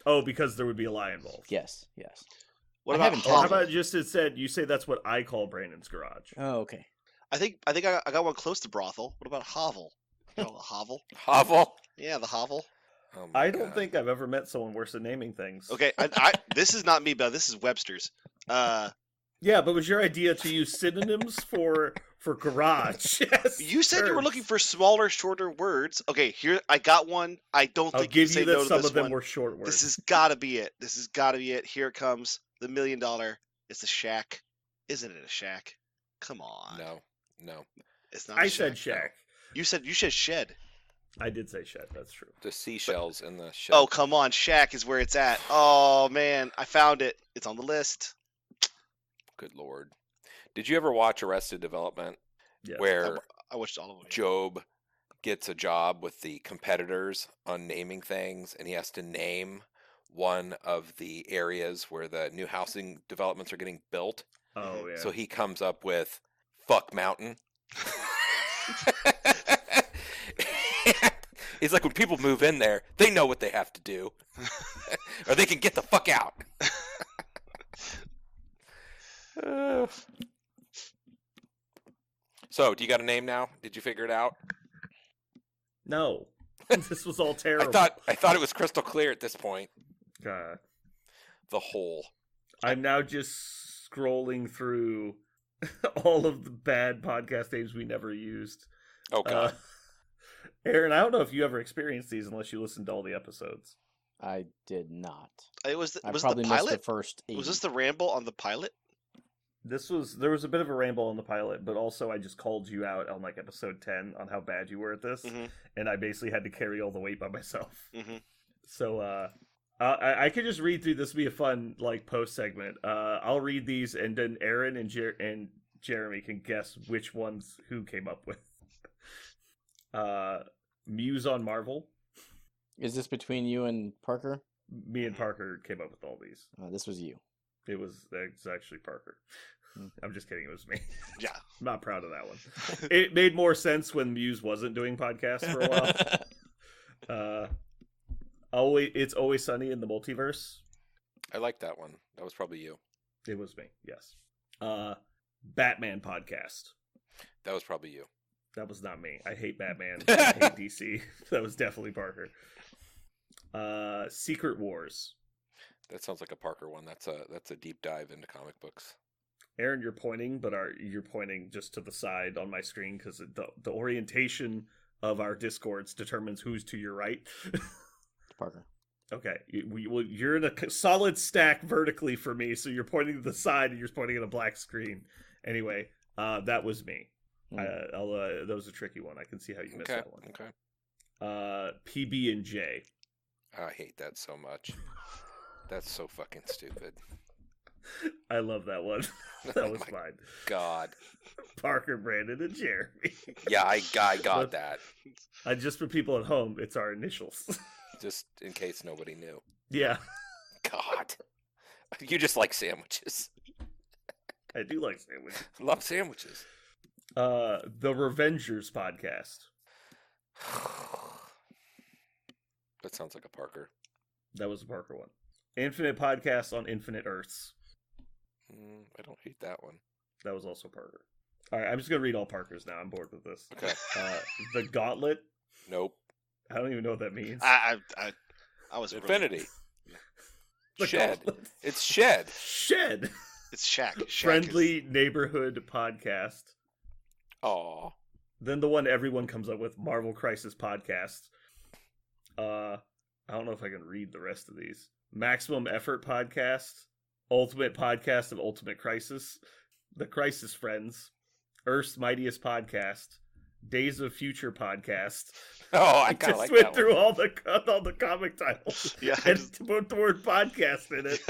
Oh, because there would be a lie involved. Yes. What I about haven't Or how hovel? about just instead you say that's what I call Brandon's garage? Oh, okay. I think I got one close to brothel. What about hovel? You know, a hovel? Hovel. Yeah, the hovel. Oh my I don't God. think I've ever met someone worse at naming things. Okay, this is not me, but this is Webster's. Yeah, but was your idea to use synonyms for garage? Yes, You said you were terms. looking for smaller, shorter words. Okay, here I got one. I don't I'll think you give say you no that to some this of them one. were short words. This has got to be it. This has got to be it. Here it comes. The $1 million. It's a shack. Isn't it a shack? Come on. No. It's not. I a said shack. shack. You said shed. I did say shed. That's true. The seashells in the shed. Oh come on, shack is where it's at. Oh man, I found it. It's on the list. good lord. Did you ever watch Arrested Development? Yes. Where I watched all of them. Job gets a job with the competitors on naming things, and he has to name one of the areas where the new housing developments are getting built. Oh yeah. So he comes up with Fuck Mountain. He's like, when people move in there, they know what they have to do, or they can get the fuck out. So, do you got a name now? Did you figure it out? No. This was all terrible. I thought it was crystal clear at this point. God. The Hole. I'm now just scrolling through all of the bad podcast names we never used. Oh god. Aaron, I don't know if you ever experienced these unless you listened to all the episodes. I did not. It was I was probably the missed pilot? the first 8. Was this the ramble on the pilot? There was a bit of a ramble on the pilot, but also I just called you out on like episode 10 on how bad you were at this, and I basically had to carry all the weight by myself. So I could just read through this. Would be a fun like post segment. I'll read these, and then Aaron and Jeremy can guess which ones who came up with. Muse on Marvel. Is this between you and Parker? Me and Parker came up with all these. This was you. It's actually Parker. I'm just kidding. It was me. Yeah. I'm not proud of that one. It made more sense when Muse wasn't doing podcasts for a while. It's Always Sunny in the Multiverse. I like that one. That was probably you. It was me. Yes. Batman podcast. That was probably you. That was not me. I hate Batman. I hate DC. That was definitely Parker. Secret Wars. That sounds like a Parker one. That's a deep dive into comic books. Aaron, you're pointing, but you're pointing just to the side on my screen because the orientation of our Discords determines who's to your right. Parker. Okay, you're in a solid stack vertically for me, so you're pointing to the side and you're pointing at a black screen. Anyway, that was me. That was a tricky one. I can see how you missed that one. Okay. PB and J. I hate that so much. That's so fucking stupid. I love that one. That was fine. God. Parker, Brandon, and Jeremy. Yeah, I got that. Just for people at home, it's our initials. Just in case nobody knew. Yeah. God. You just like sandwiches. I do like sandwiches. Love sandwiches. The Revengers podcast. That sounds like a Parker. That was a Parker one. Infinite podcast on Infinite Earths. I don't hate that one. That was also Parker. All right, I'm just gonna read all Parkers now. I'm bored with this. Okay. The Gauntlet. Nope. I don't even know what that means. I was Infinity. The Shed. Gauntlet. It's Shed. Shed. It's Shaq. Friendly neighborhood podcast. Aw. Then the one everyone comes up with, Marvel Crisis podcast. I don't know if I can read the rest of these. Maximum Effort podcast. Ultimate podcast of Ultimate Crisis. The Crisis Friends. Earth's Mightiest podcast. Days of Future podcast. Oh, I kind just of like went that through one. all the comic titles. Yeah. And put the word podcast in it.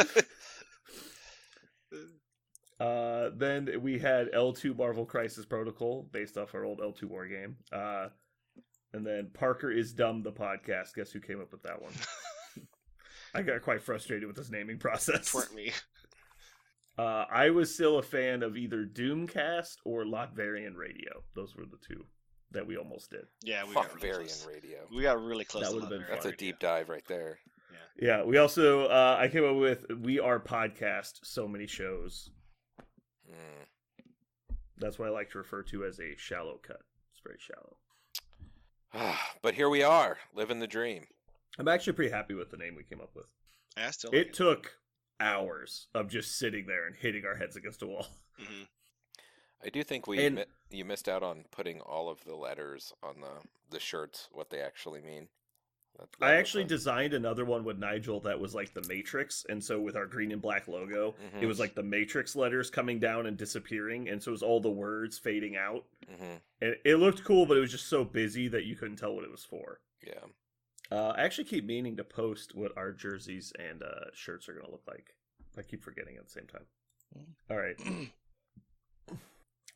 Then we had L2 Marvel Crisis Protocol, based off our old L2 war game. And then Parker is Dumb, the podcast. Guess who came up with that one? I got quite frustrated with this naming process. Weren't me. I was still a fan of either Doomcast or Lotvarian Radio. Those were the two that we almost did. Yeah, we Fuck got really Varian close. Radio. We got really close. That to would've been Lotvarian fun. That's a Radio. deep dive right there. Yeah, we also, I came up with We Are Podcast, So Many Shows. That's what I like to refer to as a shallow cut. It's very shallow. But here we are, living the dream. I'm actually pretty happy with the name we came up with. I still like It took hours of just sitting there and hitting our heads against a wall. Mm-hmm. I do think you missed out on putting all of the letters on the shirts, what they actually mean. I actually designed another one with Nigel that was like the Matrix, and so with our green and black logo, it was like the Matrix letters coming down and disappearing, and so it was all the words fading out. And it looked cool, but it was just so busy that you couldn't tell what it was for. Yeah. I actually keep meaning to post what our jerseys and shirts are going to look like. I keep forgetting at the same time. All right.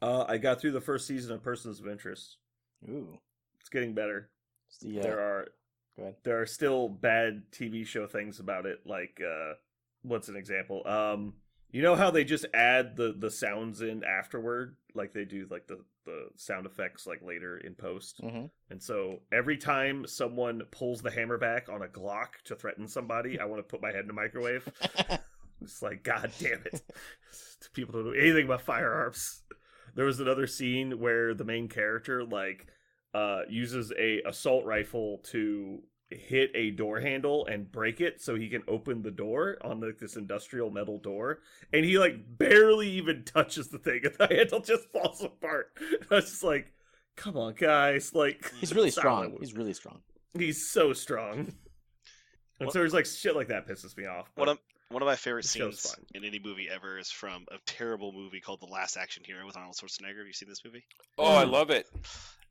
I got through the first season of Persons of Interest. Ooh. It's getting better. It's the, There go ahead. are still bad TV show things about it. Like, what's an example? You know how they just add the sounds in afterward, like they do, like the sound effects like later in post. Mm-hmm. And so every time someone pulls the hammer back on a Glock to threaten somebody, I want to put my head in the microwave. It's like, God damn it. People don't know anything about firearms. There was another scene where the main character uses a assault rifle to hit a door handle and break it so he can open the door on this industrial metal door, and he barely even touches the thing and the handle just falls apart. I was just like, come on guys, He's really solid. strong. He's really strong. He's so strong. And so there's shit like that pisses me off. But One of my favorite the show's scenes fine. in any movie ever is from a terrible movie called The Last Action Hero with Arnold Schwarzenegger. Have you seen this movie? Oh, I love it.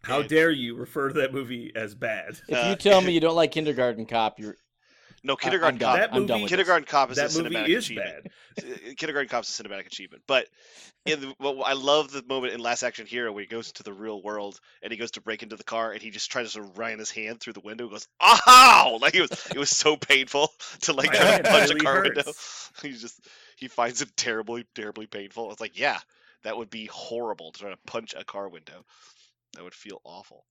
How And- dare you refer to that movie as bad? If you tell me you don't like Kindergarten Cop, you're No, I'm Kindergarten done. Cop. That I'm done movie- with Kindergarten Cop is a That movie cinematic is achievement. bad. Kindergarten Cop's a cinematic achievement, but I love the moment in Last Action Hero where he goes into the real world and he goes to break into the car and he just tries to run his hand through the window and goes, "Ow!" It was so painful to My try hand to punch a really car hurts. window. He finds it terribly, terribly painful. It's like, yeah, that would be horrible to try to punch a car window. That would feel awful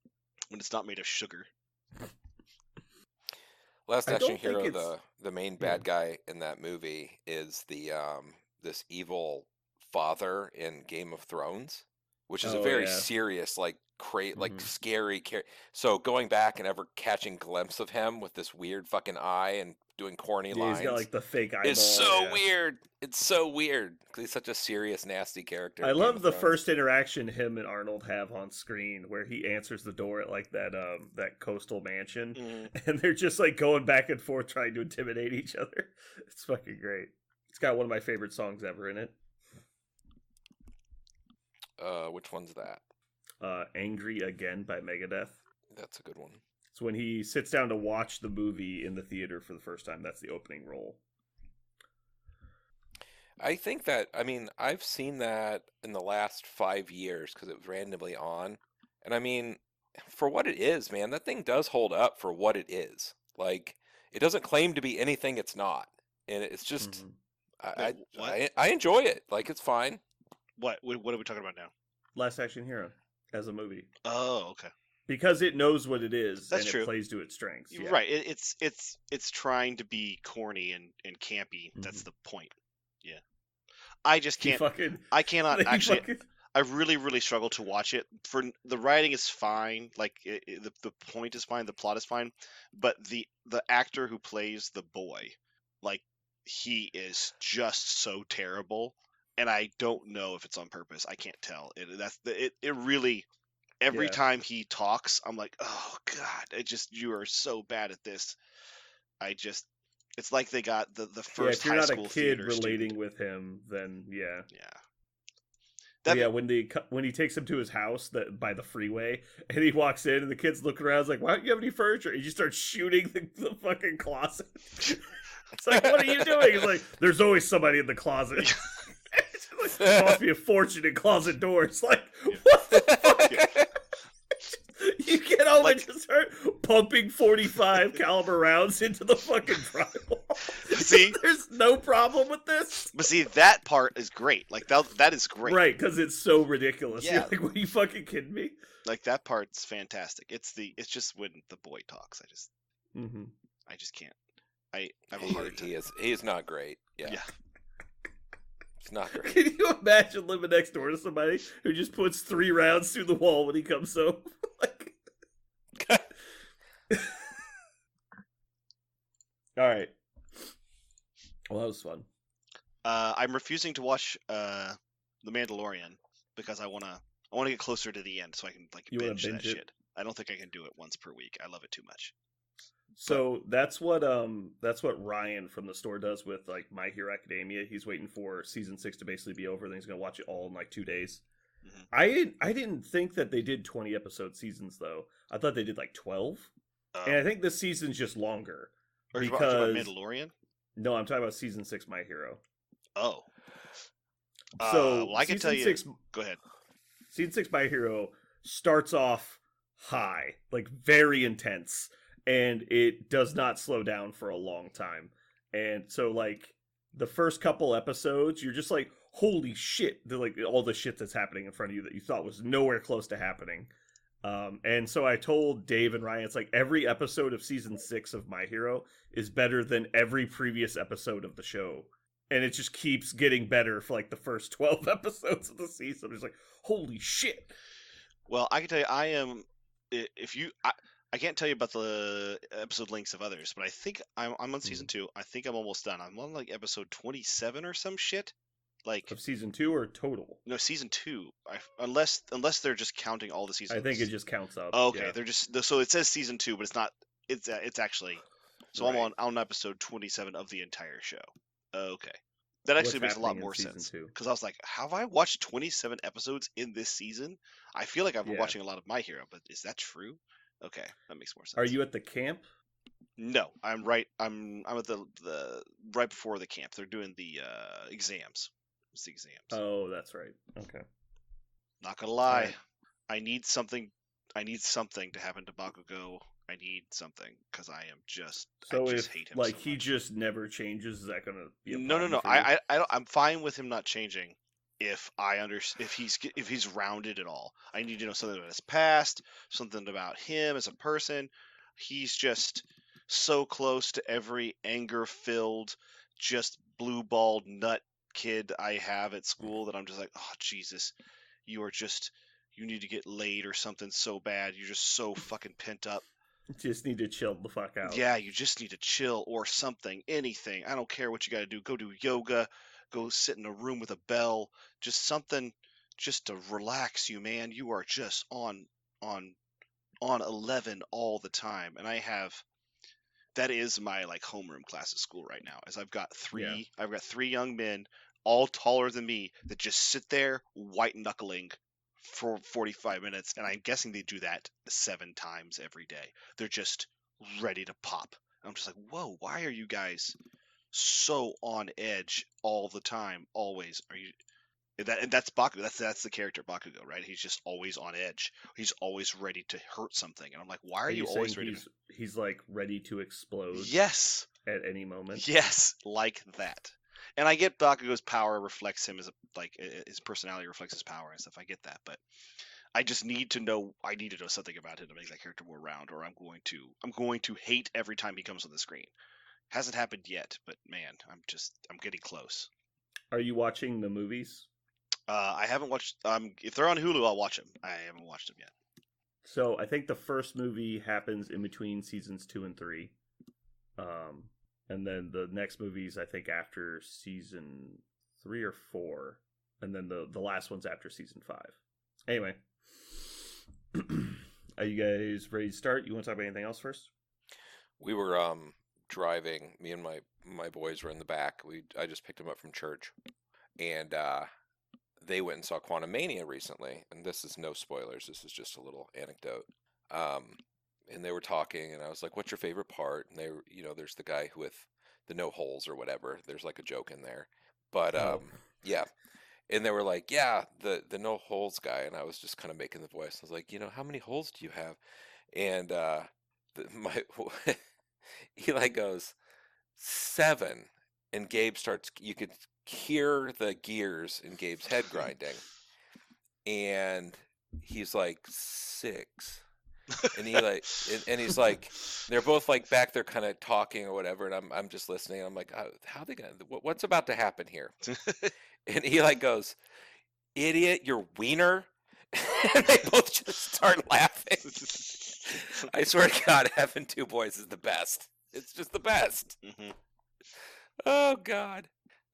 when it's not made of sugar. Last I Action don't think Hero, it's- the main bad guy in that movie is the this evil father in Game of Thrones, which is a Oh, very yeah. serious, Mhm. scary character. So going back and ever catching a glimpse of him with this weird fucking eye and doing corny Yeah, he's lines got the fake eyeball. is so yeah. weird. It's so weird 'cause he's such a serious, nasty character. I in Game love of the Thrones. first interaction him and Arnold have on screen where he answers the door at that coastal mansion and they're just going back and forth trying to intimidate each other. It's fucking great. It's got one of my favorite songs ever in it. Which one's that? Angry Again by Megadeth. That's a good one. It's when he sits down to watch the movie in the theater for the first time. That's the opening roll. I think that, I mean, I've seen that in the last 5 years because it was randomly on. And I mean, for what it is, man, that thing does hold up for what it is. It doesn't claim to be anything it's not. And it's just, Mhm. I, What? I enjoy it. It's fine. What are we talking about now? Last Action Hero as a movie. Oh, okay. Because it knows what it is That's and true. it plays to its strengths. Yeah. Right. It's trying to be corny and campy. That's the point. Yeah. I just He can't. fucking, I cannot he actually. fucking- I really, really struggle to watch it. For the writing is fine, the point is fine, the plot is fine, but the actor who plays the boy, he is just so terrible, and I don't know if it's on purpose. I can't tell. It really. Every Yeah. time he talks, I'm like, oh god, you are so bad at this. It's like they got the yeah, first if you're high not a school kid theater relating student. with him, then yeah. Yeah. Yeah, when he takes him to his house by the freeway, and he walks in, and the kid's looking around, he's like, "Why don't you have any furniture?" And he just starts shooting the fucking closet. It's like, "What are you doing?" He's like, "There's always somebody in the closet." It's like, cost me a fortune in closet doors. Like, what the fuck? You get home and just start pumping 45 caliber rounds into the fucking drywall. See? There's no problem with this. But see, that part is great. That is great. Right, because it's so ridiculous. Yeah. You're like, what, are you fucking kidding me? That part's fantastic. It's just when the boy talks. Mm-hmm. I just can't. I have a hard time. He is not great. Yeah. Yeah. It's not great. Can you imagine living next door to somebody who just puts 3 rounds through the wall when he comes home? Like... All right. Well, that was fun. I'm refusing to watch The Mandalorian because I wanna get closer to the end so I can You wanna binge that binge it? shit. I don't think I can do it once per week. I love it too much. So that's what Ryan from the store does with My Hero Academia. He's waiting for season 6 to basically be over, then he's gonna watch it all in 2 days. Mhm. I didn't think that they did 20 episode seasons though. I thought they did 12. Um, And I think this season's just longer. are you talking about because- Mandalorian? No, I'm talking about season 6 My Hero. Oh, So well, I can tell you. six, Go ahead. season 6 My Hero starts off high, like very intense, and it does not slow down for a long time. And so like the first couple episodes, you're just like, holy shit, they're like all the shit that's happening in front of you that you thought was nowhere close to happening. And so I told Dave and Ryan, it's like every episode of season 6 of My Hero is better than every previous episode of the show. And it just keeps getting better for like the first 12 episodes of the season. I'm just like, holy shit. Well, I can tell you, I am. If you, I can't tell you about the episode links of others, but I think I'm on season 2. I think I'm almost done. I'm on like episode 27 or some shit. Like Of season 2 or total? no, season 2. Unless they're just counting all the seasons. I think it just counts up. Oh, okay, yeah. they're just so it says season 2, but it's not. It's actually. So Right. I'm on episode 27 of the entire show. Okay, that actually What's makes a lot happening in more season sense. 2? Because I was like, have I watched 27 episodes in this season? I feel like I've been Yeah. watching a lot of My Hero, but is that true? Okay, that makes more sense. Are you at the camp? No, I'm right. I'm at the right before the camp. They're doing the exams. It's the exams. Oh, that's right. Okay. Not gonna lie, Alright. I need something. I need something to happen to Bakugo. I need something because I am just. So I just if hate him. like so he much. just never changes, is that gonna be a No. problem for you? I don't, I'm fine with him not changing. If if he's rounded at all, I need to know something about his past, something about him as a person. He's just so close to every anger-filled, just blue-balled nut kid I have at school that I'm just like, oh Jesus, you need to get laid or something so bad. You're just so fucking pent up. Just need to chill the fuck out. Yeah, you just need to chill or something, anything. I don't care what you got to do. Go do yoga, go sit in a room with a bell, just something just to relax you, man. You are just on 11 all the time. And that is my like homeroom class at school right now. As I've got three young men all taller than me that just sit there white knuckling for 45 minutes, and I'm guessing they do that 7 times every day. They're just ready to pop. I'm just like, whoa, why are you guys so on edge all the time? Always. Are you? And that's Bakugo. That's the character Bakugo, right? He's just always on edge. He's always ready to hurt something. And I'm like, why are you always saying ready? He's like ready to explode Yes, at any moment. yes, like that. And I get Bakugo's power reflects him as his personality reflects his power and stuff. I get that, but I just need to know. I need to know something about him to make that character more round, or I'm going to hate every time he comes on the screen. Hasn't happened yet, but man, I'm getting close. Are you watching the movies? I haven't watched. If they're on Hulu, I'll watch them. I haven't watched them yet. So I think the first movie happens in between seasons 2 and 3. And then the next movies, I think, after season 3 or 4. And then the last one's after season 5. Anyway. Are you guys ready to start? You want to talk about anything else first? We were driving. Me and my boys were in the back. I just picked them up from church, and they went and saw Quantumania recently. And this is no spoilers. This is just a little anecdote. And they were talking, and I was like, "What's your favorite part?" And they were, there's the guy with the no holes or whatever. There's like a joke in there, but yeah. And they were like, "Yeah, the no holes guy." And I was just kind of making the voice. I was like, "How many holes do you have?" And Eli goes 7, and Gabe starts. You could hear the gears in Gabe's head grinding, and he's like 6. And he and he's like, they're both like back there kind of talking or whatever, and I'm just listening. I'm like, how are they gonna? What's about to happen here? And Eli goes, "Idiot, your wiener!" And they both just start laughing. I swear to God, having 2 boys is the best. It's just the best. Mm-hmm. Oh God.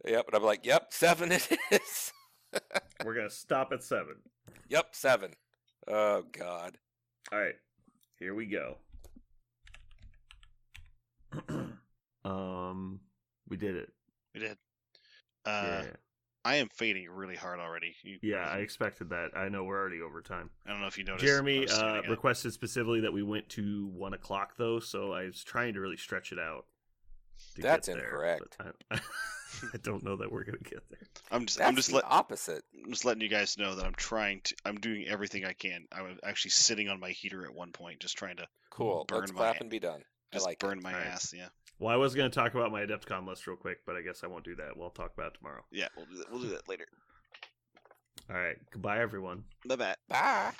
Yep. And I'm like, "Yep, 7 it is." We're going to stop at 7. Yep, 7. Oh God. All right. Here we go. We did it. We did. Yeah. I am fading really hard already. Yeah, I expected that. I know we're already over time. I don't know if you noticed. Jeremy I was tuning out. requested specifically that we went to 1 o'clock, though, so I was trying to really stretch it out. That's incorrect. I don't know that we're gonna get there. I'm just the opposite. I'm just letting you guys know that I'm doing everything I can. I was actually sitting on my heater at one point, just trying to Cool. burn Let's my clap and be done. I just like burn it. my Alright. ass. Yeah, Well, I was gonna talk about my Adepticon list real quick, but I guess I won't do that. We'll talk about it tomorrow. yeah. We'll do that. We'll do that later. All right. Goodbye, everyone. Bye bye. Bye.